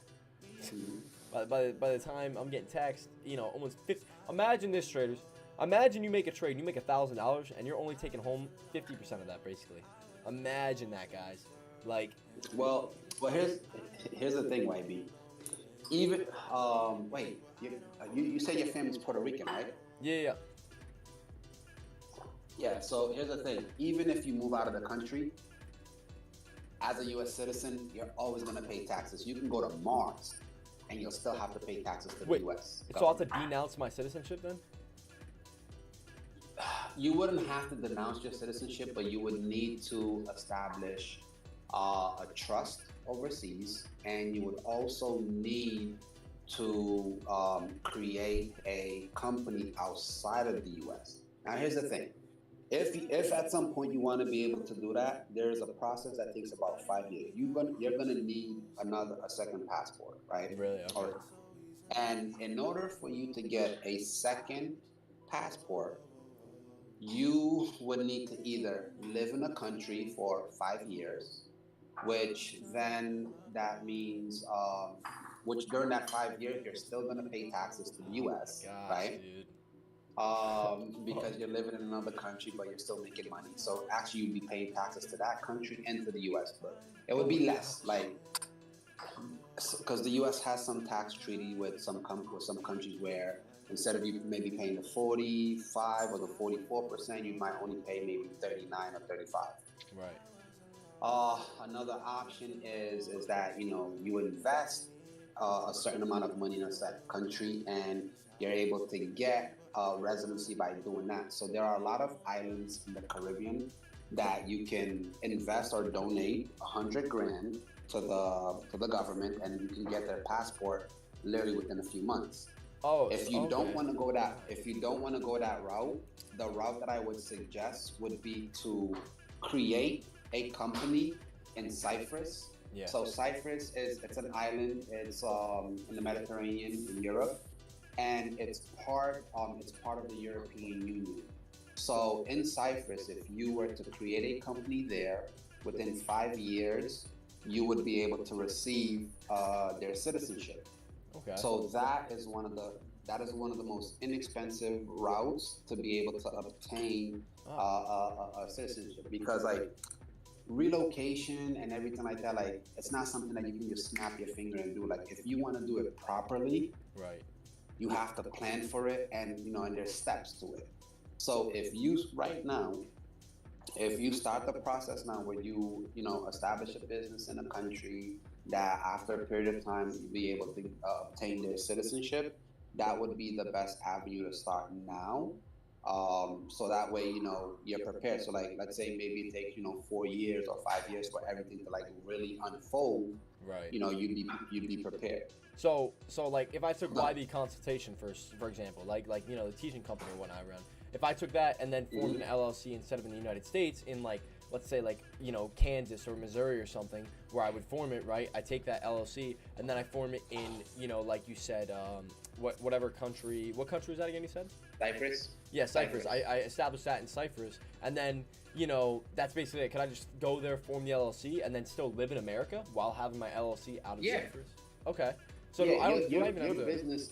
by the time I'm getting taxed, you know, almost 50. Imagine this, traders. Imagine you make a trade, and you make $1,000, and you're only taking home 50% of that, basically. Imagine that, guys. Like, well, here's the thing, YB. Even wait, you say your family's Puerto Rican, right? Yeah. Yeah. So here's the thing. Even if you move out of the country, as a U.S. citizen, you're always gonna pay taxes. You can go to Mars, and you'll still have to pay taxes to the U.S. So I'll have to denounce my citizenship then? You wouldn't have to denounce your citizenship, but you would need to establish a trust overseas, and you would also need to create a company outside of the U.S. Now, here's the thing: if at some point you want to be able to do that, there's a process that takes about 5 years. You're gonna need a second passport, right? Really? Okay. And in order for you to get a second passport, you would need to either live in a country for 5 years, which then that means, which during that 5 years, you're still going to pay taxes to the U.S., right? Dude. Because you're living in another country, but you're still making money. So actually, you'd be paying taxes to that country and to the U.S., but it would be less, like, because the U.S. has some tax treaty with some countries where instead of you maybe paying the 45 or the 44%, you might only pay maybe 39 or 35. Right. Another option is that, you know, you invest a certain amount of money in a certain country, and you're able to get residency by doing that. So there are a lot of islands in the Caribbean that you can invest or donate $100,000 to the government, and you can get their passport literally within a few months. Oh, if you don't want to go that route, the route that I would suggest would be to create a company in Cyprus. Yeah. So Cyprus it's an island. It's in the Mediterranean in Europe, and it's part of the European Union. So in Cyprus, if you were to create a company there, within 5 years, you would be able to receive their citizenship. Okay. So that is one of the most inexpensive routes to be able to obtain a citizenship, because like relocation and everything like that, like it's not something that you can just snap your finger and do. Like if you want to do it properly, right, you have to plan for it, and and there's steps to it. So if you start the process now where you establish a business in a country, that after a period of time you'll be able to obtain their citizenship, that would be the best avenue to start now. So that way, you're prepared. So like, let's say maybe it takes, 4 years or 5 years for everything to like really unfold. Right. You'd be prepared. So like if I took YB consultation first, for example, like the teaching company or what I run, if I took that and then formed an LLC instead of in the United States in like, let's say like, Kansas or Missouri or something, where I would form it, right? I take that LLC and then I form it in, like you said, whatever country. What country was that again, you said? Cyprus? Yeah, Cyprus. I established that in Cyprus. And then, that's basically it. Can I just go there, form the LLC, and then still live in America while having my LLC out of Cyprus? Okay. So yeah, your business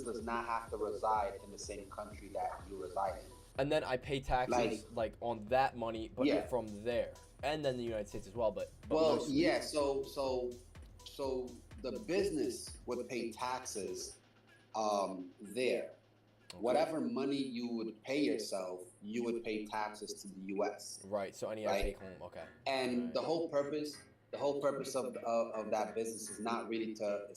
does not have to reside in the same country that you reside in. And then I pay taxes like on that money, but from there, and then the United States as well. But well, yeah. So so the business would pay taxes there. Whatever money you would pay yourself, you would pay taxes to the U.S. Right. So any Right. take home. Okay. And Right. the whole purpose of that business is not really to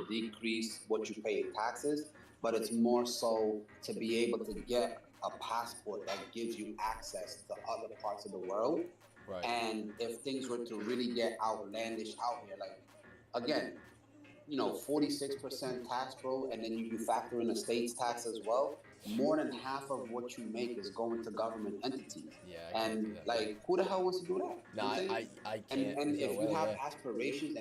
decrease what you pay in taxes, but it's more so to be able to get a passport that gives you access to other parts of the world. Right. And if things were to really get outlandish out here, like again, 46% tax, bro, and then you factor in the state's tax as well, more than half of what you make is going to government entities. Yeah, I can't do And that. like, who the hell wants to do that? No, I can't. And There's if no you way, have yeah. aspirations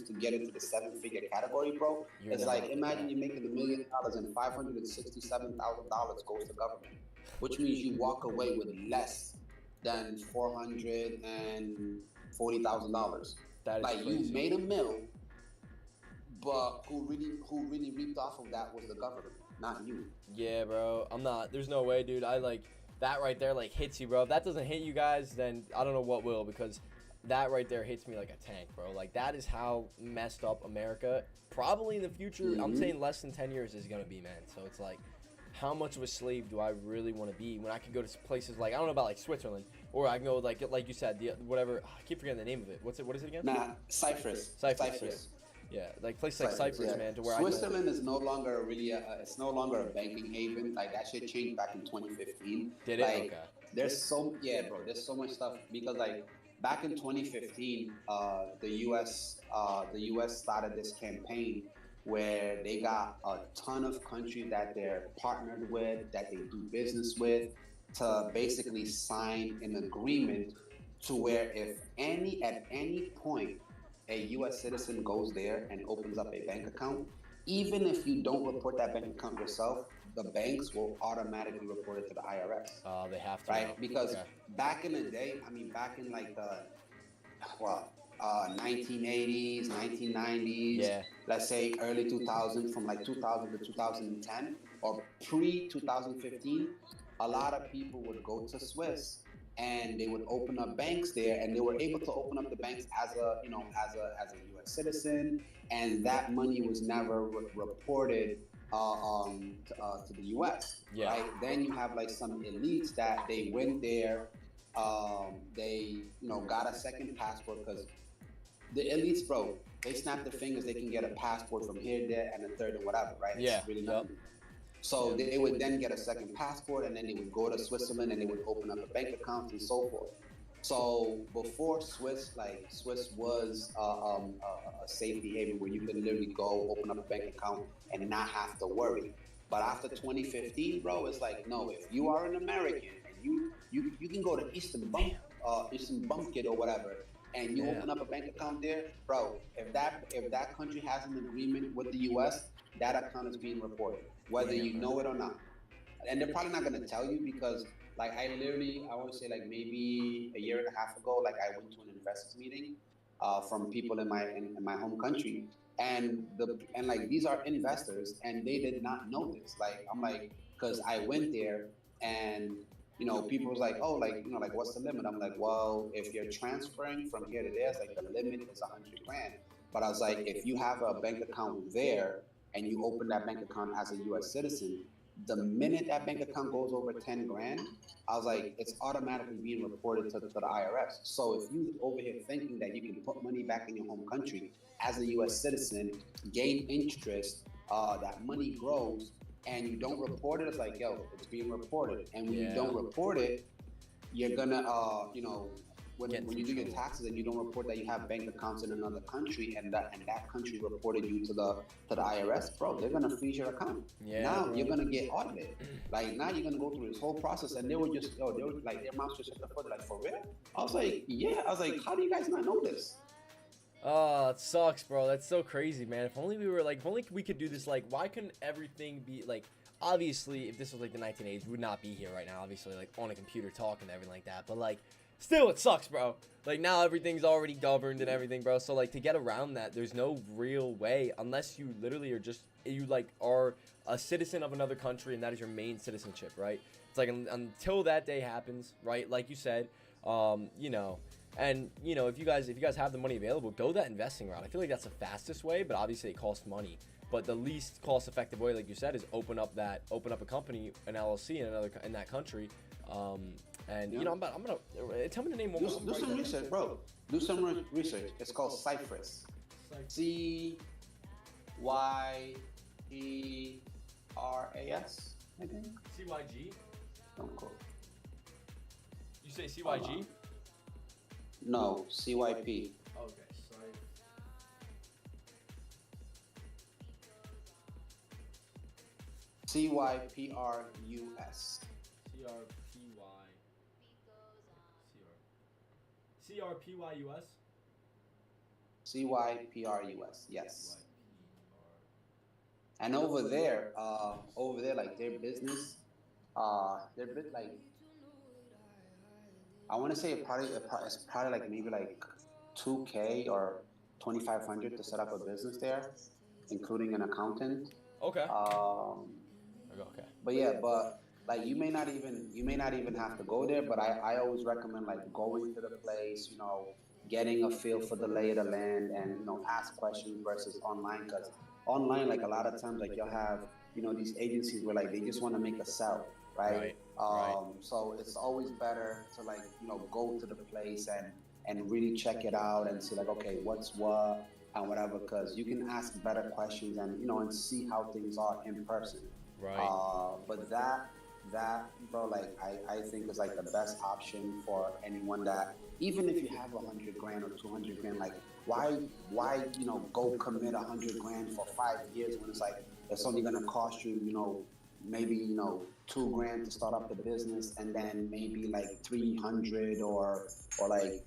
to get into the seven-figure category, bro, You're it's not like like imagine that. you're making $1 million and $567,000 goes to government, which means you walk away with less than $440,000. That is Like crazy. you made a mill, but who really reaped off of that was the government, not you. Yeah, bro. I'm not. There's no way, dude. I like that right there. Like hits you, bro. If that doesn't hit you guys, then I don't know what will, because that right there hits me like a tank, bro. Like that is how messed up America probably in the future. I'm saying less than 10 years is gonna be, man. So it's like, how much of a slave do I really want to be when I can go to places like, I don't know about like Switzerland, or I can go like you said, the whatever. I keep forgetting the name of it. What is it again? Nah, Cyprus. Cyprus. Yeah, like places like Cyprus, yeah. man, to where Switzerland is no longer really it's no longer a banking haven. Like that shit changed back in 2015. Did it? Like, Okay. There's so much stuff because like back in 2015, the U.S. Started this campaign where they got a ton of countries that they're partnered with, that they do business with, to basically sign an agreement to where if at any point a U.S. citizen goes there and opens up a bank account, even if you don't report that bank account yourself, the banks will automatically report it to the IRS. They have to. Right? Now. Because Okay. back in the day, back in like the 1980s, 1990s, Yeah. let's say early 2000, from like 2000 to 2010, or pre-2015, a lot of people would go to Swiss and they would open up banks there, and they were able to open up the banks as a U.S. citizen, and that money was never reported to the U.S. Yeah. Right? Then you have like some elites that they went there, they got a second passport, because the elites, bro, they snap their fingers, they can get a passport from here, there, and a third and whatever, right? Yeah. It's really nothing. So they would then get a second passport, and then they would go to Switzerland and they would open up a bank account and so forth. So before Swiss was a safety haven where you could literally go open up a bank account and not have to worry. But after 2015, bro, it's like, no, if you are an American and you can go to Eastern Bumpkid or whatever, and you open up a bank account there, bro, if that country has an agreement with the U.S., that account is being reported, whether you know it or not. And they're probably not going to tell you, because like I want to say like maybe a year and a half ago, like I went to an investors meeting from people in my home country, and like these are investors, and they did not know this. Like I'm like, because I went there, and people was like, oh, like like what's the limit? I'm like, well, if you're transferring from here to there, it's like the limit is 100 grand. But I was like, if you have a bank account there and you open that bank account as a U.S. citizen, the minute that bank account goes over 10 grand, I was like, it's automatically being reported to the IRS. So if you over here thinking that you can put money back in your home country as a U.S. citizen, gain interest, that money grows, and you don't report it, it's like, yo, it's being reported. And when you don't report it, you're gonna, when you do your taxes and you don't report that you have bank accounts in another country, and that country reported you to the IRS, bro, they're gonna freeze your account. Now you're gonna get audited. Like now you're gonna go through this whole process, and they were like, their mouths just shut the fuck, like, for real? I was like, yeah. I was like, how do you guys not know this? Oh, it sucks, bro. That's so crazy, man. If only we could do this. Like, why couldn't everything be like? Obviously, if this was like the 1980s, we would not be here right now. Obviously, like on a computer talking and everything like that. But like, still, it sucks, bro. Like now everything's already governed and everything, bro. So like to get around that, there's no real way unless you literally are a citizen of another country and that is your main citizenship, right? It's like until that day happens, right? Like you said, And you know, if you guys have the money available, go that investing route. I feel like that's the fastest way, but obviously it costs money. But the least cost-effective way, like you said, is open up a company, an LLC in that country. And you know, I'm gonna tell me the name. Do some research, bro. Do some research. It's called Cypress. CYPERAS, I think. CYG. Don't quote. You say CYG? No, CYP. Okay. CYPRUS. CRPYUS. CYPRUS. Yes. And over there, like their business, they're a bit like, I want to say it's probably like maybe like 2K or 2,500 to set up a business there, including an accountant. Okay. Okay. But yeah, but like you may not even have to go there, but I always recommend like going to the place, you know, getting a feel for the lay of the land, and you know, ask questions versus online, because online, like a lot of times, like you'll have, you know, these agencies where like they just want to make a sell, right? So it's always better to like, you know, go to the place and really check it out and see like, okay, what's what and whatever, because you can ask better questions and, you know, and see how things are in person. Right. But that bro, like I think is like the best option for anyone that, even if you have 100 grand or 200 grand, like why you know, go commit 100 grand for 5 years when it's like it's only gonna cost you, you know, maybe, you know, 2 grand to start up the business, and then maybe like 300 or like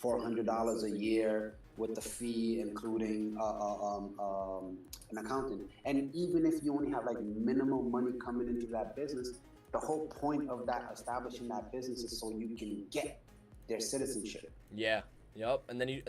$400 a year with the fee, including an accountant. And even if you only have like minimum money coming into that business, the whole point of that establishing that business is so you can get their citizenship. Yeah. Yep. And then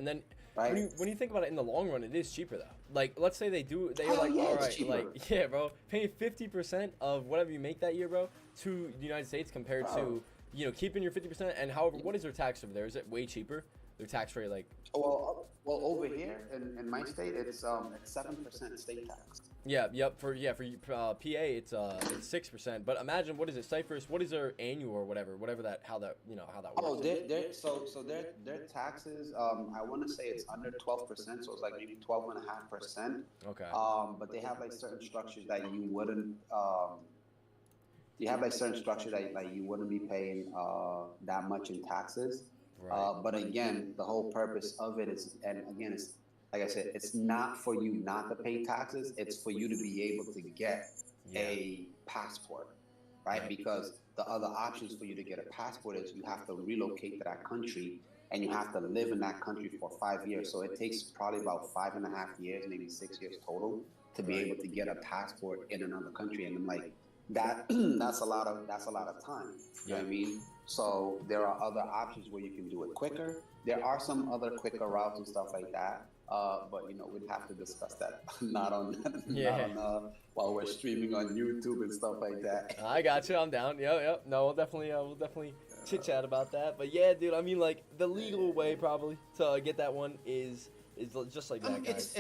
right? when you think about it in the long run, it is cheaper though. Like let's say they're Hell like, yeah, all it's right, cheaper. like yeah, bro, pay 50% of whatever you make that year, bro, to the United States compared to, you know, keeping your 50%. And however, what is their tax over there? Is it way cheaper? Their tax rate, like, Well, over here in my state, it's 7% state tax. yeah, yep, for PA it's 6%. But imagine, what is it, Cyprus? What is their annual or whatever how that works? Oh, their taxes, I want to say it's under 12%, so it's like maybe 12.5%. Okay. But they have like certain structures that you wouldn't. You have like certain structures that like you wouldn't be paying that much in taxes. Right. But again, the whole purpose of it is, and again, it's like I said, it's not for you not to pay taxes. It's for you to be able to get a passport, right? Because the other options for you to get a passport is you have to relocate to that country and you have to live in that country for 5 years. So it takes probably about 5.5 years, maybe 6 years total, to be able to get a passport in another country. And I'm like, that's a lot of time. You know what I mean? So there are other options where you can do it quicker. There are some other quicker routes and stuff like that. But you know, we'd have to discuss that not on while we're streaming on YouTube and stuff like that. I got you. I'm down. Yep. No, we'll definitely chit chat about that. But yeah, dude. I mean, like the legal way probably to get that one is just like that, guys.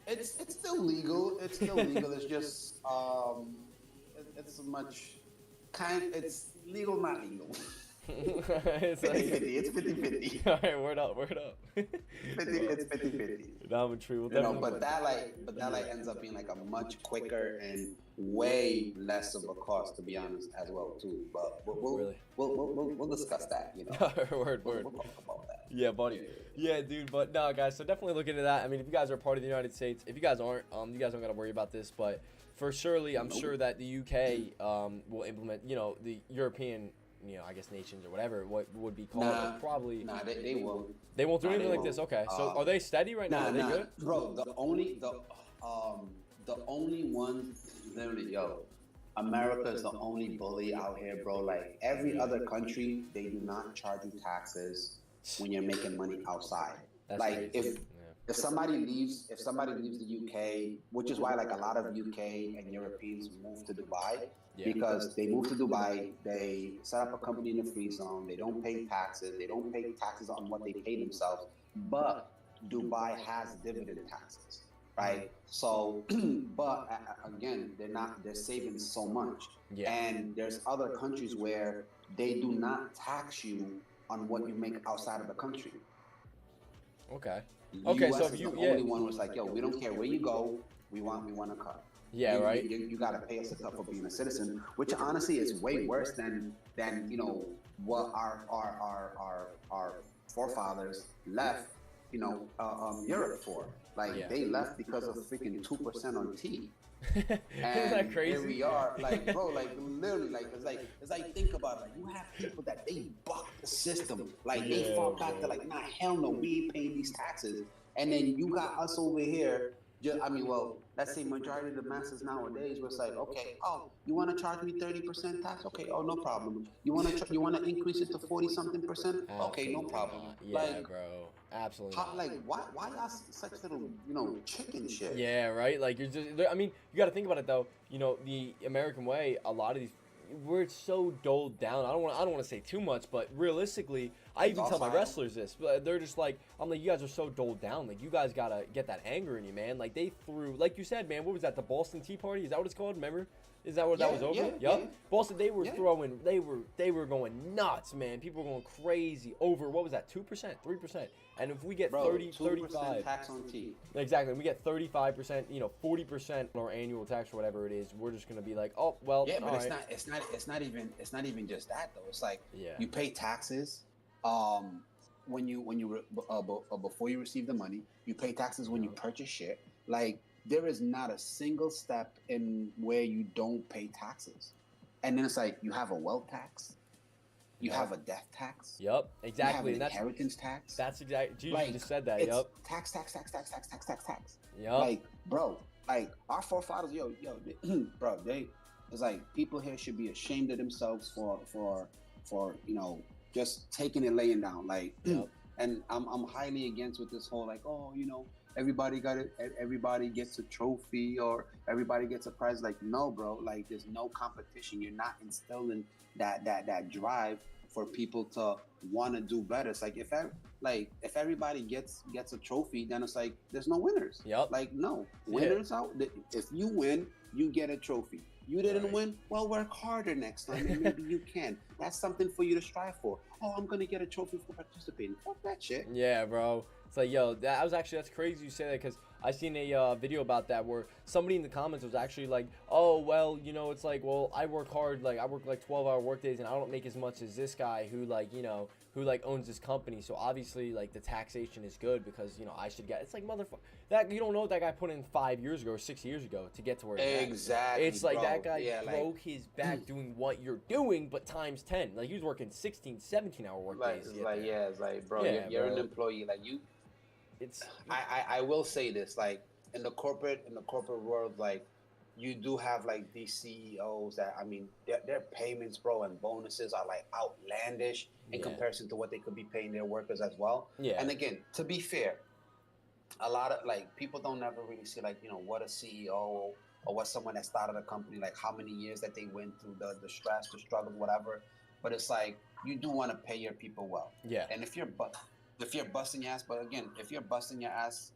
It's still legal. It's still legal. It's just it's legal, not legal. It's 50-50. It's 50-50. All right, word up. It's 50-50. No, but true. You know, but that ends up being like a much quicker and way less of a cost, to be honest, as well too. But we'll discuss that. You know, word. We'll talk about that. Yeah, buddy. Yeah, dude. But no, guys. So definitely look into that. I mean, if you guys are part of the United States, if you guys aren't, you guys don't gotta worry about this. But for surely, I'm sure that the UK will implement. You know, the European, you know, I guess nations or whatever, what would be called, probably. Nah, they won't. They won't do anything like this. Okay, so are they steady right now? Are they good? Bro, the only ones, literally, America is the only bully out here, bro. Like every other country, they do not charge you taxes when you're making money outside. That's like crazy. if somebody leaves the UK, which is why like a lot of UK and Europeans move to Dubai, because they move to Dubai, they set up a company in the free zone, they don't pay taxes, on what they pay themselves, but Dubai has dividend taxes, right? So, but again, they're saving so much. And there's other countries where they do not tax you on what you make outside of the country. Okay. US so is the only one was like, yo, we don't care where you go, we want a cut. Yeah, right. You got to pay us a cut for being a citizen, which honestly is way worse than you know what our forefathers left, you know, Europe for. Like they left because of freaking 2% on tea. Isn't that crazy? Here we are, like, bro, like literally, like it's like think about it. Like you have people that they buck the system, like they fall back to like, nah, hell no, we ain't paying these taxes, and then you got us over here. I mean, well, let's say majority of the masses nowadays was like, okay, oh, you want to charge me 30% tax? Okay, oh, no problem. You want to increase it to 40-something%? Okay, no problem. Yeah, like, bro, absolutely. Like, why y'all such little, you know, chicken shit? Yeah, right. Like you're just. I mean, you got to think about it though. You know, the American way. A lot of these. We're so doled down. I don't want to say too much, but realistically, I even tell my wrestlers this. But they're just like, I'm like, you guys are so doled down. Like, you guys gotta get that anger in you, man. Like, they threw, like you said, man. What was that? The Boston Tea Party? Is that what it's called? Remember? Is that what that was over? Yup. Boston, they were throwing. They were going nuts, man. People were going crazy over. What was that? 2%, 3%. And if we get 35 tax on tea. Exactly. We get 35%, you know, 40% on our annual tax or whatever it is. We're just gonna be like, oh well. Yeah, but it's not even just that though. It's like you pay taxes when you before you receive the money. You pay taxes when you purchase shit. Like there is not a single step in where you don't pay taxes. And then it's like you have a wealth tax. You have a death tax. Yep, exactly. You have an inheritance tax. That's exactly. Jesus, like, you just said that. It's yep. Tax. Yep. Like, bro, like our forefathers, bro, it's like people here should be ashamed of themselves for you know just taking and laying down. Like, and I'm highly against with this whole like, oh, you know, everybody gets a trophy or everybody gets a prize. Like, no, bro, like there's no competition. You're not instilling that drive for people to want to do better. It's like if everybody gets a trophy, then it's like there's no winners. Yep. Like no winners out. If you win, you get a trophy. You didn't win, well, work harder next time and maybe you can. That's something for you to strive for. Oh, I'm gonna get a trophy for participating. Fuck that shit. Yeah, bro. It's like, yo, that's crazy you say that, because I seen a video about that where somebody in the comments was actually like, oh, well, you know, it's like, well, I work hard, like I work like 12-hour work days and I don't make as much as this guy who like, you know, who like owns this company. So obviously like the taxation is good because, you know, I should get, it's like, motherfucker, that you don't know what that guy put in 5 years ago or 6 years ago to get to where he's at. Exactly. It's like that guy broke his back doing what you're doing, but times 10. Like he was working 16, 17-hour work days. It's like, bro, you're an employee. Like you. I will say this, like in the corporate world, like you do have like these CEOs that, I mean, their payments, bro, and bonuses are like outlandish in comparison to what they could be paying their workers as well. Yeah. And again, to be fair, a lot of like people don't ever really see like, you know, what a CEO or what someone that started a company, like how many years that they went through, the stress, the struggle, whatever. But it's like you do want to pay your people well. Yeah. And if you're busting your ass, but again, if you're busting your ass,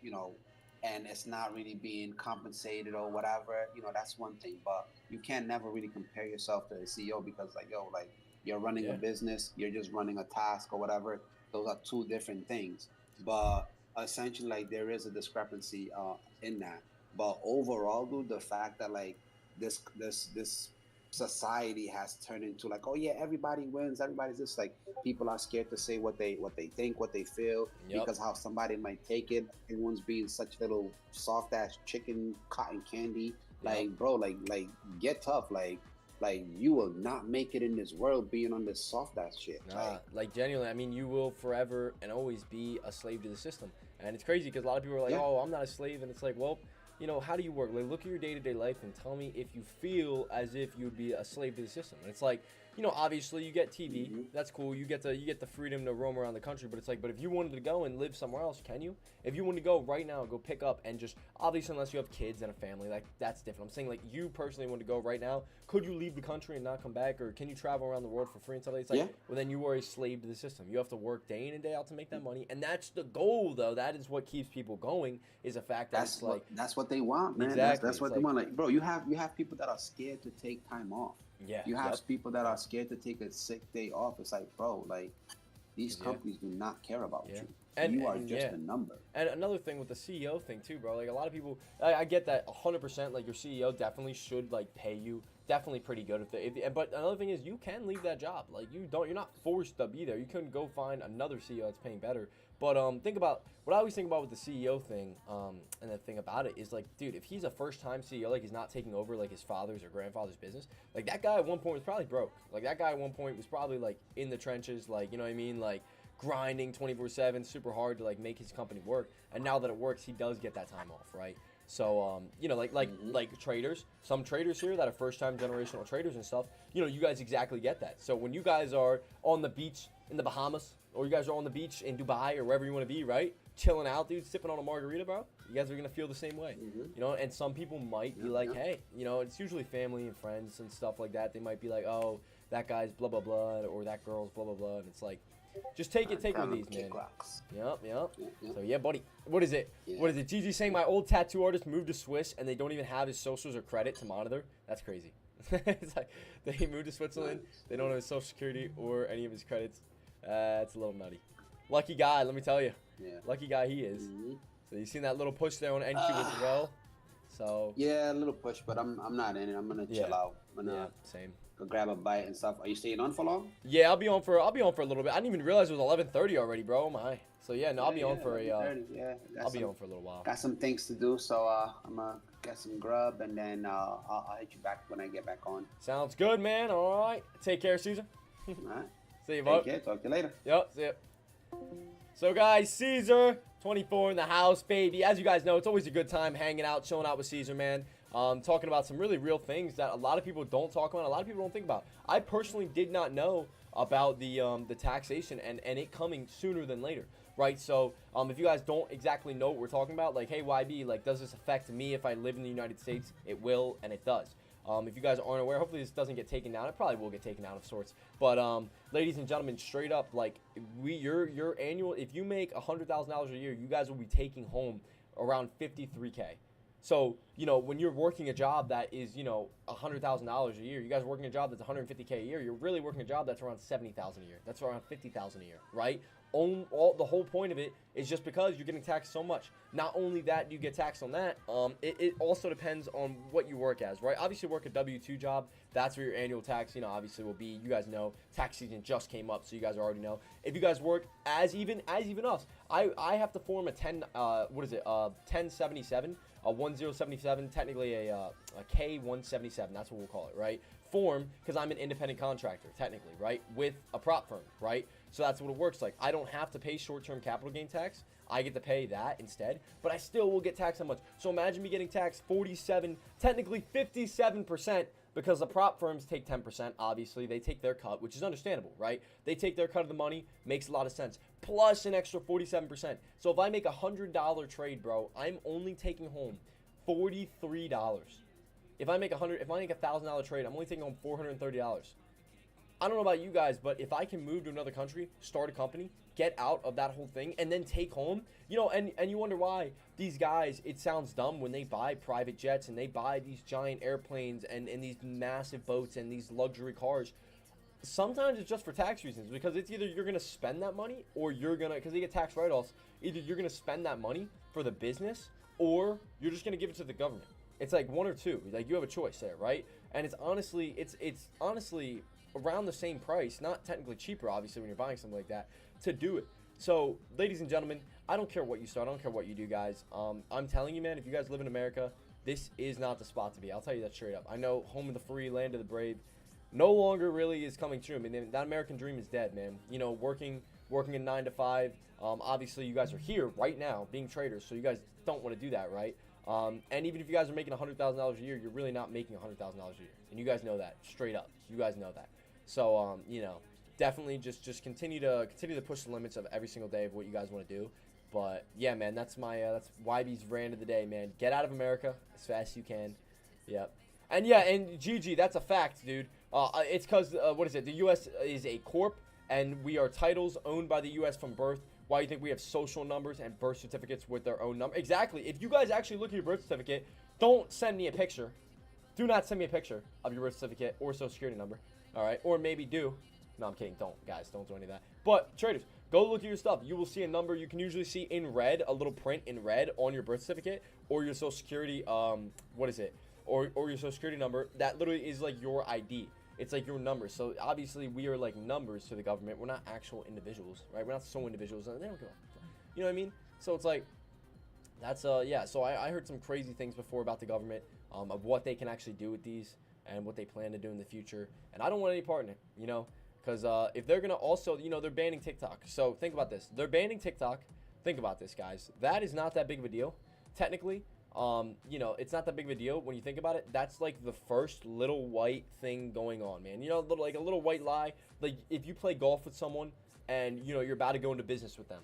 you know, and it's not really being compensated or whatever, you know, that's one thing. But you can't never really compare yourself to a CEO because, like, yo, like you're running a business, you're just running a task or whatever. Those are two different things. But essentially, like, there is a discrepancy in that. But overall, dude, the fact that like this society has turned into like, oh yeah, everybody wins, everybody's just like, people are scared to say what they think, what they feel, because how somebody might take it. Everyone's being such little soft ass chicken cotton candy. Like, bro, like get tough. Like you will not make it in this world being on this soft ass shit. Nah, like genuinely, I mean, you will forever and always be a slave to the system. And it's crazy because a lot of people are like, oh, I'm not a slave, and it's like, well, you know, how do you work? Like, look at your day-to-day life and tell me if you feel as if you'd be a slave to the system. And it's like, you know, obviously you get TV. That's cool. You get the freedom to roam around the country. But it's like, but if you wanted to go and live somewhere else, can you? If you want to go right now, go pick up and just, obviously unless you have kids and a family, like that's different. I'm saying like you personally want to go right now. Could you leave the country and not come back, or can you travel around the world for free and stuff like that? It's like, well then you are a slave to the system. You have to work day in and day out to make that money, and that's the goal though. That is what keeps people going. Is the fact that that's what they want, man. Exactly. That's what they want. Like, bro, you have people that are scared to take time off. Yeah. You have people that are scared to take a sick day off. It's like, bro, like these companies do not care about you. And you are just a number. And another thing with the CEO thing too, bro. Like a lot of people, I get that 100%. Like your CEO definitely should like pay you, definitely pretty good but another thing is you can leave that job. Like you're not forced to be there. You couldn't go find another CEO that's paying better. But think about what I always think about with the CEO thing. And the thing about it is like, dude, if he's a first-time CEO, like he's not taking over like his father's or grandfather's business, like that guy at one point was probably broke. Like that guy at one point was probably like in the trenches, like you know what I mean, like grinding 24/7, super hard to like make his company work. And now that it works, he does get that time off, right? So you know, like traders, some traders here that are first-time generational traders and stuff, you know, you guys exactly get that. So when you guys are on the beach in the Bahamas, or you guys are on the beach in Dubai or wherever you want to be, right? Chilling out, dude, sipping on a margarita, bro. You guys are gonna feel the same way, you know. And some people might be like, hey, you know, it's usually family and friends and stuff like that. They might be like, oh, that guy's blah blah blah, or that girl's blah blah blah, and it's like, just take it with these, man. Yep. So yeah, buddy. What is it? What is it? Gigi saying my old tattoo artist moved to Swiss and they don't even have his socials or credit to monitor. That's crazy. It's like they moved to Switzerland. They don't have his social security or any of his credits. It's a little nutty. Lucky guy, let me tell you. Yeah. Lucky guy he is. So you seen that little push there on NQ as well. So yeah, a little push, but I'm not in it. I'm gonna chill out. I'm gonna same. Go grab a bite and stuff. Are you staying on for long? Yeah, I'll be on for a little bit. I didn't even realize it was 11:30 already, bro. Oh my. So yeah, no, I'll be on for I'll be on for a little while. Got some things to do, so I'm gonna get some grub and then I'll hit you back when I get back on. Sounds good, man. All right. Take care, Caesar. All right. See you, bud. Take care. Talk to you later. Yep. See ya. So guys, Caesar 24 in the house, baby. As you guys know, it's always a good time hanging out, chilling out with Caesar, man. Talking about some really real things that a lot of people don't talk about, a lot of people don't think about. I personally did not know about the taxation and it coming sooner than later, right? So if you guys don't exactly know what we're talking about, like, hey, YB, like, does this affect me if I live in the United States? It will, and it does. If you guys aren't aware, hopefully this doesn't get taken down. It probably will get taken down of sorts. But ladies and gentlemen, straight up, like your annual, if you make $100,000 a year, you guys will be taking home around $53K. So, you know, when you're working a job that is, you know, $100,000 a year, you guys are working a job that's $150K a year, you're really working a job that's around $70,000 a year. That's around $50,000 a year, right? The whole point of it is just because you're getting taxed so much. Not only that you get taxed on that, it also depends on what you work as, right? Obviously, work a W-2 job, that's where your annual tax, you know, obviously will be. You guys know tax season just came up, so you guys already know. If you guys work as even us, I have to form a 1077, a 1077, technically a K177, that's what we'll call it, right? Form, because I'm an independent contractor, technically, right? With a prop firm, right? So that's what it works like. I don't have to pay short-term capital gain tax. I get to pay that instead, but I still will get taxed so much. So imagine me getting taxed 47, technically 57%, because the prop firms take 10%. Obviously, they take their cut, which is understandable, right? They take their cut of the money, makes a lot of sense, plus an extra 47%. So if I make a $100 trade, bro, I'm only taking home $43. If I make $1,000 trade, I'm only taking home $430. I don't know about you guys, but if I can move to another country, start a company, get out of that whole thing, and then take home, you know, and you wonder why these guys, it sounds dumb when they buy private jets and they buy these giant airplanes and these massive boats and these luxury cars. Sometimes it's just for tax reasons, because it's either you're going to spend that money or you're going to, because they get tax write-offs, either you're going to spend that money for the business or you're just going to give it to the government. It's like one or two. Like, you have a choice there, right? And it's honestly around the same price, not technically cheaper, obviously, when you're buying something like that, to do it. So, ladies and gentlemen, I don't care what you start. I don't care what you do, guys. I'm telling you, man, if you guys live in America, this is not the spot to be. I'll tell you that straight up. I know home of the free, land of the brave no longer really is coming true. I mean, that American dream is dead, man. You know, working a 9 to 5. Obviously, you guys are here right now being traders, so you guys don't want to do that, right? And even if you guys are making $100,000 a year, you're really not making $100,000 a year. And you guys know that, straight up. You guys know that. So, definitely just continue to push the limits of every single day of what you guys want to do. But yeah, man, that's YB's rant of the day, man. Get out of America as fast as you can. Yep. And yeah, and GG, that's a fact, dude. It's because what is it? The U.S. is a corp, and we are titles owned by the U.S. from birth. Why do you think we have social numbers and birth certificates with their own number? Exactly. If you guys actually look at your birth certificate, don't send me a picture. Do not send me a picture of your birth certificate or social security number. All right? Or maybe do. No, I'm kidding. Don't, guys. Don't do any of that. But, traders, go look at your stuff. You will see a number. You can usually see in red, a little print in red on your birth certificate or your social security, what is it? Or your social security number. That literally is like your ID. It's like your numbers. So obviously we are like numbers to the government. We're not actual individuals, right? We're not so individuals. They don't give a, you know what I mean? So it's like, that's yeah. So I heard some crazy things before about the government, of what they can actually do with these and what they plan to do in the future. And I don't want any part in it, because if they're gonna also, they're banning TikTok. So think about this. They're banning TikTok. Think about this, guys. That is not that big of a deal, technically. It's not that big of a deal when you think about it. That's like the first little white thing going on, man. Like a little white lie. Like if you play golf with someone and you're about to go into business with them.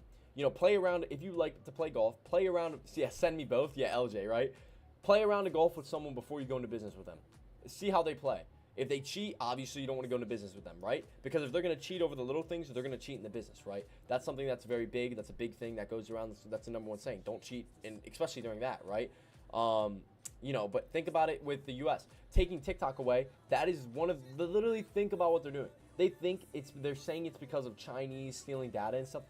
Play around. If you like to play golf, play around. Yeah, send me both. Yeah, LJ, right? Play around a golf with someone before you go into business with them. See how they play. If they cheat, obviously you don't want to go into business with them, right? Because if they're going to cheat over the little things, they're going to cheat in the business, right? That's something that's very big. That's a big thing that goes around. That's the number one saying. Don't cheat, and especially during that, right? But think about it with the U.S. taking TikTok away. That is one of the, literally think about what they're doing. They're saying it's because of Chinese stealing data and stuff.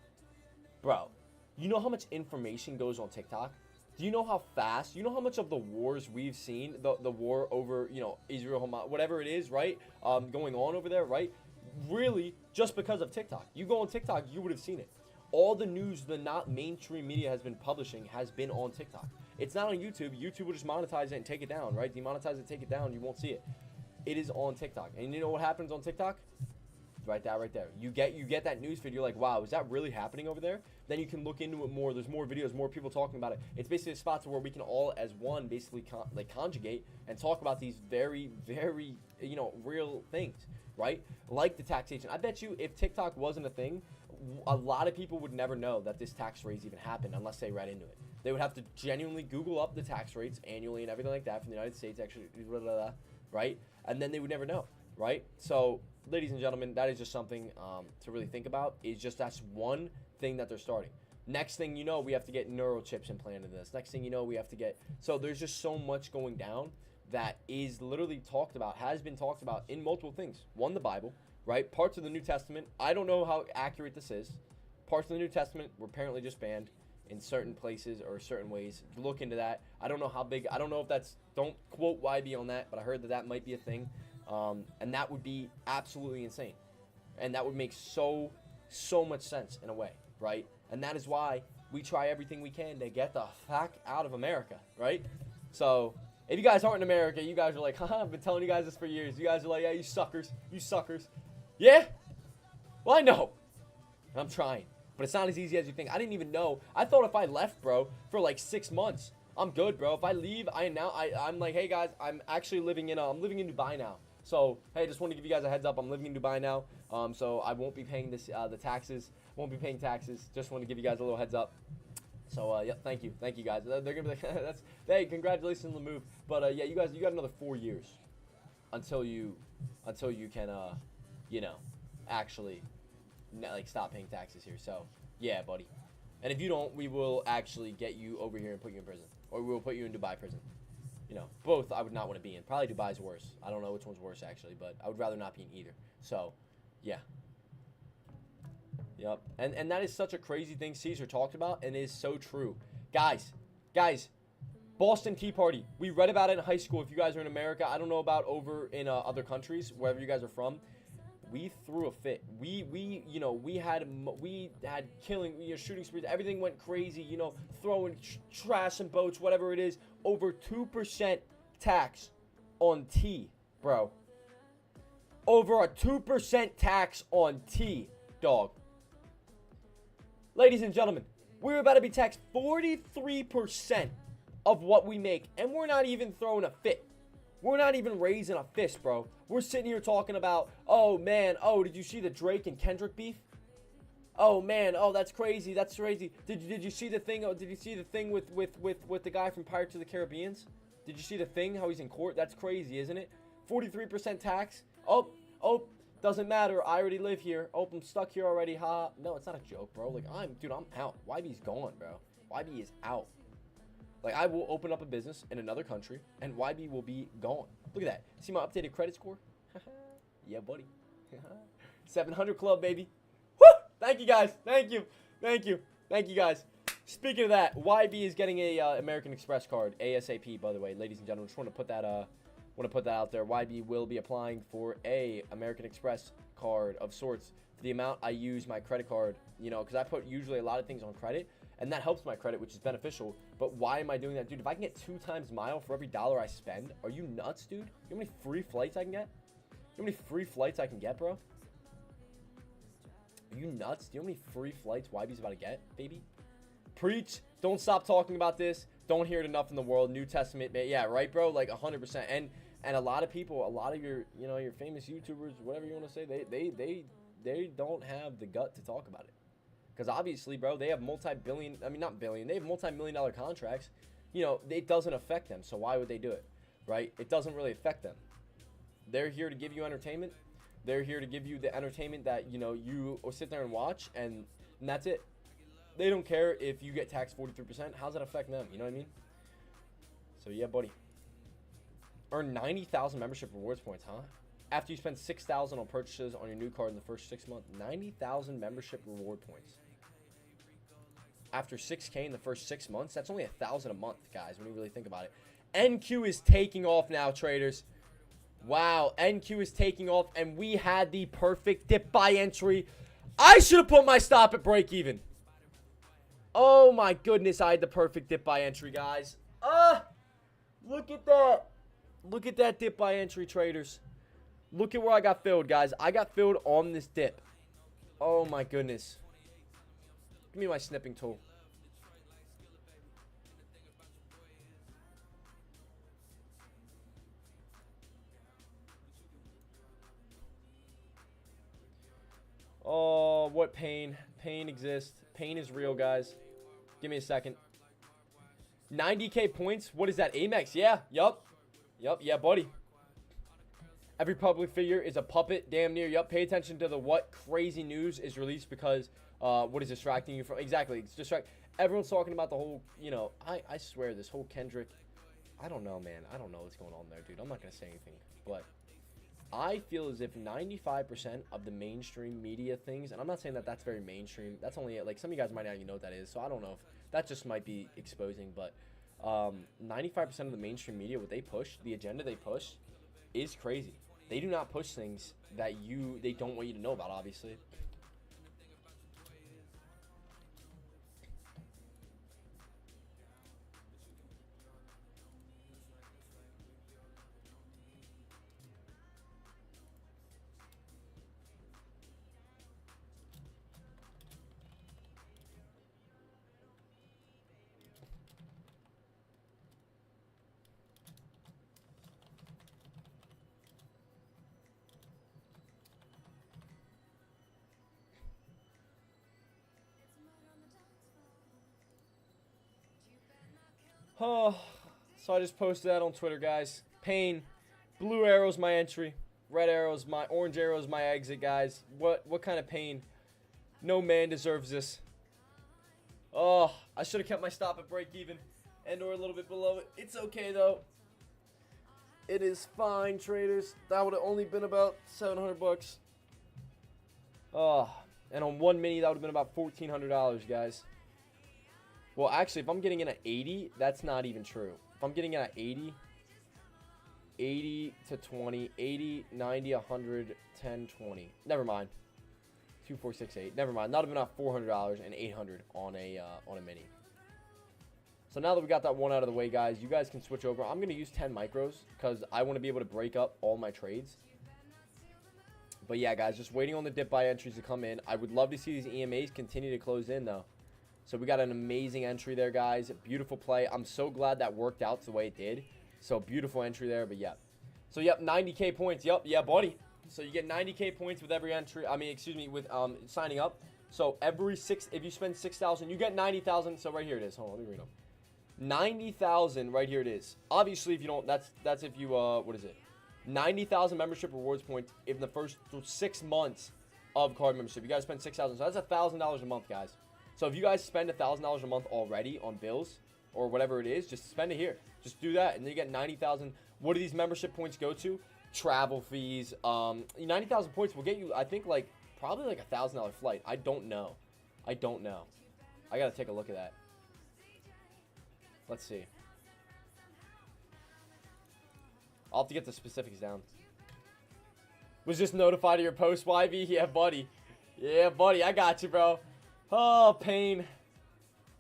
Bro, you know how much information goes on TikTok? Do you know how fast? You know how much of the wars we've seen, the war over, Israel, Hamas, whatever it is, right? Going on over there, right? Really, just because of TikTok. You go on TikTok, you would have seen it. All the news the not mainstream media has been publishing has been on TikTok. It's not on YouTube. YouTube will just monetize it and take it down, right? Demonetize it, take it down. You won't see it. It is on TikTok. And you know what happens on TikTok? Right there. You get that news feed. You're like, wow, is that really happening over there? Then you can look into it more. There's more videos, more people talking about it. It's basically a spot where we can all, as one, basically conjugate and talk about these very, very, real things, right? Like the taxation. I bet you if TikTok wasn't a thing, a lot of people would never know that this tax raise even happened unless they read into it. They would have to genuinely Google up the tax rates annually and everything like that from the United States, actually, right? And then they would never know, right? So, ladies and gentlemen, that is just something to really think about. Is just that's one thing that they're starting. Next thing you know, we have to get neurochips implanted in this. Next thing you know, we have to get... So there's just so much going down that is literally talked about, has been talked about in multiple things. One, the Bible, right? Parts of the New Testament. I don't know how accurate this is. Parts of the New Testament were apparently just banned in certain places or certain ways. Look into that. I don't know how big... I don't know if that's... Don't quote YB on that, but I heard that might be a thing. And that would be absolutely insane. And that would make so much sense in a way, right? And that is why we try everything we can to get the fuck out of America, right? So, if you guys aren't in America, you guys are like, haha, I've been telling you guys this for years. You guys are like, yeah, you suckers. Yeah? Well, I know. I'm trying. But it's not as easy as you think. I didn't even know. I thought if I left, bro, for like 6 months, I'm good, bro. If I leave, I'm like, hey guys, I'm actually living in Dubai now. So, hey, just want to give you guys a heads up. I'm living in Dubai now, so I won't be paying the taxes. Won't be paying taxes. Just want to give you guys a little heads up. So, yeah, thank you, guys. They're gonna be like, hey, congratulations on the move. But yeah, you got another 4 years until you can, actually, stop paying taxes here. So, yeah, buddy. And if you don't, we will actually get you over here and put you in prison, or we will put you in Dubai prison. Both I would not want to be in. Probably Dubai's worse. I don't know which one's worse, actually, but I would rather not be in either. So, yeah. Yep. And that is such a crazy thing Caesar talked about, and it is so true. Guys, Boston Tea Party. We read about it in high school. If you guys are in America, I don't know about over in other countries, wherever you guys are from. We threw a fit. We had killing, shooting sprees. Everything went crazy, throwing trash and boats, whatever it is. Over 2% tax on tea, bro. Over a 2% tax on tea, dog. Ladies and gentlemen, we're about to be taxed 43% of what we make, and we're not even throwing a fit. We're not even raising a fist, bro. We're sitting here talking about, oh, man, oh, did you see the Drake and Kendrick beef? Oh, man, oh, that's crazy, that's crazy. Did you see the thing, oh, did you see the thing with the guy from Pirates of the Caribbean? Did you see the thing, how he's in court? That's crazy, isn't it? 43% tax. Oh, doesn't matter. I already live here. Oh, I'm stuck here already. Ha. No, it's not a joke, bro. Like, dude, I'm out. YB's gone, bro. YB is out. Like, I will open up a business in another country, and YB will be gone. Look at that. See my updated credit score? Yeah, buddy. 700 club, baby. Woo! Thank you, guys. Thank you. Thank you. Thank you, guys. Speaking of that, YB is getting a American Express card, ASAP, by the way, ladies and gentlemen. Just want to put that out there. YB will be applying for a American Express card of sorts for the amount I use my credit card, you know, because I put usually a lot of things on credit, and that helps my credit, which is beneficial. But why am I doing that? Dude, if I can get 2 times mile for every dollar I spend, are you nuts, dude? You know how many free flights I can get? You know how many free flights I can get, bro? Are you nuts? Do you know how many free flights YB's about to get, baby? Preach. Don't stop talking about this. Don't hear it enough in the world. New Testament, man. Yeah, right, bro? Like 100%. And a lot of people, a lot of your, you know, your famous YouTubers, whatever you want to say, they don't have the gut to talk about it. Because obviously, bro, they have multi-billion, I mean, not billion, they have multi-million-dollar contracts. You know, it doesn't affect them, so why would they do it, right? It doesn't really affect them. They're here to give you entertainment. They're here to give you the entertainment that, you know, you will sit there and watch, and that's it. They don't care if you get taxed 43%. How's that affect them? You know what I mean? So, yeah, buddy. Earn 90,000 membership rewards points, huh? After you spend 6,000 on purchases on your new card in the first 6 months. 90,000 membership reward points. After 6K in the first 6 months, that's only 1,000 a month, guys, when you really think about it. NQ is taking off now, traders. Wow, NQ is taking off, and we had the perfect dip buy entry. I should have put my stop at break even. Oh my goodness, I had the perfect dip buy entry, guys. Look at that. Look at that dip buy entry, traders. Look at where I got filled, guys. I got filled on this dip. Oh my goodness. Give me my snipping tool. Oh, what pain. Pain exists. Pain is real, guys. Give me a second. 90K points? What is that, Amex? Yeah, yup. Yup, yeah, buddy. Every public figure is a puppet, damn near. Yup, pay attention to the what crazy news is released because what is distracting you from. Exactly, it's everyone's talking about the whole, you know, I swear this whole Kendrick. I don't know, man. I don't know what's going on there, dude. I'm not going to say anything, but I feel as if 95% of the mainstream media things, and I'm not saying that that's very mainstream. That's only, like, some of you guys might not even know what that is, so I don't know if that just might be exposing, but 95% of the mainstream media, what they push, the agenda they push, is crazy. They do not push things that they don't want you to know about, obviously. Oh, so I just posted that on Twitter, guys. Pain. Blue arrow's my entry. Red arrow's my, orange arrow's my exit, guys. What kind of pain? No man deserves this. Oh, I should have kept my stop at break even and or a little bit below it. It's okay though. It is fine, traders. That would have only been about 700 bucks. Oh, and on one mini that would have been about $1,400, guys. Well, actually, if I'm getting in at 80, that's not even true. If I'm getting in at 80 to 20, 80, 90, 100, 10, 20. Never mind. 2, 4, 6, 8. Never mind. That would have been about $400 and $800 on a mini. So now that we got that one out of the way, guys, you guys can switch over. I'm going to use 10 micros because I want to be able to break up all my trades. But yeah, guys, just waiting on the dip buy entries to come in. I would love to see these EMAs continue to close in, though. So we got an amazing entry there, guys. Beautiful play. I'm so glad that worked out the way it did. So beautiful entry there. But yeah, So, yep, 90K points. Yep, yeah, buddy. So, you get 90K points with every entry. I mean, excuse me, with signing up. So, if you spend 6,000, you get 90,000. So, right here it is. Hold on, let me read them. 90,000, right here it is. Obviously, if you don't, that's if you, what is it? 90,000 membership rewards points in the first 6 months of card membership. You guys spend 6,000. So, that's $1,000 a month, guys. So, if you guys spend $1,000 a month already on bills or whatever it is, just spend it here. Just do that, and then you get 90,000. What do these membership points go to? Travel fees. 90,000 points will get you, I think, like, probably like $1,000 flight. I don't know. I gotta take a look at that. Let's see. I'll have to get the specifics down. Was just notified of your post, YB? Yeah, buddy. Yeah, buddy. I got you, bro. Oh, pain.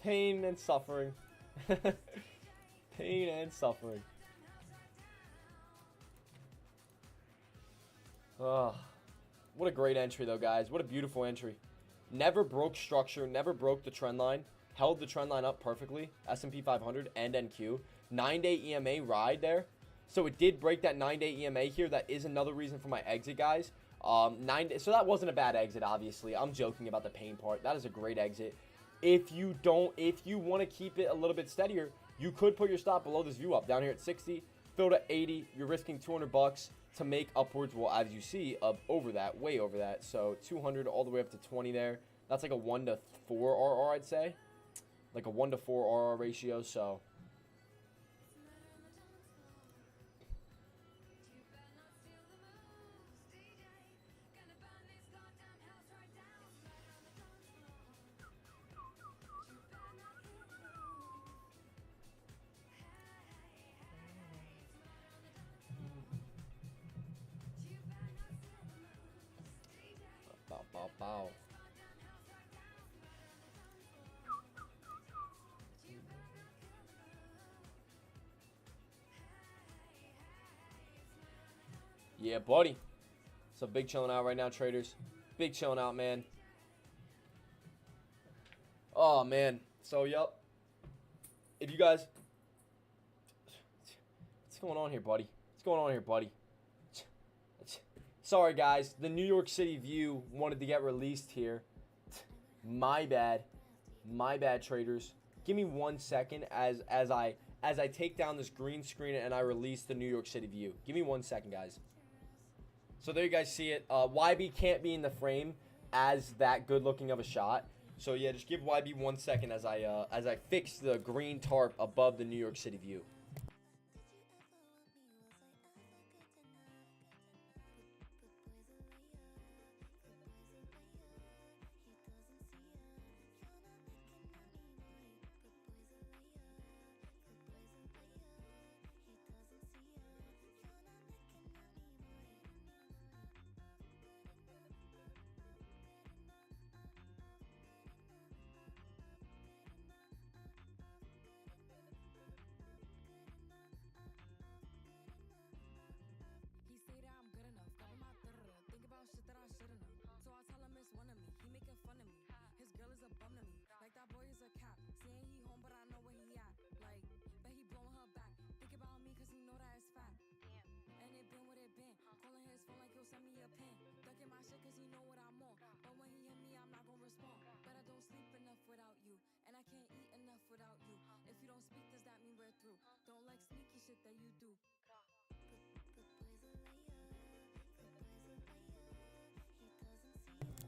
Pain and suffering. Pain and suffering. Oh, what a great entry, though, guys. What a beautiful entry. Never broke structure. Never broke the trend line. Held the trend line up perfectly. S&P 500 and NQ. 9-day EMA ride there. So it did break that 9-day EMA here. That is another reason for my exit, guys. So that wasn't a bad exit, obviously. I'm joking about the pain part. That is a great exit. If you want to keep it a little bit steadier, you could put your stop below this view up. Down here at 60, filled at 80. You're risking $200 to make upwards, well, as you see, of over that, way over that. So 200 all the way up to 20 there. That's like a 1 to 4 RR, I'd say. Like a 1 to 4 RR ratio, so... Bow, bow, bow. Yeah, buddy. So big chilling out right now, traders. Big chilling out, man. Oh, man. So, yup. If you guys... What's going on here, buddy? What's going on here, buddy? Sorry, guys. The New York City view wanted to get released here. My bad. My bad, traders. Give me 1 second as I take down this green screen and I release the New York City view. Give me 1 second, guys. So there you guys see it. YB can't be in the frame as that good looking of a shot. So yeah, just give YB 1 second as I fix the green tarp above the New York City view.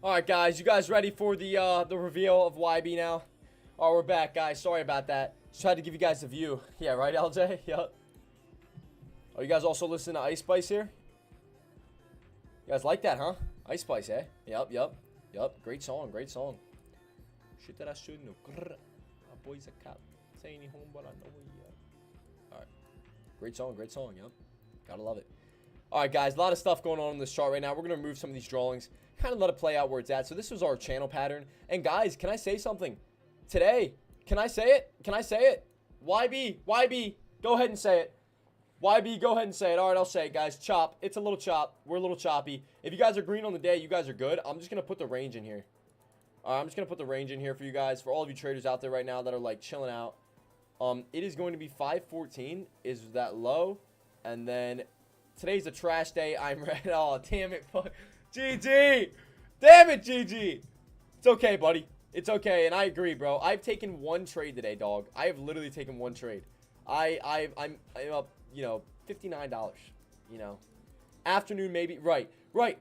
All right, guys, you guys ready for the reveal of YB now? All right, we're back, guys. Sorry about that. Just tried to give you guys a view. Yeah, right, LJ? Yep. Oh, you guys also listen to Ice Spice here? You guys like that, huh? Ice Spice, eh? Yep. Great song, great song. Shit that I should know. My boy's a cop. Saying he home, but I know where he at. All right. Great song, yep. Gotta love it. All right, guys, a lot of stuff going on in this chart right now. We're going to remove some of these drawings, kind of let it play out where it's at. So this was our channel pattern. And, guys, can I say something? Today, can I say it? YB, go ahead and say it. YB, go ahead and say it. All right, I'll say it, guys. Chop. It's a little chop. We're a little choppy. If you guys are green on the day, you guys are good. I'm just going to put the range in here. All right, I'm just going to put the range in here for you guys, for all of you traders out there right now that are, like, chilling out. It is going to be 514 is that low, and then Today's a trash day. I'm ready. Oh, damn it. GG. Damn it, GG. It's okay, buddy. It's okay, and I agree, bro. I've taken one trade today, dog. I have literally taken one trade. I'm up, you know, $59, you know. Afternoon, maybe. Right.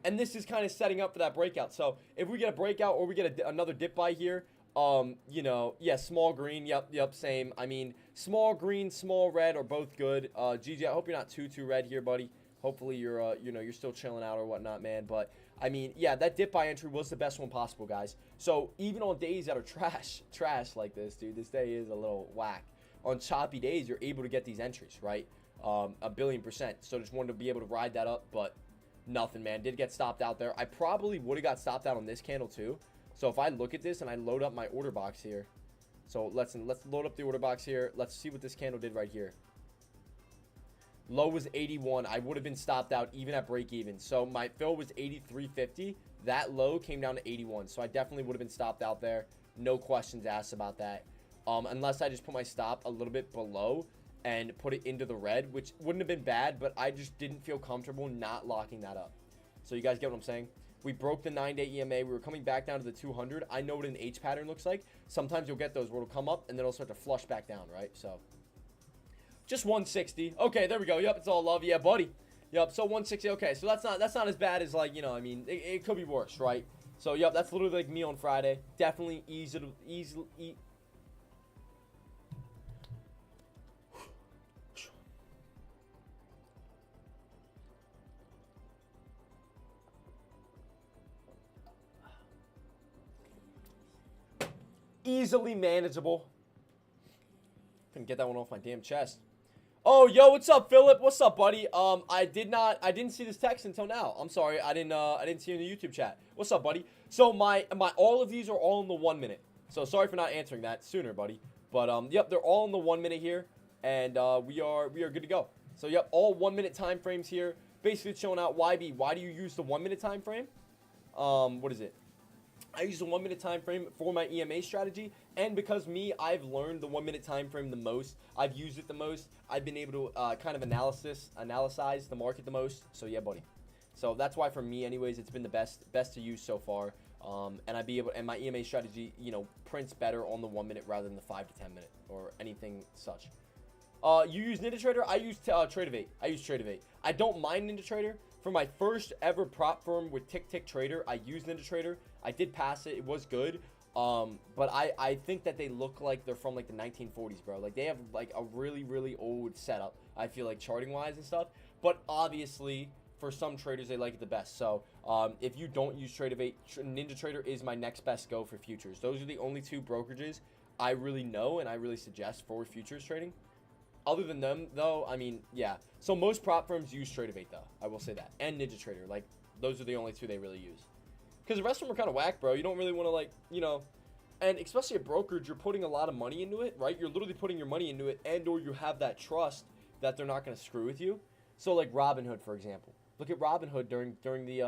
And this is kind of setting up for that breakout. So, if we get a breakout or we get another dip buy here, you know, yeah, small green. Yep, same. I mean, small green, small red are both good. GG, I hope you're not too red here, buddy. Hopefully you're, you know, you're still chilling out or whatnot, man. But, I mean, yeah, that dip buy entry was the best one possible, guys. So, even on days that are trash like this, dude, this day is a little whack. On choppy days, you're able to get these entries, right? 1,000,000,000%. So, just wanted to be able to ride that up, but nothing, man. Did get stopped out there. I probably would have got stopped out on this candle, too. So, if I look at this and I load up my order box here. So, let's load up the order box here. Let's see what this candle did right here. Low was 81. I would have been stopped out even at break even. So my fill was 83.50. That low came down to 81. So I definitely would have been stopped out there. No questions asked about that. Unless I just put my stop a little bit below and put it into the red, which wouldn't have been bad, but I just didn't feel comfortable not locking that up. So you guys get what I'm saying? We broke the 9-day EMA. We were coming back down to the 200. I know what an H pattern looks like. Sometimes you'll get those where it'll come up and then it'll start to flush back down, right? So just 160. Okay, there we go. Yep, it's all love. Yeah, buddy. Yep, so 160. Okay, so that's not as bad as, like, you know, I mean, it could be worse, right? So, yep, that's literally like me on Friday. Definitely easily manageable. Couldn't get that one off my damn chest. Oh, yo, what's up, Philip? What's up, buddy? I didn't see this text until now. I'm sorry. I didn't see it in the YouTube chat. What's up, buddy? So my all of these are all in the 1 minute. So sorry for not answering that sooner, buddy. But yep, they're all in the 1 minute here, and we are good to go. So yep, all 1 minute time frames here. Basically showing out YB. Why do you use the 1 minute time frame? What is it? I use the 1 minute time frame for my EMA strategy, and because I've learned the 1 minute time frame the most. I've used it the most. I've been able to kind of analyze the market the most. So yeah, buddy. So that's why for me, anyways, it's been the best to use so far. And my EMA strategy, you know, prints better on the 1 minute rather than the 5 to 10 minute or anything such. You use NinjaTrader? I use Trade8. I don't mind NinjaTrader. For my first ever prop firm with Tick Trader, I used NinjaTrader. I did pass it. It was good. But I think that they look like they're from like the 1940s, bro. Like they have like a really old setup, I feel like, charting wise and stuff. But obviously for some traders they like it the best. So if you don't use Trade8, NinjaTrader is my next best go for futures. Those are the only two brokerages I really know and I really suggest for futures trading. Other than them, though, I mean, yeah. So most prop firms use Trade8, though. I will say that. And NinjaTrader. Like, those are the only two they really use. Because the rest of them are kind of whack, bro. You don't really want to, like, you know. And especially a brokerage, you're putting a lot of money into it, right? You're literally putting your money into it, and or you have that trust that they're not going to screw with you. So, like, Robinhood, for example. Look at Robinhood during the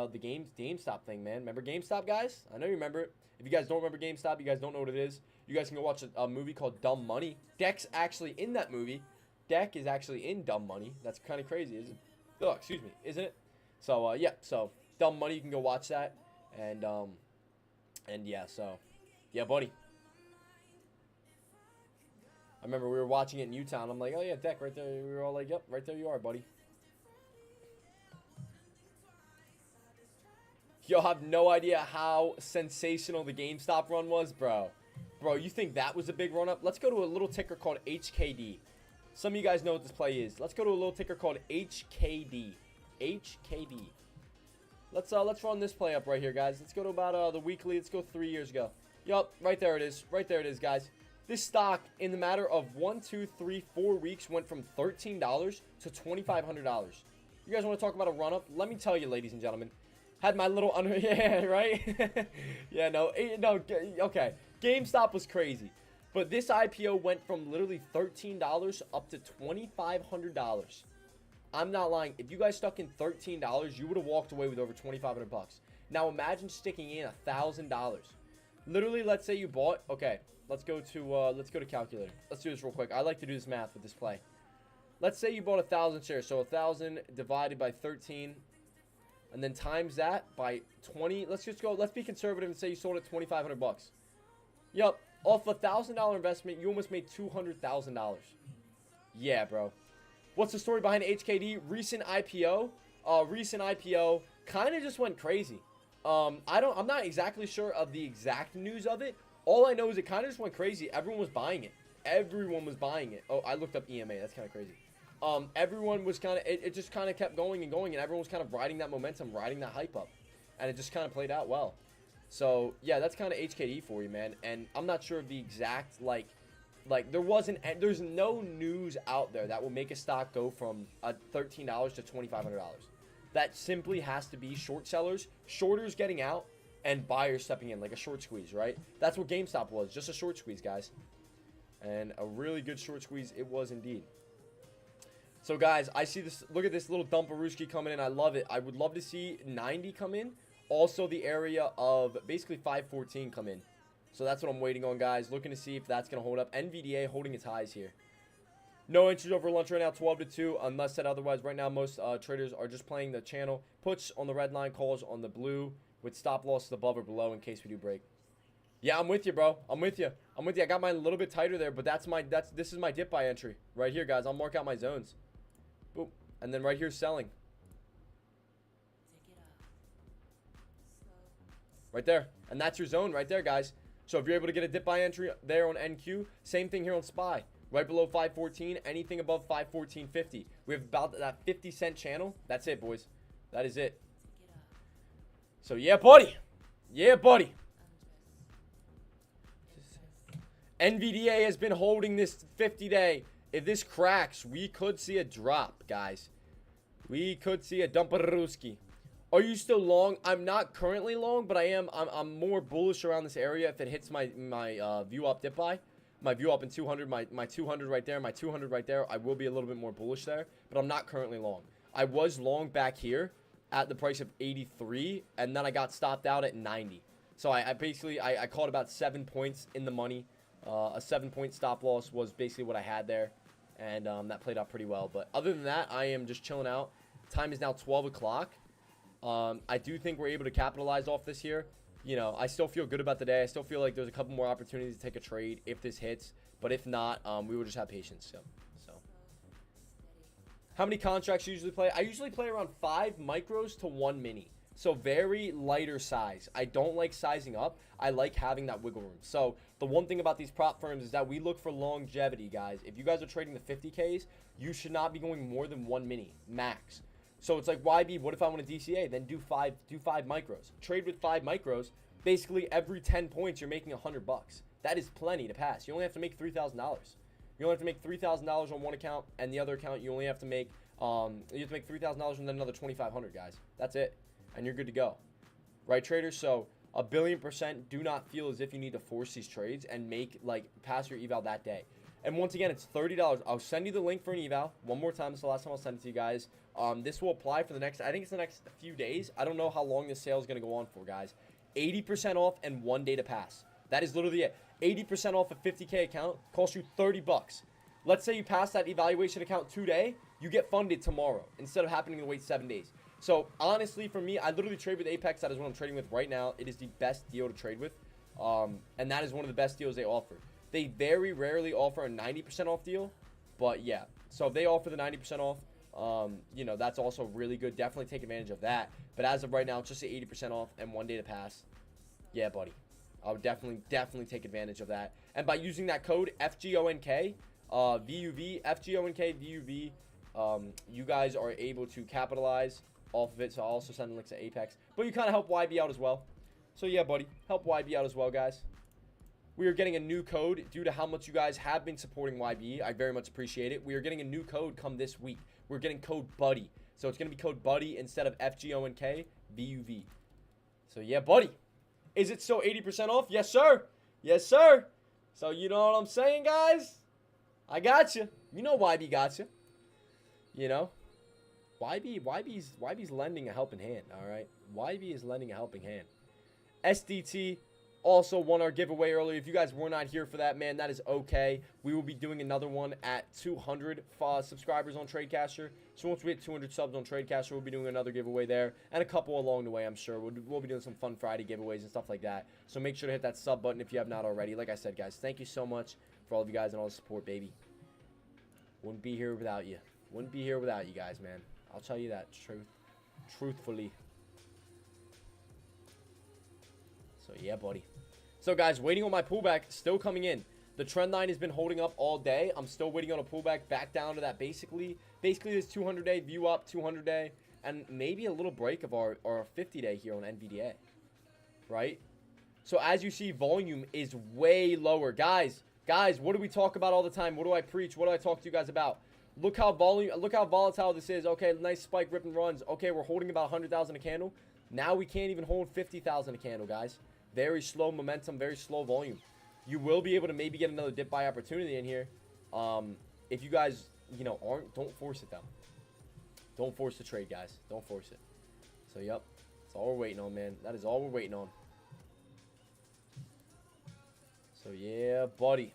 GameStop thing, man. Remember GameStop, guys? I know you remember it. If you guys don't remember GameStop, you guys don't know what it is, you guys can go watch a movie called Dumb Money. Deck's actually in that movie. Deck is actually in Dumb Money. That's kind of crazy, isn't it? Oh, excuse me, isn't it? So yeah, so Dumb Money, you can go watch that, and yeah, so yeah, buddy. I remember we were watching it in Utah, and I'm like, oh yeah, Deck right there. We were all like, yep, right there you are, buddy. Yo, I have no idea how sensational the GameStop run was, bro. Bro, you think that was a big run up? Let's go to a little ticker called HKD. Some of you guys know what this play is. Let's go to a little ticker called HKD. HKD. Let's run this play up right here, guys. Let's go to about the weekly. Let's go 3 years ago. Yup, right there it is. Right there it is, guys. This stock, in the matter of 1, 2, 3, 4 weeks, went from $13 to $2,500. You guys want to talk about a run up? Let me tell you, ladies and gentlemen. Had my little yeah, right? Yeah, no, okay. GameStop was crazy. But this IPO went from literally $13 up to $2,500. I'm not lying. If you guys stuck in $13, you would have walked away with over $2,500 bucks. Now imagine sticking in $1,000. Literally, let's say you bought. Okay, let's go to calculator. Let's do this real quick. I like to do this math with this play. let's say you bought 1,000 shares. So 1,000 divided by 13, and then times that by 20. Let's be conservative and say you sold it 2,500 bucks. Yup, off a $1,000 investment, you almost made $200,000. Yeah, bro. What's the story behind HKD? Recent IPO kind of just went crazy. I'm not exactly sure of the exact news of it. All I know is it kind of just went crazy. Everyone was buying it. Oh, I looked up EMA. That's kind of crazy. Everyone was kind of, it just kind of kept going and going, and everyone was kind of riding that momentum, riding that hype up, and it just kind of played out well. So yeah, that's kind of HKD for you, man. And I'm not sure of the exact like there's no news out there that will make a stock go from $13 to $2,500. That simply has to be short sellers, shorters getting out, and buyers stepping in, like a short squeeze, right? That's what GameStop was, just a short squeeze, guys. And a really good short squeeze it was indeed. So, guys, I see this. Look at this little Dumparooski coming in. I love it. I would love to see 90 come in. Also, the area of basically 514 come in. So, that's what I'm waiting on, guys. Looking to see if that's going to hold up. NVDA holding its highs here. No entries over lunch right now, 12 to 2. Unless said otherwise, right now, most traders are just playing the channel. Puts on the red line, calls on the blue, with stop losses above or below in case we do break. Yeah, I'm with you, bro. I'm with you. I got mine a little bit tighter there, but this is my dip buy entry right here, guys. I'll mark out my zones. Boom. And then right here, selling. Right there. And that's your zone right there, guys. So if you're able to get a dip buy entry there on NQ, same thing here on SPY. Right below 514, anything above 514.50. We have about that 50-cent channel. That's it, boys. That is it. So, yeah, buddy. Yeah, buddy. NVDA has been holding this 50-day. If this cracks, we could see a drop, guys. We could see a Dumparooski. Are you still long? I'm not currently long, but I am. I'm more bullish around this area if it hits my view up dip buy. My view up in 200, my 200 right there, my 200 right there. I will be a little bit more bullish there, but I'm not currently long. I was long back here at the price of 83, and then I got stopped out at 90. So I basically caught about 7 points in the money. A 7-point stop loss was basically what I had there. And that played out pretty well. But other than that, I am just chilling out. Time is now 12 o'clock. I do think we're able to capitalize off this here. You know, I still feel good about the day. I still feel like there's a couple more opportunities to take a trade if this hits. But if not, we will just have patience. So. How many contracts you usually play? I usually play around 5 micros to 1 mini. So very lighter size. I don't like sizing up. I like having that wiggle room. So the one thing about these prop firms is that we look for longevity, guys. If you guys are trading the 50Ks, you should not be going more than 1 mini max. So it's like, YB, what if I want a DCA? Then do five micros. Trade with 5 micros. Basically every 10 points you're making $100. That is plenty to pass. You only have to make $3,000. You only have to make $3,000 on one account, and the other account you only have to make $3,000 and then another $2,500, guys. That's it. And you're good to go. Right, traders? So 1,000,000,000% do not feel as if you need to force these trades and pass your eval that day. And once again, it's $30. I'll send you the link for an eval one more time. This is the last time I'll send it to you guys. This will apply for I think it's the next few days. I don't know how long this sale is going to go on for, guys. 80% off and 1 day to pass. That is literally it. 80% off a 50K account costs you $30. Let's say you pass that evaluation account today, you get funded tomorrow instead of having to wait 7 days. So, honestly, for me, I literally trade with Apex. That is what I'm trading with right now. It is the best deal to trade with. And that is one of the best deals they offer. They very rarely offer a 90% off deal. But, yeah. So, if they offer the 90% off, you know, that's also really good. Definitely take advantage of that. But as of right now, it's just the 80% off and 1 day to pass. Yeah, buddy. I would definitely take advantage of that. And by using that code, FGONK, VUV, FGONK, VUV, you guys are able to capitalize off of it. So I'll also send the links to Apex. But you kind of help YB out as well. So yeah, buddy. Help YB out as well, guys. We are getting a new code due to how much you guys have been supporting YB. I very much appreciate it. We are getting a new code come this week. We're getting code BUDDY. So it's going to be code BUDDY instead of FGONK, VUV. So yeah, buddy. Is it still 80% off? Yes, sir. Yes, sir. So you know what I'm saying, guys? I got you. You know YB got you. You know? YB's lending a helping hand, all right? YB is lending a helping hand. SDT, also won our giveaway earlier. If you guys were not here for that, man, that is okay. We will be doing another one at 200 subscribers on Tradecaster. So once we hit 200 subs on Tradecaster, we'll be doing another giveaway there. And a couple along the way, I'm sure. We'll be doing some fun Friday giveaways and stuff like that. So make sure to hit that sub button if you have not already. Like I said, guys, thank you so much for all of you guys and all the support, baby. Wouldn't be here without you. Wouldn't be here without you guys, man. I'll tell you that truthfully. So, yeah, buddy. So, guys, waiting on my pullback. Still coming in. The trend line has been holding up all day. I'm still waiting on a pullback back down to that basically this 200-day view up, 200-day, and maybe a little break of our 50-day here on NVDA. Right? So, as you see, volume is way lower. Guys, what do we talk about all the time? What do I preach? What do I talk to you guys about? Look how volatile this is. Okay, nice spike, rip and runs. Okay, we're holding about 100,000 a candle. Now we can't even hold 50,000 a candle, guys. Very slow momentum, very slow volume. You will be able to maybe get another dip buy opportunity in here. If you guys, don't force it though. Don't force the trade, guys. Don't force it. So, yep. That's all we're waiting on, man. That is all we're waiting on. So, yeah, buddy.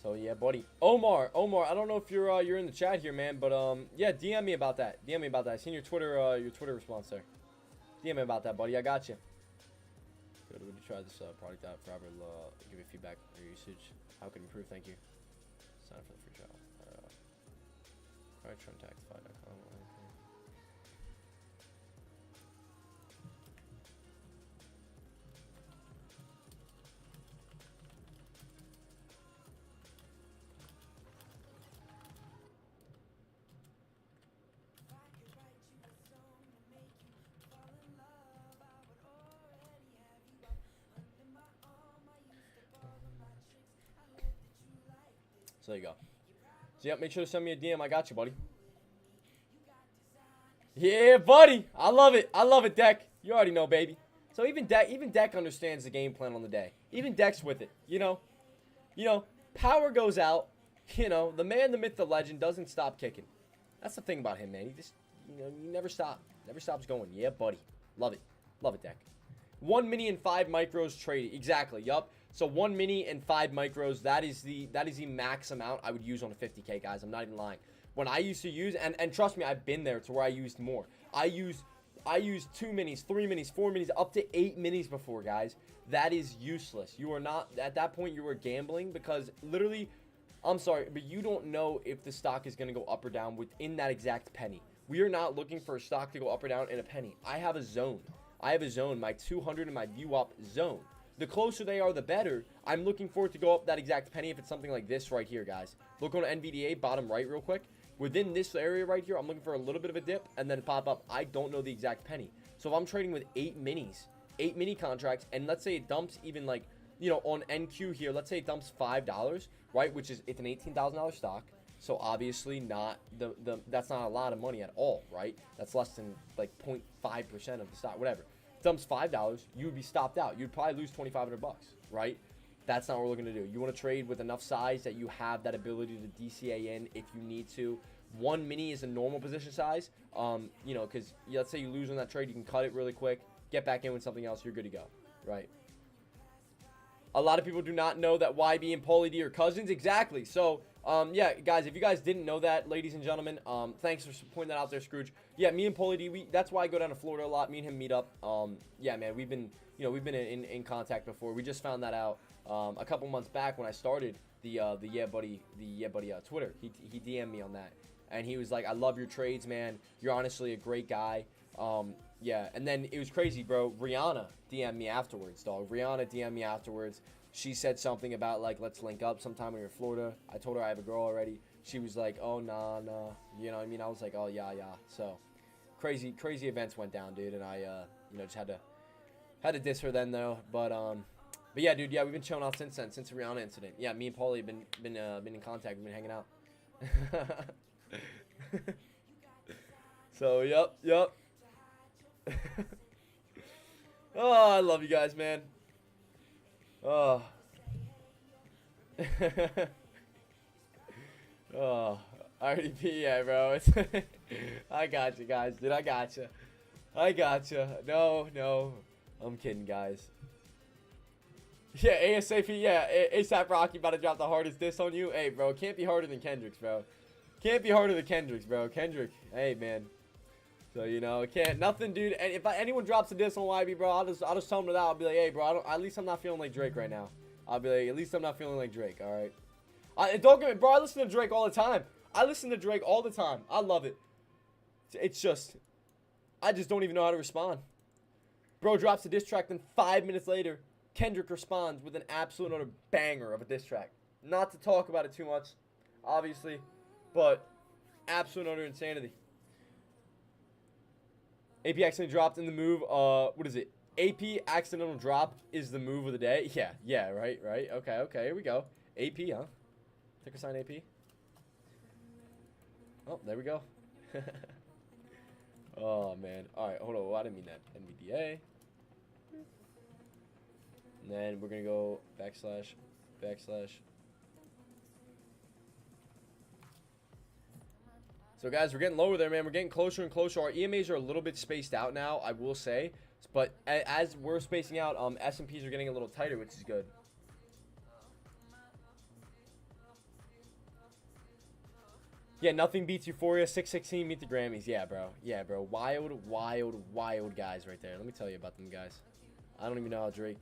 So yeah, buddy. Omar, I don't know if you're in the chat here, man, but yeah, DM me about that. DM me about that. I seen your Twitter response there. DM me about that, buddy. I got you. Good. Would you try this product out forever? Give me feedback on your usage. How can improve? Thank you. Sign up for the free trial. All right, trendtaxify.com. So there you go. So, yep, make sure to send me a DM. I got you, buddy. Yeah, buddy. I love it. I love it, Deck. You already know, baby. So even Deck understands the game plan on the day. Even Deck's with it, you know. Power goes out. The man, the myth, the legend doesn't stop kicking. That's the thing about him, man. He just, he never stops. Never stops going. Yeah, buddy. Love it. Love it, Deck. 1 mini and 5 micros traded. Exactly. Yup. So 1 mini and 5 micros, that is the max amount I would use on a 50K, guys. I'm not even lying. When I used to use, and trust me, I've been there to where I used more. I used 2 minis, 3 minis, 4 minis, up to 8 minis before, guys. That is useless. You are not, at that point, you were gambling because literally, I'm sorry, but you don't know if the stock is going to go up or down within that exact penny. We are not looking for a stock to go up or down in a penny. I have a zone. My 200 and my view up zone. The closer they are, the better. I'm looking for it to go up that exact penny if it's something like this right here, guys. Look on NVDA, bottom right real quick. Within this area right here, I'm looking for a little bit of a dip and then pop up. I don't know the exact penny. So if I'm trading with 8 minis, 8 mini contracts, and let's say it dumps even like, on NQ here, let's say it dumps $5, right? Which is, it's an $18,000 stock. So obviously not that's not a lot of money at all, right? That's less than like 0.5% of the stock, whatever. Dumps $5, you would be stopped out. You'd probably lose $2,500, right? That's not what we're looking to do. You want to trade with enough size that you have that ability to DCA in if you need to. 1 mini is a normal position size, because let's say you lose on that trade, you can cut it really quick, get back in with something else, you're good to go, right? A lot of people do not know that YB and Paulie D are cousins. Exactly. So, yeah, guys, if you guys didn't know that, ladies and gentlemen, thanks for pointing that out there, Scrooge. Yeah, me and Paulie D, that's why I go down to Florida a lot. Me and him meet up. Yeah, man, we've been in contact before. We just found that out a couple months back when I started the Yeah Buddy Twitter. He DM'd me on that, and he was like, "I love your trades, man. You're honestly a great guy." Yeah, and then it was crazy, bro. Rihanna DM'd me afterwards, dog. Rihanna DM'd me afterwards. She said something about, like, let's link up sometime when you're in Florida. I told her I have a girl already. She was like, oh, nah. You know what I mean? I was like, oh, yeah. So, crazy events went down, dude. And I, just had to diss her then, though. But yeah, dude, yeah, we've been chilling out since then, since the Rihanna incident. Yeah, me and Paulie have been in contact. We've been hanging out. So, yep. Oh, I love you guys, man. Oh. Oh, RDP, yeah, bro. I got you, guys. Dude, I got you. I got you. No. I'm kidding, guys. Yeah, ASAP, yeah. ASAP Rocky about to drop the hardest diss on you. Hey, bro, can't be harder than Kendrick's, bro. Can't be harder than Kendrick's, bro. Kendrick, hey, man. So, you know, can't, nothing, dude. And if anyone drops a diss on YB, bro, I'll just tell them that. I'll be like, hey, bro, at least I'm not feeling like Drake right now. I'll be like, at least I'm not feeling like Drake, all right? Don't get me, bro, I listen to Drake all the time. I listen to Drake all the time. I love it. It's just, I just don't even know how to respond. Bro drops a diss track, then 5 minutes later, Kendrick responds with an absolute utter banger of a diss track. Not to talk about it too much, obviously, but absolute utter insanity. AP accidentally dropped in the move. What is it? AP accidental drop is the move of the day. Yeah, right. Okay, here we go. AP, huh? Ticker sign AP. Oh, there we go. Oh, man. All right, hold on. Well, I didn't mean that. NVDA. And then we're going to go backslash. So, guys, we're getting lower there, man. We're getting closer and closer. Our EMAs are a little bit spaced out now, I will say. But as we're spacing out, S&Ps are getting a little tighter, which is good. Yeah, nothing beats Euphoria. 616 meet the Grammys. Yeah, bro. Wild guys right there. Let me tell you about them guys. I don't even know how Drake...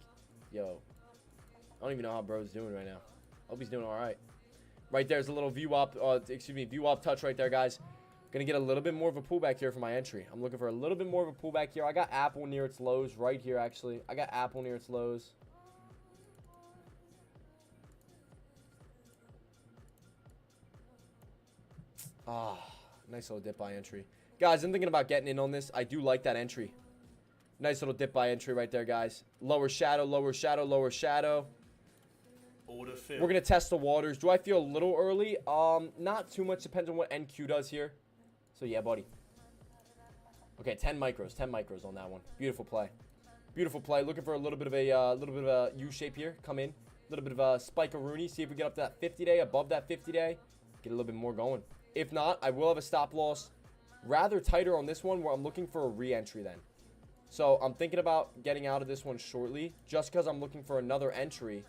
Yo. I don't even know how bro's doing right now. Hope he's doing all right. Right there's a little VWAP touch right there, guys. Gonna get a little bit more of a pullback here for my entry. I'm looking for a little bit more of a pullback here. I got Apple near its lows right here, actually. I got Apple near its lows. Ah, nice little dip by entry. Guys, I'm thinking about getting in on this. I do like that entry. Nice little dip by entry right there, guys. Lower shadow. We're going to test the waters. Do I feel a little early? Not too much. Depends on what NQ does here. So, yeah, buddy. Okay, 10 micros on that one. Beautiful play. Looking for a little bit of a U shape here. Come in. A little bit of a spike of Rooney. See if we get up to that 50 day, above that 50 day. Get a little bit more going. If not, I will have a stop loss rather tighter on this one where I'm looking for a re-entry then. So I'm thinking about getting out of this one shortly just because I'm looking for another entry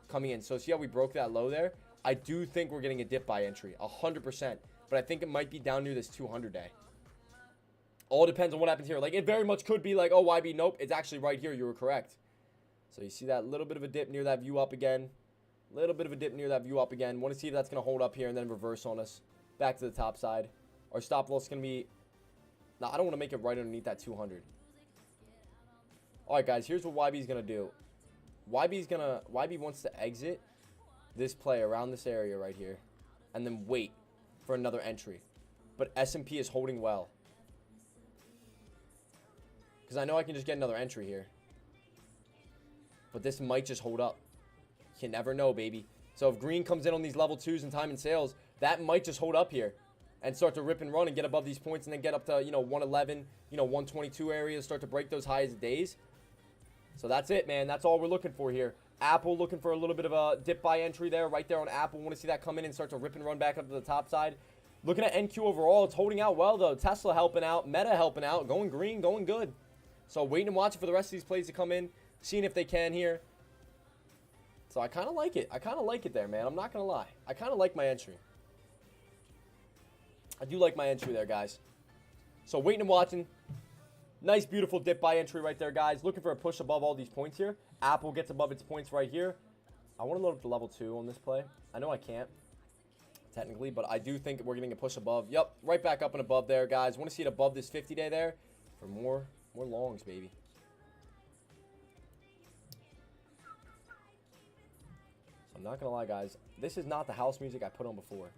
coming in. So see how we broke that low there? I do think we're getting a dip by entry, 100%. But I think it might be down near this 200 day. All depends on what happens here. Like, it very much could be like, oh, YB, nope, it's actually right here. You were correct. So you see that little bit of a dip near that view up again. Want to see if that's going to hold up here and then reverse on us. Back to the top side. Our stop loss is going to be... No, I don't want to make it right underneath that 200. Alright, guys. Here's what YB's going to do. YB wants to exit this play around this area right here. And then wait for another entry. But S&P is holding well. Because I know I can just get another entry here. But this might just hold up. You never know, baby. So if green comes in on these level 2s and time and sales, that might just hold up here and start to rip and run and get above these points and then get up to, 111, 122 areas, start to break those highs of days. So that's it, man. That's all we're looking for here. Apple looking for a little bit of a dip by entry there, right there on Apple. Want to see that come in and start to rip and run back up to the top side. Looking at NQ overall, it's holding out well, though. Tesla helping out, Meta helping out, going green, going good. So waiting and watching for the rest of these plays to come in, seeing if they can here. So I kind of like it. I kind of like it there, man. I'm not going to lie. I kind of like my entry. I do like my entry there, guys. So waiting and watching. Nice, beautiful dip by entry right there, guys. Looking for a push above all these points here. Apple gets above its points right here. I want to load up the level 2 on this play. I know I can't, technically, but I do think we're getting a push above. Yep, right back up and above there, guys. Want to see it above this 50-day there for more longs, baby. So I'm not going to lie, guys. This is not the house music I put on before.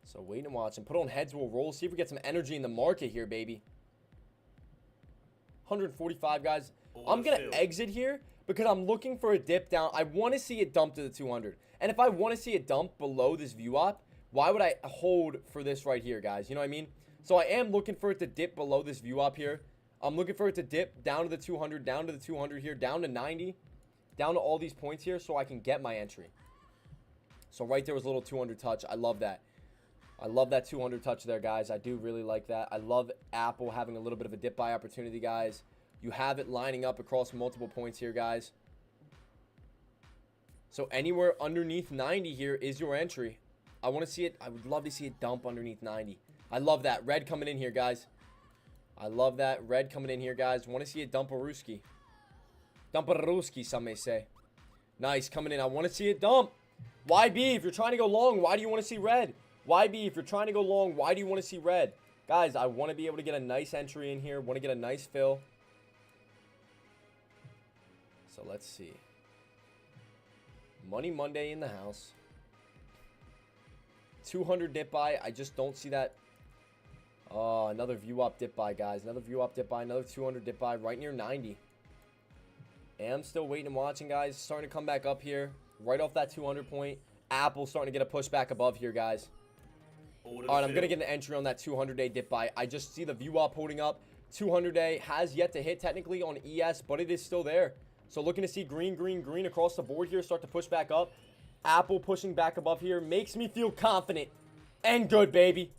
So waiting and watching. Put on heads will roll. See if we get some energy in the market here, baby. 145, guys. I'm going to exit here because I'm looking for a dip down. I want to see it dump to the 200. And if I want to see it dump below this view op, why would I hold for this right here, guys? You know what I mean? So I am looking for it to dip below this view op here. I'm looking for it to dip down to the 200, down to the 200 here, down to 90, down to all these points here so I can get my entry. So right there was a little 200 touch. I love that. I love that 200 touch there, guys. I do really like that. I love Apple having a little bit of a dip buy opportunity, guys. You have it lining up across multiple points here, guys. So anywhere underneath 90 here is your entry. I want to see it. I would love to see it dump underneath 90. I love that. Red coming in here, guys. I love that. Red coming in here, guys. Want to see it dump a Ruski. Dump a Ruski, some may say. Nice. Coming in. I want to see it dump. YB, if you're trying to go long, why do you want to see red? YB, if you're trying to go long, why do you want to see red? Guys, I want to be able to get a nice entry in here. Want to get a nice fill. So let's see. Money Monday in the house. 200 dip buy. I just don't see that. Oh, another view up dip buy, guys. Another view up dip buy. Another 200 dip buy right near 90. Am still waiting and watching, guys. Starting to come back up here. Right off that 200 point. Apple starting to get a push back above here, guys. All right, I'm going to get an entry on that 200-day dip buy. I just see the view up holding up. 200-day has yet to hit technically on ES, but it is still there. So looking to see green, green, green across the board here. Start to push back up. Apple pushing back above here. Makes me feel confident and good, baby.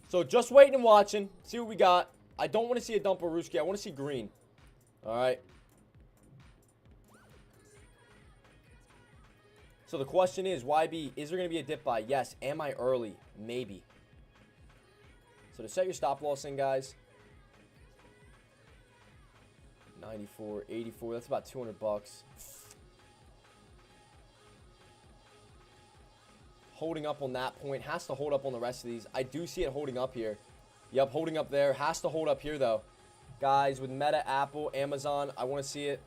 So just waiting and watching. See what we got. I don't want to see a dump of Ruski. I want to see green. All right. So the question is, YB, is there going to be a dip buy? Yes. Am I early? Maybe. So to set your stop loss in, guys. 94, 84. That's about 200 bucks. Holding up on that point. Has to hold up on the rest of these. I do see it holding up here. Yep, holding up there. Has to hold up here, though. Guys, with Meta, Apple, Amazon, I want to see it.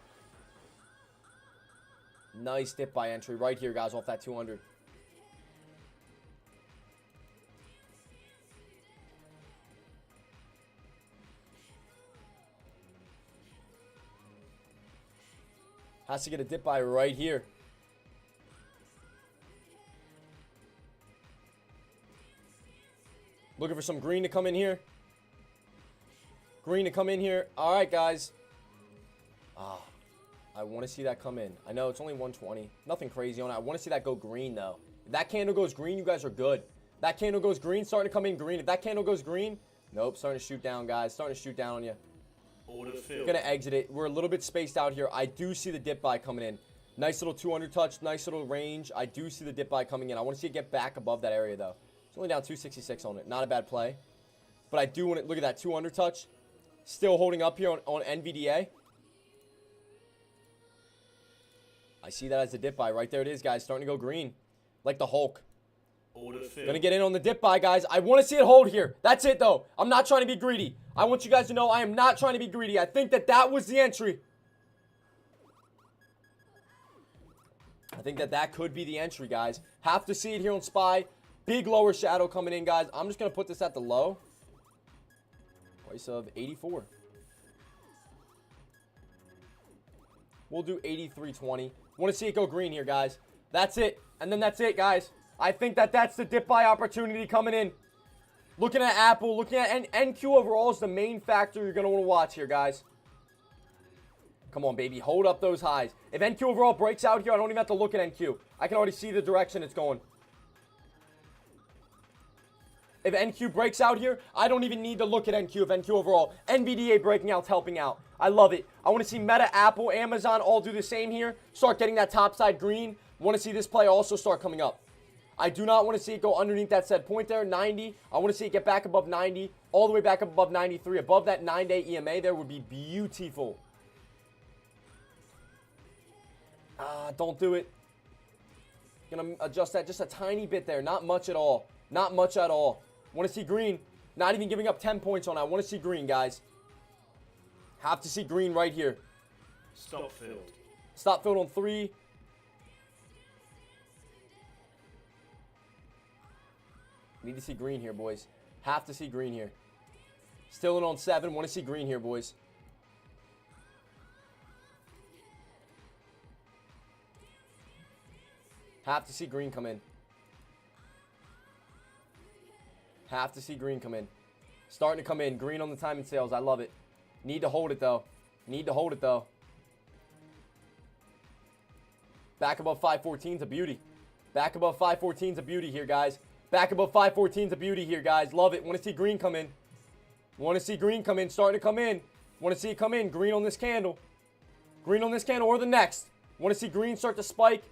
Nice dip buy entry right here, guys, off that 200. Has to get a dip buy right here. Looking for some green to come in here. Green to come in here. All right, guys. I want to see that come in. I know it's only 120. Nothing crazy on it. I want to see that go green, though. If that candle goes green, you guys are good. That candle goes green, starting to come in green. If that candle goes green, nope, starting to shoot down, guys. Starting to shoot down on you. Gonna exit it. We're a little bit spaced out here. I do see the dip buy coming in. Nice little 200 touch. Nice little range. I do see the dip buy coming in. I want to see it get back above that area, though. It's only down 266 on it. Not a bad play. But I do want to look at that 200 touch. Still holding up here on NVDA. I see that as the dip buy. Right there it is, guys. Starting to go green. Like the Hulk. Gonna get in on the dip buy, guys. I want to see it hold here. That's it, though. I'm not trying to be greedy. I want you guys to know I am not trying to be greedy. I think that that was the entry. I think that that could be the entry, guys. Have to see it here on SPY. Big lower shadow coming in, guys. I'm just going to put this at the low. Price of 84. We'll do 83.20. Want to see it go green here, guys. That's it. And then that's it, guys. I think that that's the dip buy opportunity coming in. Looking at Apple, looking at NQ overall is the main factor you're going to want to watch here, guys. Come on, baby. Hold up those highs. If NQ overall breaks out here, I don't even have to look at NQ. I can already see the direction it's going. If NQ breaks out here, I don't even need to look at NQ if NQ overall. NVDA breaking out's helping out. I love it. I want to see Meta, Apple, Amazon all do the same here. Start getting that top side green. Want to see this play also start coming up. I do not want to see it go underneath that set point there, 90. I want to see it get back above 90, all the way back up above 93. Above that 9-day EMA there would be beautiful. Don't do it. Gonna adjust that just a tiny bit there. Not much at all. Not much at all. Want to see green. Not even giving up 10 points on it. I want to see green, guys. Have to see green right here. Stop filled. Stop filled on 3. Need to see green here, boys. Have to see green here. Still in on 7. Want to see green here, boys. Have to see green come in. Have to see green come in. Starting to come in. Green on the timing sales. I love it. Need to hold it, though. Need to hold it, though. Back above 514 is a beauty. Back above 514 is a beauty here, guys. Back above 514 is a beauty here, guys. Love it. Want to see green come in. Want to see green come in. Starting to come in. Want to see it come in. Green on this candle. Green on this candle or the next. Want to see green start to spike.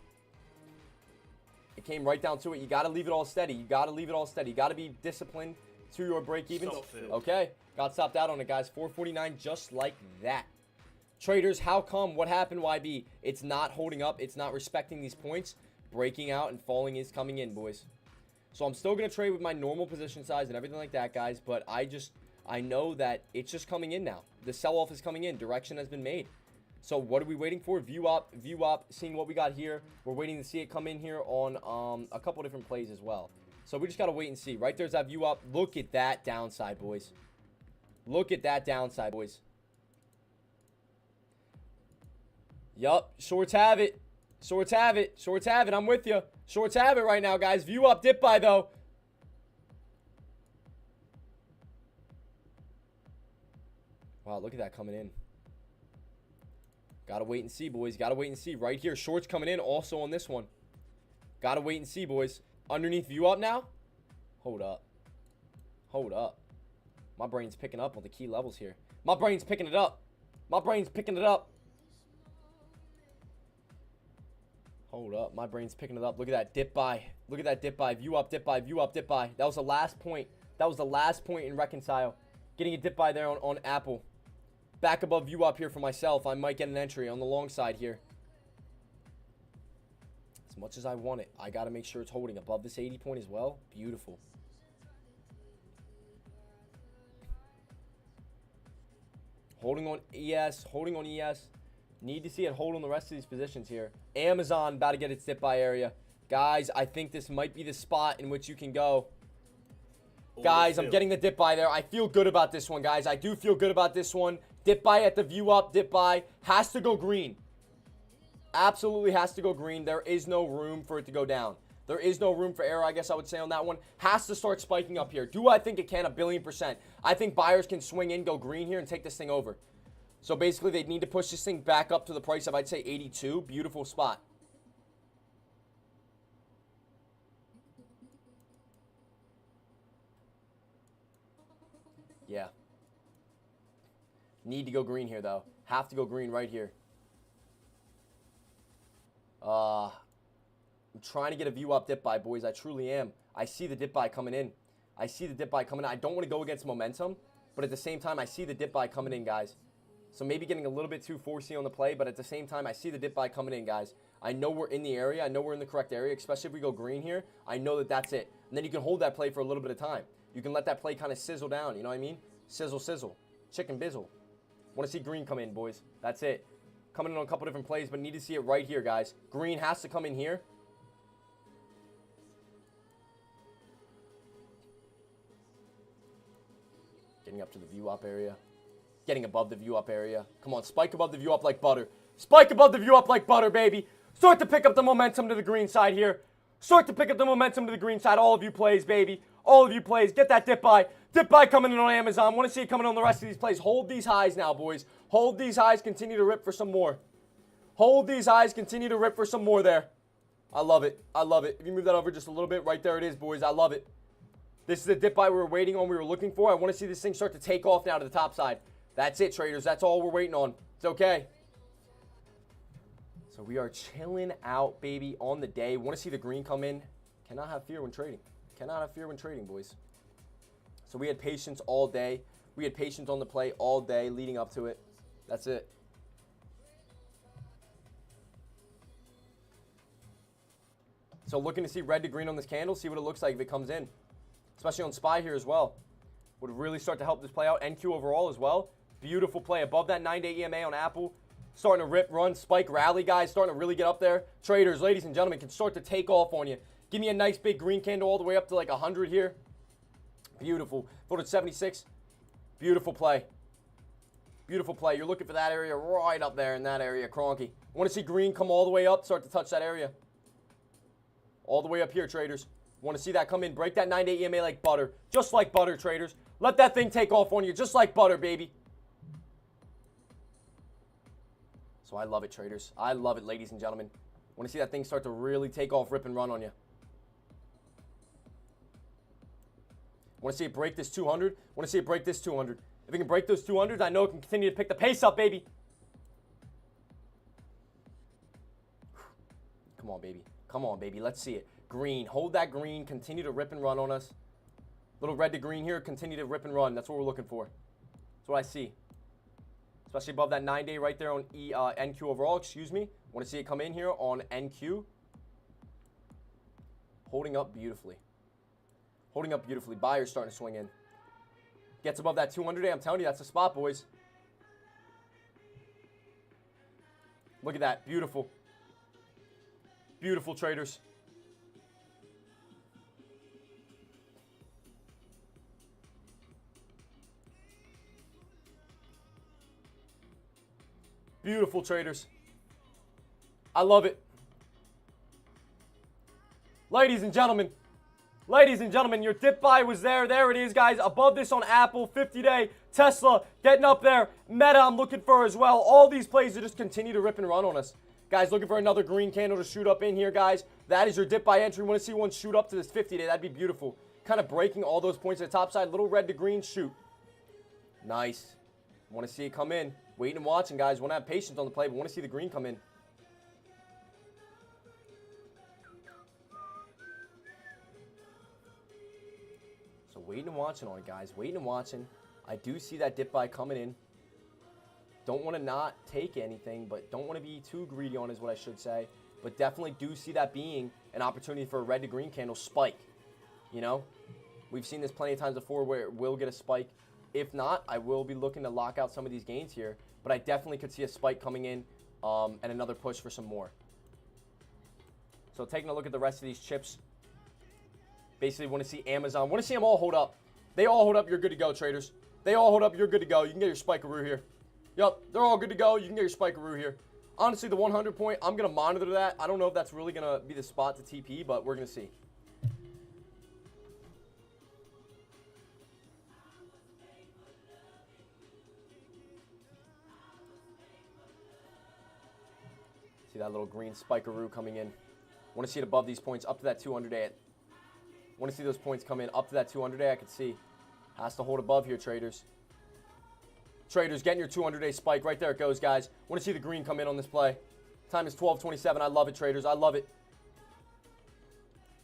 It came right down to it. You got to leave it all steady. You got to leave it all steady. You got to be disciplined to your break evens. Okay. Got stopped out on it, guys. 449 just like that. Traders, how come? What happened, YB? It's not holding up. It's not respecting these points. Breaking out and falling is coming in, boys. So I'm still going to trade with my normal position size and everything like that, guys. But I know that it's just coming in now. The sell-off is coming in. Direction has been made. So what are we waiting for? View up, seeing what we got here. We're waiting to see it come in here on a couple different plays as well. So we just got to wait and see. Right there's that view up. Look at that downside, boys. Look at that downside, boys. Yup, shorts have it. Shorts have it. Shorts have it. I'm with you. Shorts have it right now, guys. View up, dip buy, though. Wow, look at that coming in. Gotta wait and see, boys. Gotta wait and see. Right here, shorts coming in also on this one. Gotta wait and see, boys. Underneath view up now. Hold up. Hold up. My brain's picking up on the key levels here. My brain's picking it up. My brain's picking it up. Hold up. My brain's picking it up. Look at that dip buy. Look at that dip buy. View up, dip buy, view up, dip buy. That was the last point. That was the last point in reconcile. Getting a dip buy there on Apple. Back above view up here for myself. I might get an entry on the long side here. As much as I want it, I got to make sure it's holding above this 80 point as well. Beautiful. Holding on ES. Holding on ES. Need to see it hold on the rest of these positions here. Amazon about to get its dip buy area. Guys, I think this might be the spot in which you can go. Guys, I'm getting the dip buy there. I feel good about this one, guys. I do feel good about this one. Dip buy at the view up. Dip buy. Has to go green. Absolutely has to go green. There is no room for it to go down. There is no room for error, I guess I would say, on that one. Has to start spiking up here. Do I think it can? 1,000,000,000%. I think buyers can swing in, go green here, and take this thing over. So basically, they need to push this thing back up to the price of, I'd say, 82. Beautiful spot. Yeah. Need to go green here, though. Have to go green right here. I'm trying to get a view up dip buy, boys. I truly am. I see the dip buy coming in. I see the dip buy coming in. I don't want to go against momentum, but at the same time, I see the dip buy coming in, guys. So maybe getting a little bit too forcey on the play, but at the same time, I see the dip buy coming in, guys. I know we're in the area. I know we're in the correct area, especially if we go green here. I know that that's it. And then you can hold that play for a little bit of time. You can let that play kind of sizzle down, you know what I mean? Sizzle, sizzle. Chicken bizzle. Want to see green come in, boys. That's it. Coming in on a couple different plays, but need to see it right here, guys. Green has to come in here. Getting up to the view up area. Getting above the view up area. Come on, spike above the view up like butter. Spike above the view up like butter, baby. Start to pick up the momentum to the green side here. Start to pick up the momentum to the green side. All of you plays, baby. All of you plays. Get that dip buy. Dip buy coming in on Amazon. Want to see it coming on the rest of these plays. Hold these highs now, boys. Hold these highs. Continue to rip for some more. Hold these highs. Continue to rip for some more there. I love it. I love it. If you move that over just a little bit, right there it is, boys. I love it. This is the dip buy we were waiting on. We were looking for. I want to see this thing start to take off now to the top side. That's it, traders. That's all we're waiting on. It's okay. So we are chilling out, baby, on the day. Want to see the green come in. Cannot have fear when trading. Cannot have fear when trading, boys. So we had patience all day. We had patience on the play all day leading up to it. That's it. So looking to see red to green on this candle. See what it looks like if it comes in. Especially on SPY here as well. Would really start to help this play out. NQ overall as well. Beautiful play. Above that 9-day EMA on Apple. Starting to rip, run, spike, rally, guys. Starting to really get up there. Traders, ladies and gentlemen, can start to take off on you. Give me a nice big green candle all the way up to like 100 here. Beautiful. Voted 76. Beautiful play. Beautiful play. You're looking for that area right up there in that area. Cronky. Want to see green come all the way up, start to touch that area. All the way up here, traders. Want to see that come in. Break that 9-day EMA like butter. Just like butter, traders. Let that thing take off on you just like butter, baby. So I love it, traders. I love it, ladies and gentlemen. Want to see that thing start to really take off, rip and run on you. Want to see it break this 200? Want to see it break this 200? If it can break those 200s, I know it can continue to pick the pace up, baby. Come on, baby. Come on, baby. Let's see it. Green. Hold that green. Continue to rip and run on us. Little red to green here. Continue to rip and run. That's what we're looking for. That's what I see. Especially above that 9-day right there on NQ overall. Excuse me. Want to see it come in here on NQ. Holding up beautifully. Holding up beautifully. Buyers starting to swing in. Gets above that 200-day. I'm telling you, that's the spot, boys. Look at that. Beautiful. Beautiful, traders. Beautiful, traders. I love it. Ladies and gentlemen, your dip buy was there. There it is, guys. Above this on Apple, 50-day. Tesla, getting up there. Meta, I'm looking for as well. All these plays that just continue to rip and run on us. Guys, looking for another green candle to shoot up in here, guys. That is your dip buy entry. Want to see one shoot up to this 50-day. That'd be beautiful. Kind of breaking all those points at the top side. Little red to green shoot. Nice. Want to see it come in. Waiting and watching, guys. Want to have patience on the play, but want to see the green come in. So waiting and watching on it, guys. Waiting and watching. I do see that dip buy coming in. Don't want to not take anything, but don't want to be too greedy on is what I should say. But definitely do see that being an opportunity for a red to green candle spike. You know? We've seen this plenty of times before where it will get a spike. If not, I will be looking to lock out some of these gains here. But I definitely could see a spike coming in and another push for some more. So taking a look at the rest of these chips. Basically want to see Amazon. Want to see them all hold up. They all hold up. You're good to go, traders. They all hold up. You're good to go. You can get your spikeroo here. Yup, they're all good to go. You can get your spikeroo here. Honestly, the 100 point, I'm going to monitor that. I don't know if that's really going to be the spot to TP, but we're going to see. See that little green spikeroo coming in. Want to see it above these points up to that 200-day. Want to see those points come in up to that 200-day. I could see. Has to hold above here, traders. Traders, getting your 200-day spike. Right there it goes, guys. Want to see the green come in on this play. Time is 12:27. I love it, traders. I love it.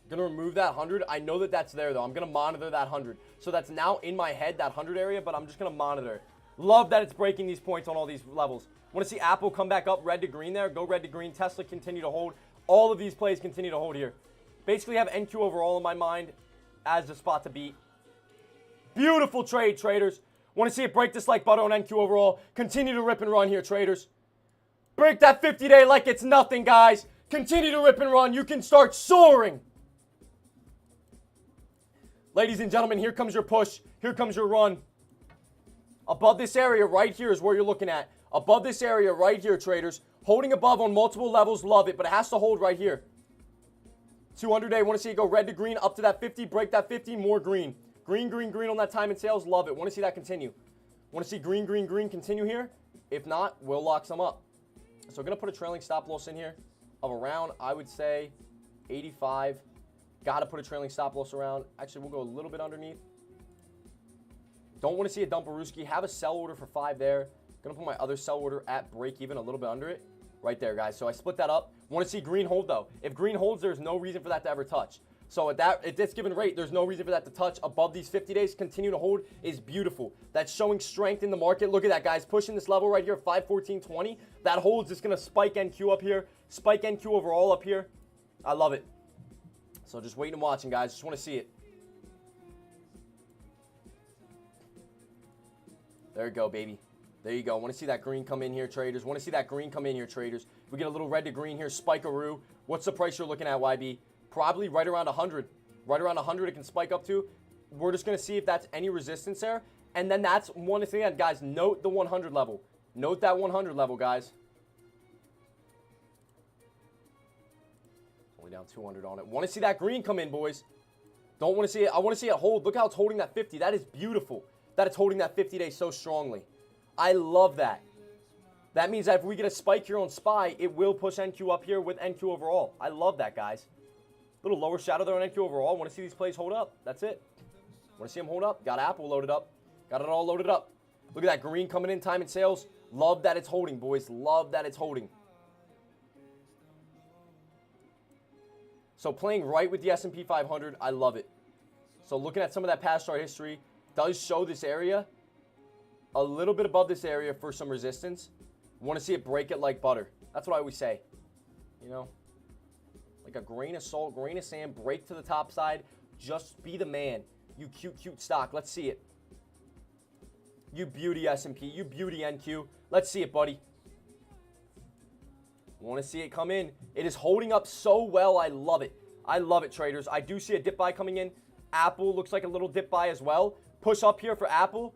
Going to remove that 100. I know that that's there, though. I'm going to monitor that 100. So that's now in my head, that 100 area, but I'm just going to monitor it. Love that it's breaking these points on all these levels. Want to see Apple come back up red to green there. Go red to green. Tesla continue to hold. All of these plays continue to hold here. Basically have NQ overall in my mind as the spot to beat. Beautiful trade, traders. Want to see it break this like butter on NQ overall. Continue to rip and run here, traders. Break that 50-day like it's nothing, guys. Continue to rip and run. You can start soaring. Ladies and gentlemen, here comes your push. Here comes your run. Above this area right here is where you're looking at. Above this area right here, traders. Holding above on multiple levels, love it, but it has to hold right here. 200-day, want to see it go red to green, up to that 50, break that 50, more green. Green, green, green on that time and sales, love it. Want to see that continue. Want to see green, green, green continue here? If not, we'll lock some up. So we're going to put a trailing stop loss in here of around, I would say, 85. Got to put a trailing stop loss around. Actually, we'll go a little bit underneath. Don't want to see a dumperooski. Have a sell order for 5 there. Going to put my other sell order at break even, a little bit under it. Right there, guys. So I split that up. Want to see green hold, though. If green holds, there's no reason for that to ever touch. So at this given rate, there's no reason for that to touch. Above these 50 days, continue to hold is beautiful. That's showing strength in the market. Look at that, guys. Pushing this level right here, 514.20. That holds. It's going to spike NQ up here. Spike NQ overall up here. I love it. So just waiting and watching, guys. Just want to see it. There you go, baby. There you go. Want to see that green come in here, traders. Want to see that green come in here, traders. We get a little red to green here, spikeroo. What's the price you're looking at, YB? Probably right around 100. Right around 100 it can spike up to. We're just going to see if that's any resistance there. And then that's one thing, guys, note the 100 level. Note that 100 level, guys. Only down 200 on it. Want to see that green come in, boys. Don't want to see it. I want to see it hold. Look how it's holding that 50. That is beautiful. That it's holding that 50 day so strongly. I love that. That means that if we get a spike here on SPY, it will push NQ up here with NQ overall. I love that, guys. Little lower shadow there on NQ overall. Want to see these plays hold up. That's it. Want to see them hold up. Got Apple loaded up. Got it all loaded up. Look at that green coming in, time and sales. Love that it's holding, boys. Love that it's holding. So playing right with the S&P 500, I love it. So looking at some of that past chart history, does show this area a little bit above this area for some resistance. Want to see it break it like butter. That's what I always say. You know, like a grain of salt, grain of sand, break to the top side. Just be the man. You cute stock. Let's see it. You beauty S&P. You beauty NQ. Let's see it, buddy. Want to see it come in. It is holding up so well. I love it. I love it, traders. I do see a dip buy coming in. Apple looks like a little dip buy as well. Push up here for Apple.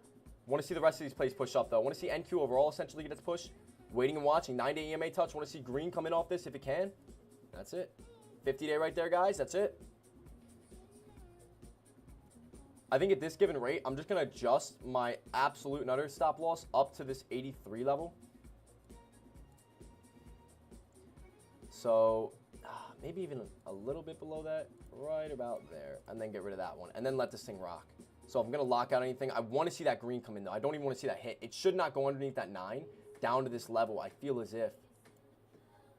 Want to see the rest of these plays push up, though. Want to see NQ overall essentially get its push. Waiting and watching. 9-day EMA touch. Want to see green coming off this if it can. That's it. 50-day right there, guys. That's it. I think at this given rate, I'm just going to adjust my absolute and utter stop loss up to this 83 level. So maybe even a little bit below that, right about there, and then get rid of that one, and then let this thing rock. So if I'm going to lock out anything, I want to see that green come in, though. I don't even want to see that hit. It should not go underneath that 9 down to this level. I feel as if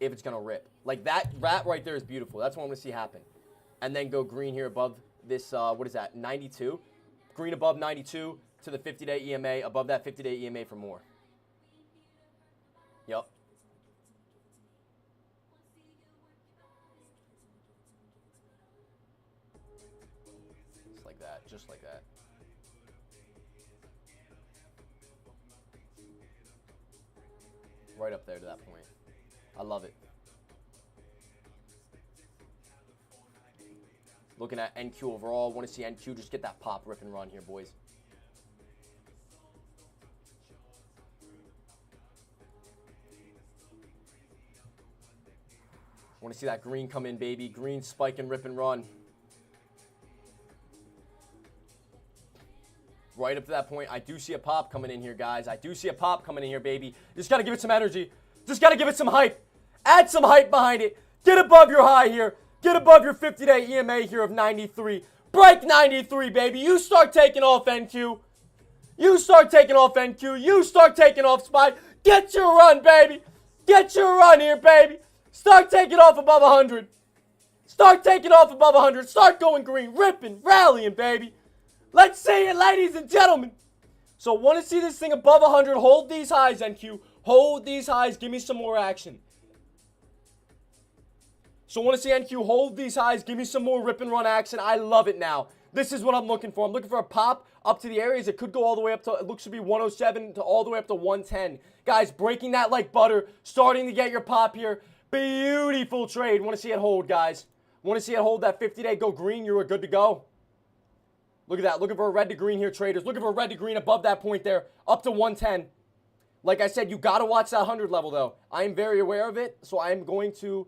it's going to rip. Like that right there is beautiful. That's what I want to see happen. And then go green here above this, what is that, 92? Green above 92 to the 50-day EMA, above that 50-day EMA for more. Yep. Just like that, just like that. Right up there to that point. I love it. Looking at NQ overall. Want to see NQ just get that pop, rip, and run here, boys. Want to see that green come in, baby. Green spike and rip and run. Right up to that point. I do see a pop coming in here, guys. I do see a pop coming in here, baby. Just got to give it some energy. Just got to give it some hype. Add some hype behind it. Get above your high here. Get above your 50-day EMA here of 93. Break 93, baby. You start taking off NQ. You start taking off NQ. You start taking off SPY. Get your run, baby. Get your run here, baby. Start taking off above 100. Start taking off above 100. Start going green. Ripping. Rallying, baby. Let's see it, ladies and gentlemen. So want to see this thing above 100. Hold these highs, NQ. Hold these highs. Give me some more action. So want to see NQ hold these highs. Give me some more rip and run action. I love it now. This is what I'm looking for. I'm looking for a pop up to the areas. It could go all the way up to, it looks to be 107 to all the way up to 110. Guys, breaking that like butter. Starting to get your pop here. Beautiful trade. Want to see it hold, guys. Want to see it hold that 50-day. Go green. You are good to go. Look at that. Looking for a red to green here, traders. Looking for a red to green above that point there. Up to 110. Like I said, you got to watch that 100 level, though. I am very aware of it, so I'm going to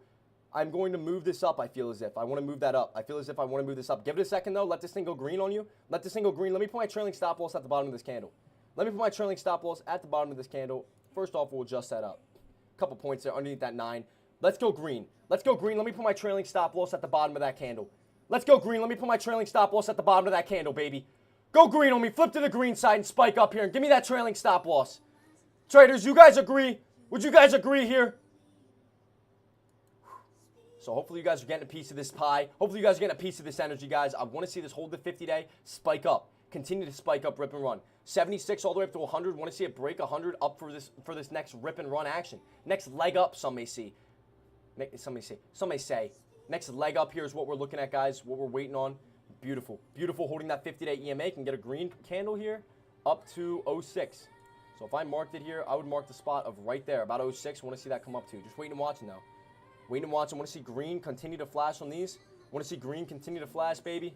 move this up, I feel as if. I want to move that up. I feel as if I want to move this up. Give it a second, though. Let this thing go green on you. Let this thing go green. Let me put my trailing stop loss at the bottom of this candle. Let me put my trailing stop loss at the bottom of this candle. First off, we'll adjust that up. A couple points there underneath that 9. Let's go green. Let's go green. Let me put my trailing stop loss at the bottom of that candle. Let's go green. Let me put my trailing stop loss at the bottom of that candle, baby. Go green on me. Flip to the green side and spike up here and give me that trailing stop loss. Traders, you guys agree? Would you guys agree here? So hopefully you guys are getting a piece of this pie. Hopefully you guys are getting a piece of this energy, guys. I want to see this hold the 50-day, spike up. Continue to spike up, rip and run. 76 all the way up to 100. Want to see it break 100 up for this next rip and run action. Next leg up, some may see. Some may say. Next leg up here is what we're looking at, guys. What we're waiting on. Beautiful. Beautiful holding that 50-day EMA. Can get a green candle here up to 06. So if I marked it here, I would mark the spot of right there, about 06. Want to see that come up to. Just waiting and watching, though. Waiting and watching. Want to see green continue to flash on these. Want to see green continue to flash, baby.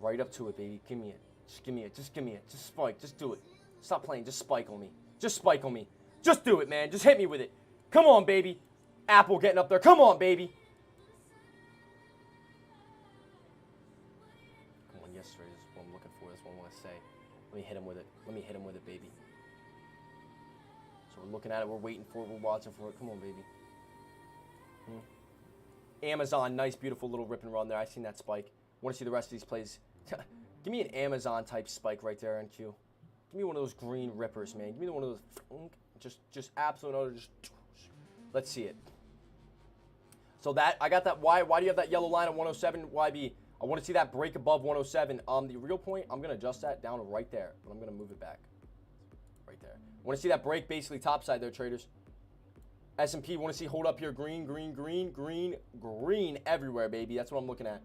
Right up to it, baby. Give me it. Just give me it. Just give me it. Just spike. Just do it. Stop playing. Just spike on me. Just spike on me. Just do it, man. Just hit me with it. Come on, baby. Apple getting up there. Come on, baby. Come on, yes, sir. This is what I'm looking for. That's what I want to say. Let me hit him with it. Let me hit him with it, baby. We're looking at it. We're waiting for it. We're watching for it. Come on, baby. Amazon, nice, beautiful little rip and run there. I seen that spike. Want to see the rest of these plays. Give me an Amazon type spike right there, NQ. Give me one of those green rippers, man. Give me one of those. Just absolute utter. Let's see it. So that I got that. Why do you have that yellow line at 107 YB? I want to see that break above 107. The real point, I'm gonna adjust that down right there, but I'm gonna move it back. Right there. I want to see that break basically topside there, traders. S&P want to see hold up here. Green, green, green, green, green everywhere, baby. That's what I'm looking at.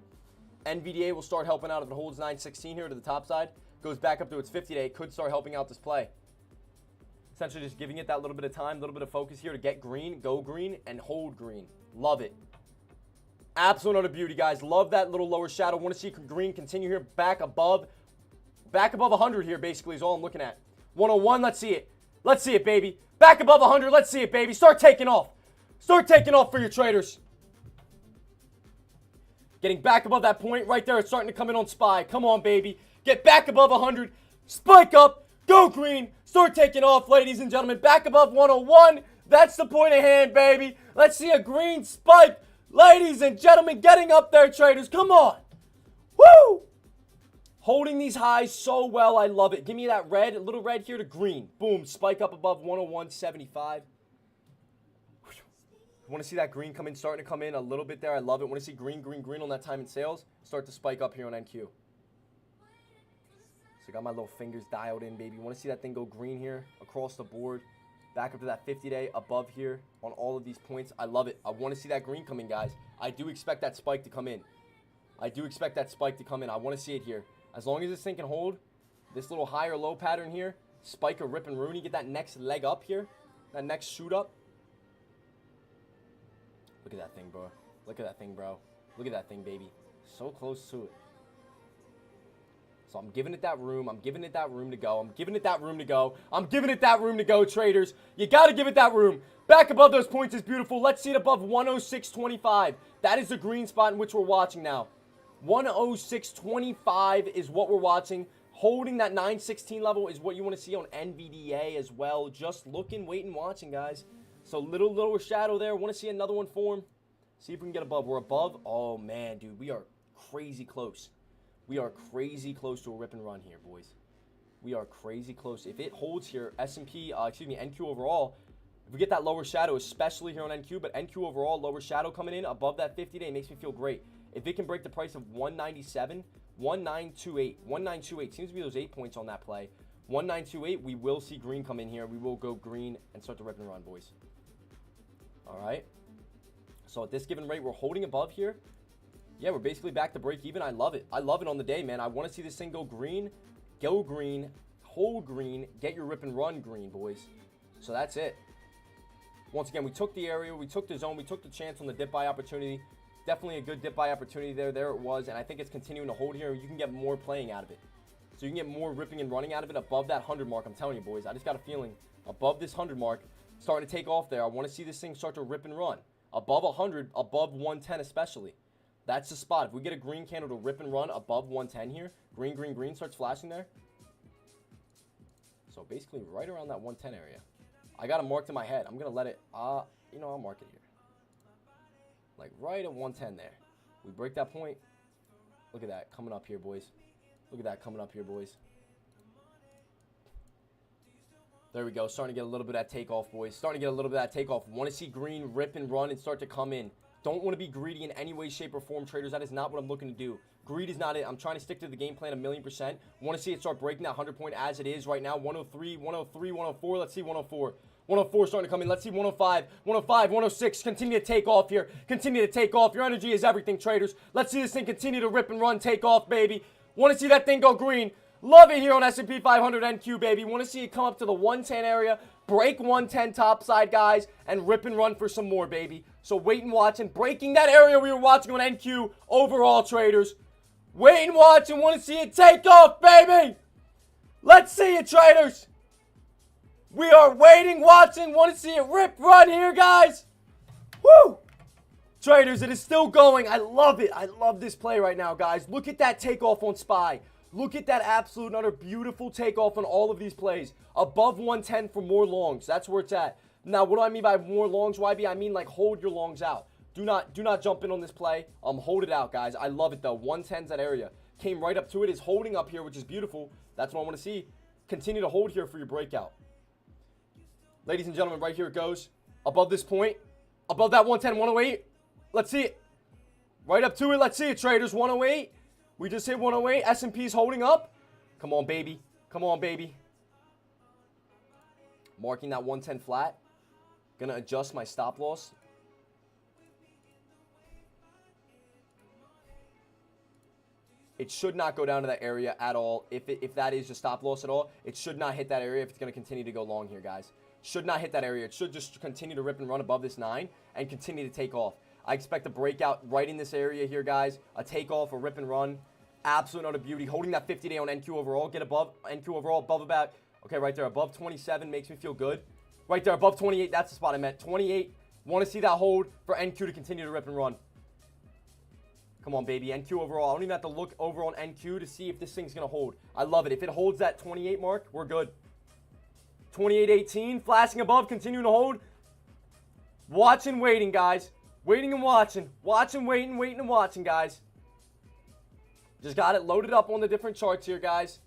NVDA will start helping out if it holds 916 here to the top side. Goes back up to its 50 day. It could start helping out this play. Essentially just giving it that little bit of time, little bit of focus here to get green, go green, and hold green. Love it. Absolute utter beauty, guys. Love that little lower shadow. Want to see green continue here back above 100 here, basically, is all I'm looking at. 101, let's see it. Let's see it, baby. Back above 100, let's see it, baby. Start taking off. Start taking off for your traders. Getting back above that point right there. It's starting to come in on SPY. Come on, baby. Get back above 100. Spike up. Go green. Start taking off, ladies and gentlemen. Back above 101. That's the point of hand, baby. Let's see a green spike. Ladies and gentlemen, getting up there, traders. Come on. Woo! Holding these highs so well. I love it. Give me that red, a little red here to green. Boom. Spike up above 101.75. Want to see that green come in, starting to come in a little bit there. I love it. Want to see green, green, green on that time in sales. Start to spike up here on NQ. So I got my little fingers dialed in, baby. Want to see that thing go green here across the board. Back up to that 50-day above here on all of these points. I love it. I want to see that green come in, guys. I do expect that spike to come in. I do expect that spike to come in. I want to see it here. As long as this thing can hold this little high or low pattern here, spike or rip and Rooney, get that next leg up here, that next shoot up. Look at that thing, bro. Look at that thing, bro. Look at that thing, baby. So close to it. So I'm giving it that room. I'm giving it that room to go. I'm giving it that room to go. I'm giving it that room to go, traders. You got to give it that room. Back above those points is beautiful. Let's see it above 106.25. That is the green spot in which we're watching now. 106.25 is what we're watching. Holding that 916 level is what you want to see on NVDA as well. Just looking, waiting, watching, guys. So little lower shadow there. Want to see another one form. See if we can get above. We're above. Oh, man, dude. We are crazy close. We are crazy close to a rip and run here, boys. We are crazy close. If it holds here, NQ overall, if we get that lower shadow, especially here on NQ, but NQ overall, lower shadow coming in above that 50-day makes me feel great. If it can break the price of 197, 1928 seems to be those 8 points on that play. 1928, we will see green come in here. We will go green and start to rip and run, boys. All right. So at this given rate, we're holding above here. Yeah, we're basically back to break even. I love it. I love it on the day, man. I want to see this thing go green, hold green, get your rip and run green, boys. So that's it. Once again, we took the area, we took the zone, we took the chance on the dip buy opportunity. Definitely a good dip buy opportunity there. There it was, and I think it's continuing to hold here. You can get more playing out of it. So you can get more ripping and running out of it above that 100 mark. I'm telling you, boys. I just got a feeling above this 100 mark, starting to take off there. I want to see this thing start to rip and run. Above 100, above 110 especially. That's the spot. If we get a green candle to rip and run above 110 here, green, green, green starts flashing there. So basically right around that 110 area. I got it marked in my head. I'm going to let it, I'll mark it here. Like right at 110 there. We break that point. Look at that coming up here, boys. Look at that coming up here, boys. There we go. Starting to get a little bit of that takeoff, boys. Starting to get a little bit of that takeoff. Want to see green rip and run and start to come in. Don't want to be greedy in any way, shape, or form, traders. That is not what I'm looking to do. Greed is not it. I'm trying to stick to the game plan 1,000,000%. Want to see it start breaking that 100 point as it is right now. 103, 103, 104. Let's see 104. 104 starting to come in. Let's see 105, 105, 106. Continue to take off here. Continue to take off. Your energy is everything, traders. Let's see this thing continue to rip and run, take off, baby. Want to see that thing go green. Love it here on S&P 500 NQ, baby. Want to see it come up to the 110 area, break 110 topside, guys, and rip and run for some more, baby. So wait and watch and breaking that area we were watching on NQ overall, traders. Wait and watch and want to see it take off, baby. Let's see it, traders. We are waiting, watching, want to see it rip, run here, guys. Woo! Traders, it is still going. I love it. I love this play right now, guys. Look at that takeoff on SPY. Look at that absolute and utter beautiful takeoff on all of these plays. Above 110 for more longs. That's where it's at. Now, what do I mean by more longs, YB? I mean, like, hold your longs out. Do not jump in on this play. Hold it out, guys. I love it, though. 110's that area. Came right up to it. Is holding up here, which is beautiful. That's what I want to see. Continue to hold here for your breakout. Ladies and gentlemen, right here it goes. Above this point. Above that 110, 108. Let's see it. Right up to it. Let's see it, traders. 108. We just hit 108. S&P's holding up. Come on, baby. Come on, baby. Marking that 110 flat. Gonna adjust my stop loss. It should not go down to that area at all. If that is your stop loss at all, it should not hit that area if it's going to continue to go long here, guys. Should not hit that area. It should just continue to rip and run above this 9 and continue to take off. I expect a breakout right in this area here, guys. A takeoff, a rip and run. Absolute utter beauty. Holding that 50-day on NQ overall. Get above NQ overall, above about, okay, right there. Above 27 makes me feel good. Right there, above 28. That's the spot I meant. 28. Want to see that hold for NQ to continue to rip and run. Come on, baby. NQ overall. I don't even have to look over on NQ to see if this thing's going to hold. I love it. If it holds that 28 mark, we're good. 28.18. Flashing above. Continuing to hold. Watching, waiting, guys. Waiting and watching. Watching, waiting, waiting and watching, guys. Just got it loaded up on the different charts here, guys.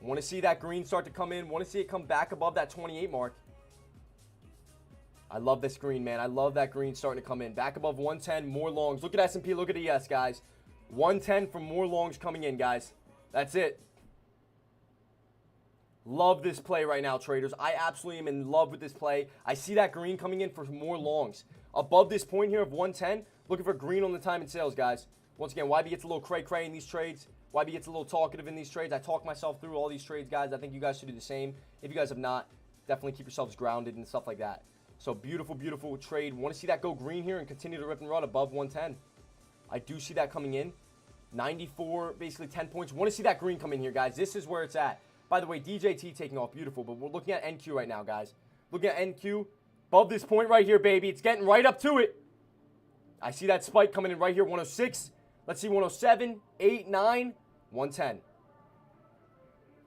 Want to see that green start to come in. Want to see it come back above that 28 mark. I love this green, man. I love that green starting to come in. Back above 110, more longs. Look at S&P, look at ES, guys. 110 for more longs coming in, guys. That's it. Love this play right now, traders. I absolutely am in love with this play. I see that green coming in for more longs. Above this point here of 110, looking for green on the time and sales, guys. Once again, YB gets a little cray-cray in these trades. YB gets a little talkative in these trades. I talk myself through all these trades, guys. I think you guys should do the same. If you guys have not, definitely keep yourselves grounded and stuff like that. So beautiful, beautiful trade. Want to see that go green here and continue to rip and run above 110. I do see that coming in. 94, basically 10 points. Want to see that green come in here, guys. This is where it's at. By the way, DJT taking off. Beautiful. But we're looking at NQ right now, guys. Looking at NQ. Above this point right here, baby. It's getting right up to it. I see that spike coming in right here. 106. Let's see 107, 8, 9, 110.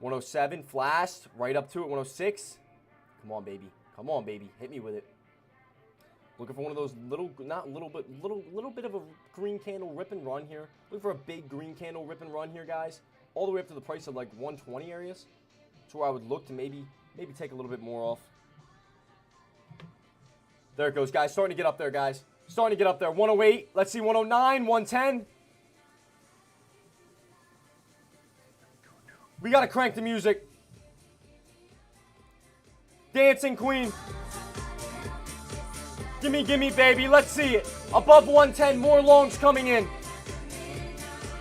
107. Flashed. Right up to it. 106. Come on, baby. Come on, baby. Hit me with it. Looking for one of those little, not little, but little bit of a green candle rip and run here. Looking for a big green candle rip and run here, guys. All the way up to the price of like 120 areas. That's where I would look to maybe take a little bit more off. There it goes, guys. Starting to get up there, guys. Starting to get up there. 108. Let's see 109, 110. We got to crank the music. Dancing Queen. Gimme, baby. Let's see it. Above 110, more longs coming in.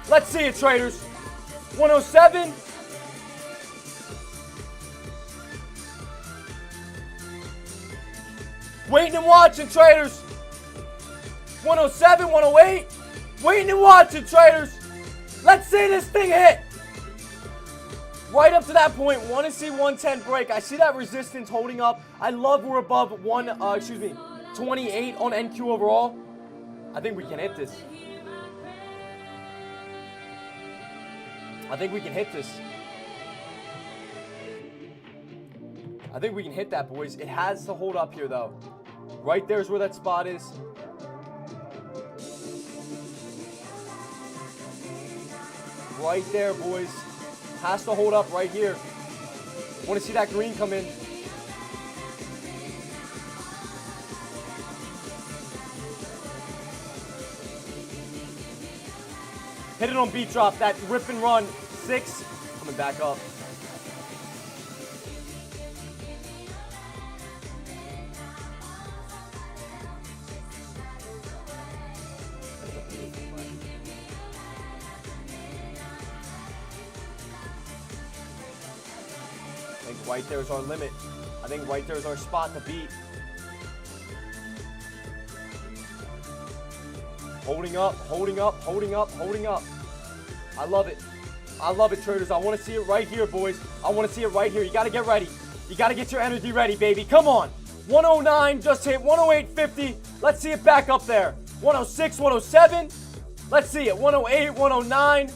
Let's see it, traders. 107. Waiting and watching, traders. 107, 108. Waiting and watching, traders. Let's see this thing hit. Right up to that point, want to see 110 break. I see that resistance holding up. I love we're above 28 on NQ overall. I think we can hit this. I think we can hit this. I think we can hit that, boys. It has to hold up here, though. Right there's where that spot is. Right there, boys. Has to hold up right here. Want to see that green come in. Hit it on beat drop. That rip and run. 6. Coming back up. I think right there is our limit. I think right there is our spot to beat. Holding up, holding up, holding up, holding up. I love it. I love it, traders. I want to see it right here, boys. I want to see it right here. You got to get ready. You got to get your energy ready, baby. Come on. 109 just hit. 108.50. Let's see it back up. up there. 106, 107. Let's see it. 108, 109.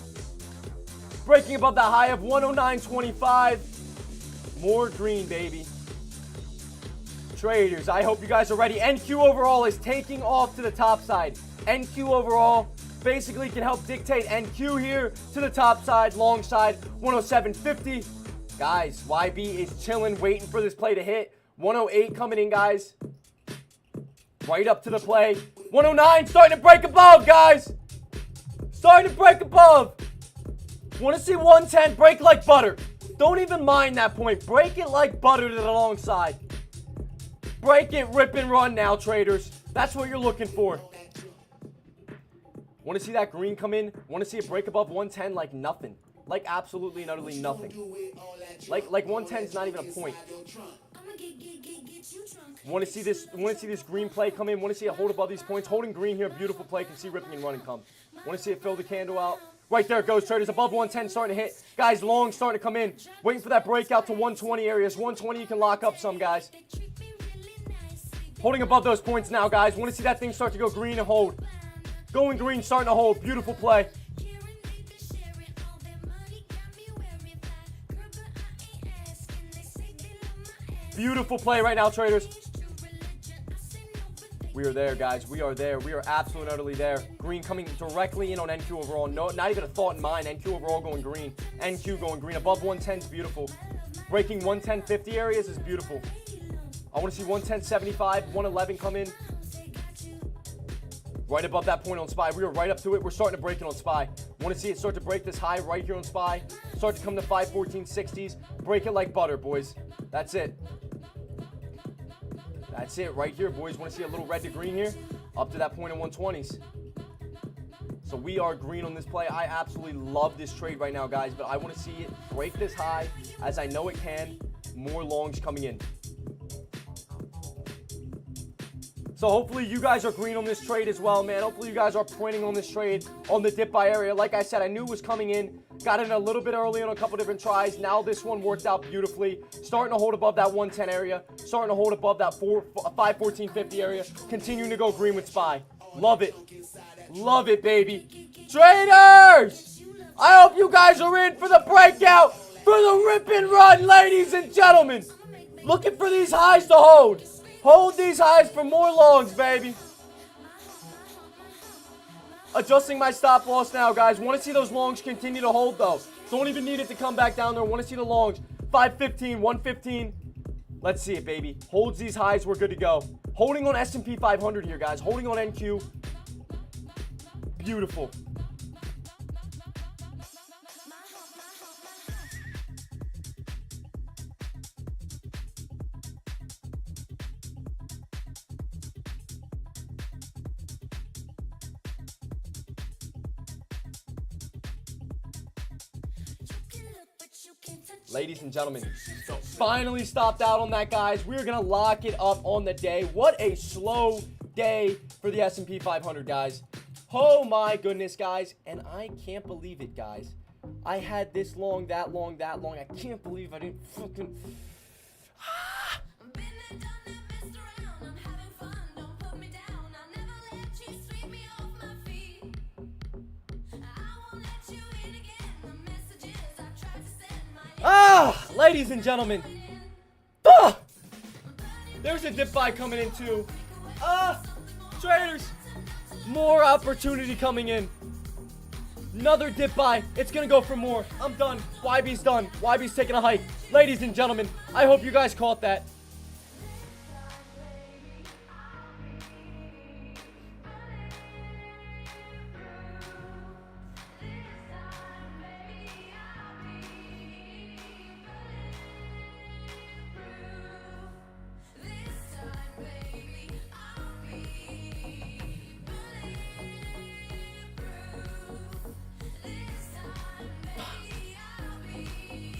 Breaking above that high of 109.25. More green, baby. Traders, I hope you guys are ready. NQ overall is taking off to the top side. NQ overall basically can help dictate NQ here to the top side, long side, 107.50. Guys, YB is chilling, waiting for this play to hit. 108 coming in, guys. Right up to the play. 109, starting to break above, guys. Starting to break above. Want to see 110 break like butter. Don't even mind that point. Break it like butter to the long side. Break it, rip and run now, traders. That's what you're looking for. Want to see that green come in? Want to see it break above 110 like nothing. Like absolutely and utterly nothing. Like 110 is not even a point. Want to see this green play come in? Want to see it hold above these points? Holding green here, beautiful play. Can see ripping and running come. Want to see it fill the candle out? Right there it goes, traders. Above 110, starting to hit. Guys, long starting to come in. Waiting for that breakout to 120 areas. 120, you can lock up some, guys. Holding above those points now, guys. Want to see that thing start to go green and hold. Going green, starting to hold. Beautiful play. Beautiful play right now, traders. We are there, guys. We are there. We are absolutely and utterly there. Green coming directly in on NQ overall. No, not even a thought in mind. NQ overall going green. NQ going green. Above 110 is beautiful. Breaking 110.50 areas is beautiful. I want to see 110.75, 111 come in. Right above that point on SPY. We are right up to it. We're starting to break it on SPY. Want to see it start to break this high right here on SPY. Start to come to 514.60s. Break it like butter, boys. That's it. That's it right here, boys. Want to see a little red to green here? Up to that point in 120s. So we are green on this play. I absolutely love this trade right now, guys. But I want to see it break this high, as I know it can. More longs coming in. So hopefully you guys are green on this trade as well, man. Hopefully you guys are printing on this trade on the dip buy area. Like I said, I knew it was coming in. Got in a little bit early on a couple different tries. Now this one worked out beautifully. Starting to hold above that 110 area. Starting to hold above that 514.50 area. Continuing to go green with SPY. Love it. Love it, baby. Traders! I hope you guys are in for the breakout, for the rip and run, ladies and gentlemen. Looking for these highs to hold. Hold these highs for more longs, baby. Adjusting my stop loss now, guys. Want to see those longs continue to hold, though. Don't even need it to come back down there. Want to see the longs. 515, 115. Let's see it, baby. Holds these highs, we're good to go. Holding on S&P 500 here, guys. Holding on NQ. Beautiful. Ladies and gentlemen, finally stopped out on that, guys. We're going to lock it up on the day. What a slow day for the S&P 500, guys. Oh, my goodness, guys. And I can't believe it, guys. I had this long, that long, that long. I can't believe I didn't fucking... Ladies and gentlemen. There's a dip buy coming in too. Traders. More opportunity coming in. Another dip buy. It's going to go for more. I'm done. YB's done. YB's taking a hike. Ladies and gentlemen, I hope you guys caught that.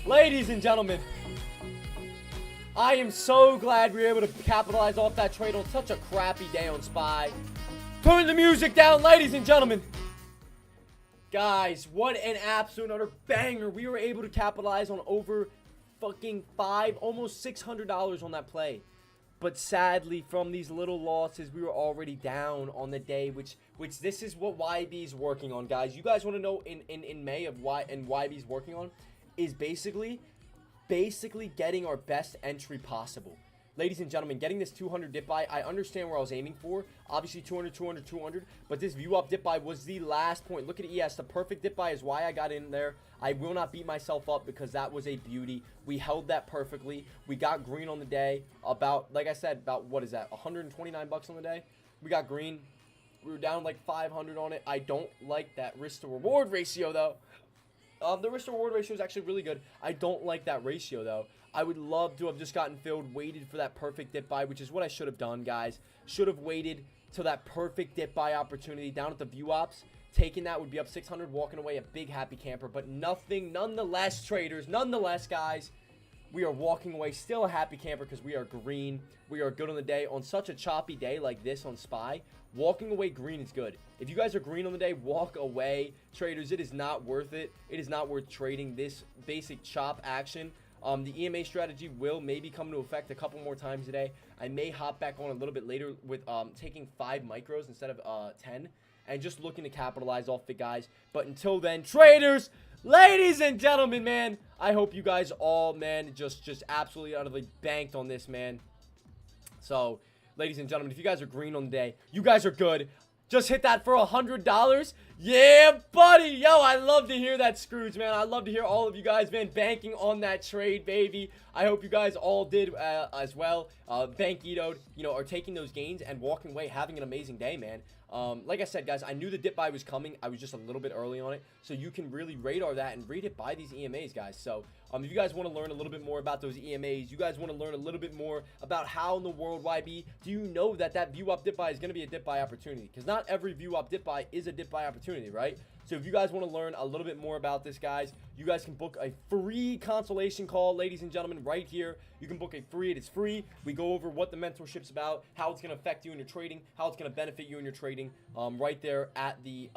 Ladies and gentlemen, I am so glad we were able to capitalize off that trade on such a crappy day on SPY. Turn the music down, ladies and gentlemen. Guys, what an absolute utter banger. We were able to capitalize on over fucking almost $600 on that play. But sadly, from these little losses, we were already down on the day, which this is what YB's working on, guys. You guys want to know in May of YB's working on is basically getting our best entry possible. Ladies and gentlemen, getting this 200 dip buy, I understand where I was aiming for. Obviously, 200, 200, 200. But this view up dip buy was the last point. Look at ES. The perfect dip buy is why I got in there. I will not beat myself up because that was a beauty. We held that perfectly. We got green on the day. About, like I said, about, what is that, 129 bucks on the day? We got green. We were down like 500 on it. I don't like that risk to reward ratio, though. The risk to reward ratio is actually really good. I don't like that ratio, though. I would love to have just gotten filled, waited for that perfect dip buy, which is what I should have done, guys. Should have waited till that perfect dip buy opportunity down at the view ops. Taking that would be up 600, walking away a big happy camper. But nothing, nonetheless, traders, nonetheless, guys, we are walking away still a happy camper because we are green. We are good on the day. On such a choppy day like this on SPY, walking away green is good. If you guys are green on the day, walk away. Traders, it is not worth it. It is not worth trading this basic chop action. The EMA strategy will maybe come into effect a couple more times today. I may hop back on a little bit later with taking 5 micros instead of 10 and just looking to capitalize off it, guys. But until then, traders, ladies and gentlemen, man, I hope you guys all, man, just absolutely utterly banked on this, man. So, ladies and gentlemen, if you guys are green on the day, you guys are good. Just hit that for $100. Yeah, buddy. Yo, I love to hear that, Scrooge, man. I love to hear all of you guys, man, banking on that trade, baby. I hope you guys all did as well. Bankitoed, you know, are taking those gains and walking away, having an amazing day, man. Like I said, guys, I knew the dip buy was coming. I was just a little bit early on it. So you can really radar that and read it by these EMAs, guys. So if you guys want to learn a little bit more about those EMAs, you guys want to learn a little bit more about how in the world YB do you know that view up dip buy is going to be a dip buy opportunity? Because not every view up dip buy is a dip buy opportunity, right? So if you guys want to learn a little bit more about this, guys, you guys can book a free consultation call, ladies and gentlemen, right here. You can book a free. It is free. We go over what the mentorship's about, how it's going to affect you in your trading, how it's going to benefit you in your trading, right there at the,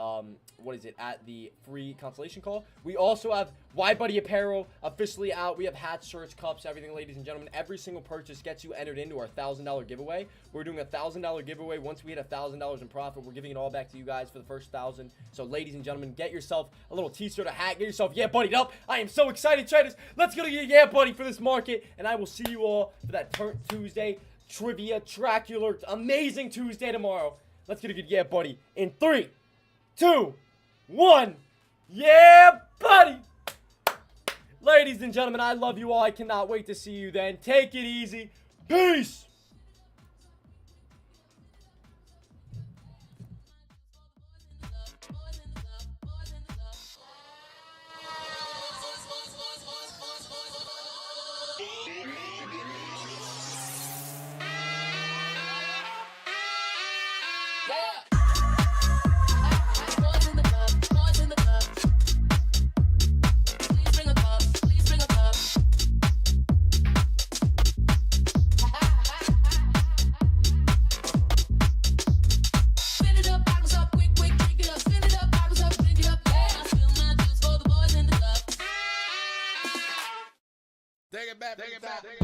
at the free consultation call. We also have YBuddy apparel officially out. We have hats, shirts, cups, everything, ladies and gentlemen. Every single purchase gets you entered into our $1,000 giveaway. We're doing a $1,000 giveaway. Once we hit $1,000 in profit, we're giving it all back to you guys for the first 1,000. So, ladies and gentlemen, get yourself a little t-shirt, a hat, get yourself yeah buddied up. I am so excited, traders. Let's go to yeah buddy for this market, and I will see you all for that Turn Tuesday trivia tracular amazing Tuesday tomorrow. Let's get a good yeah buddy in 3, 2, 1. Yeah buddy. Ladies and gentlemen, I love you all. I cannot wait to see you then. Take it easy. Peace. Take it back.